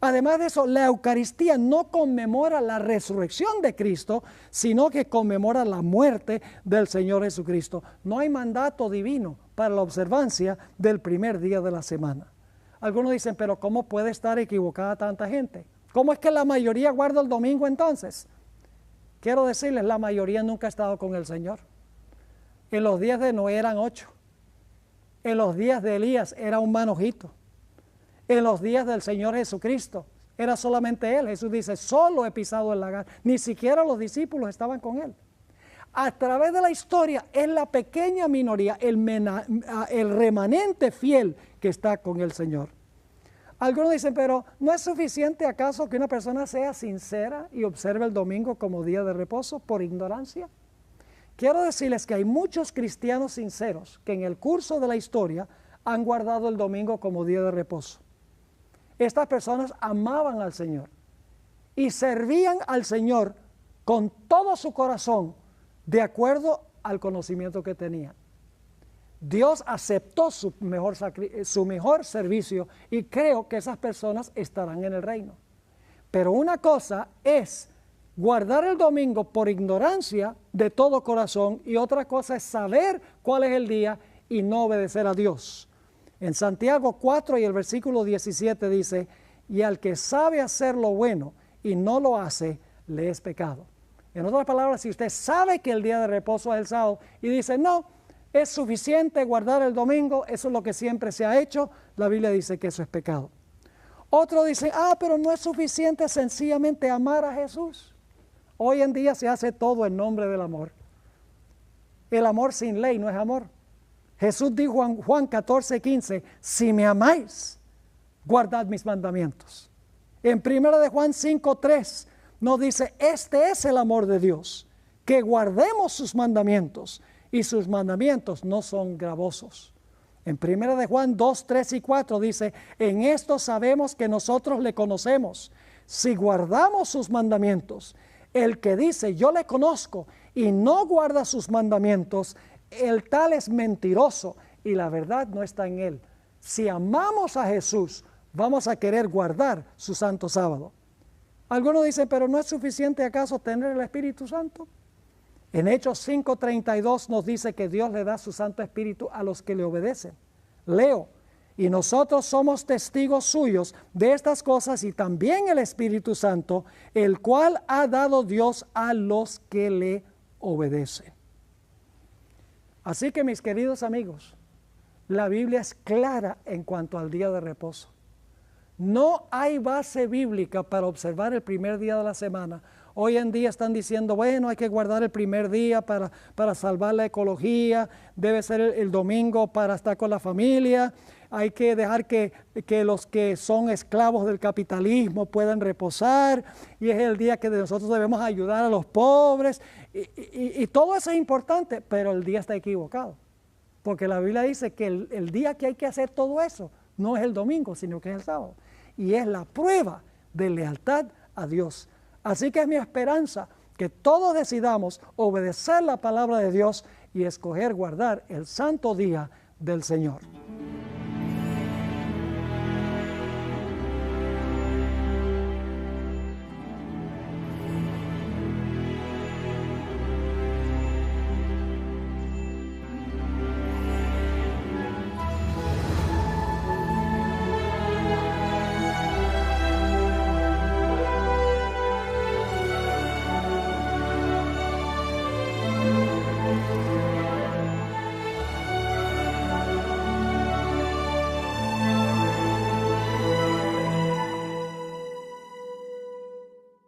Además de eso, la Eucaristía no conmemora la resurrección de Cristo, sino que conmemora la muerte del Señor Jesucristo. No hay mandato divino para la observancia del primer día de la semana. Algunos dicen, pero ¿cómo puede estar equivocada tanta gente? ¿Cómo es que la mayoría guarda el domingo entonces? Quiero decirles, la mayoría nunca ha estado con el Señor. En los días de Noé eran 8. En los días de Elías era un manojito. En los días del Señor Jesucristo era solamente Él. Jesús dice, solo he pisado el lagar. Ni siquiera los discípulos estaban con Él. A través de la historia es la pequeña minoría, el remanente fiel que está con el Señor. Algunos dicen, pero ¿no es suficiente acaso que una persona sea sincera y observe el domingo como día de reposo por ignorancia? Quiero decirles que hay muchos cristianos sinceros que en el curso de la historia han guardado el domingo como día de reposo. Estas personas amaban al Señor y servían al Señor con todo su corazón de acuerdo al conocimiento que tenían. Dios aceptó su mejor servicio y creo que esas personas estarán en el reino. Pero una cosa es guardar el domingo por ignorancia de todo corazón y otra cosa es saber cuál es el día y no obedecer a Dios. En Santiago 4 y el versículo 17 dice, y al que sabe hacer lo bueno y no lo hace, le es pecado. En otras palabras, si usted sabe que el día de reposo es el sábado y dice, no, es suficiente guardar el domingo, eso es lo que siempre se ha hecho, la Biblia dice que eso es pecado. Otro dice, pero no es suficiente sencillamente amar a Jesús. Hoy en día se hace todo en nombre del amor. El amor sin ley no es amor. Jesús dijo en Juan 14:15, si me amáis, guardad mis mandamientos. En 1 de Juan 5:3 nos dice, este es el amor de Dios, que guardemos sus mandamientos, y sus mandamientos no son gravosos. En 1 de Juan 2, 3 y 4 dice, en esto sabemos que nosotros le conocemos, si guardamos sus mandamientos. El que dice, yo le conozco, y no guarda sus mandamientos, el tal es mentiroso, y la verdad no está en él. Si amamos a Jesús, vamos a querer guardar su santo sábado. Algunos dicen, pero ¿no es suficiente acaso tener el Espíritu Santo? En Hechos 5:32 nos dice que Dios le da su Santo Espíritu a los que le obedecen. Leo, y nosotros somos testigos suyos de estas cosas y también el Espíritu Santo, el cual ha dado Dios a los que le obedecen. Así que mis queridos amigos, la Biblia es clara en cuanto al día de reposo. No hay base bíblica para observar el primer día de la semana. Hoy en día están diciendo, bueno, hay que guardar el primer día para salvar la ecología, debe ser el domingo para estar con la familia, hay que dejar que los que son esclavos del capitalismo puedan reposar, y es el día que nosotros debemos ayudar a los pobres, y todo eso es importante, pero el día está equivocado, porque la Biblia dice que el día que hay que hacer todo eso no es el domingo, sino que es el sábado, y es la prueba de lealtad a Dios. Así que es mi esperanza que todos decidamos obedecer la palabra de Dios y escoger guardar el santo día del Señor.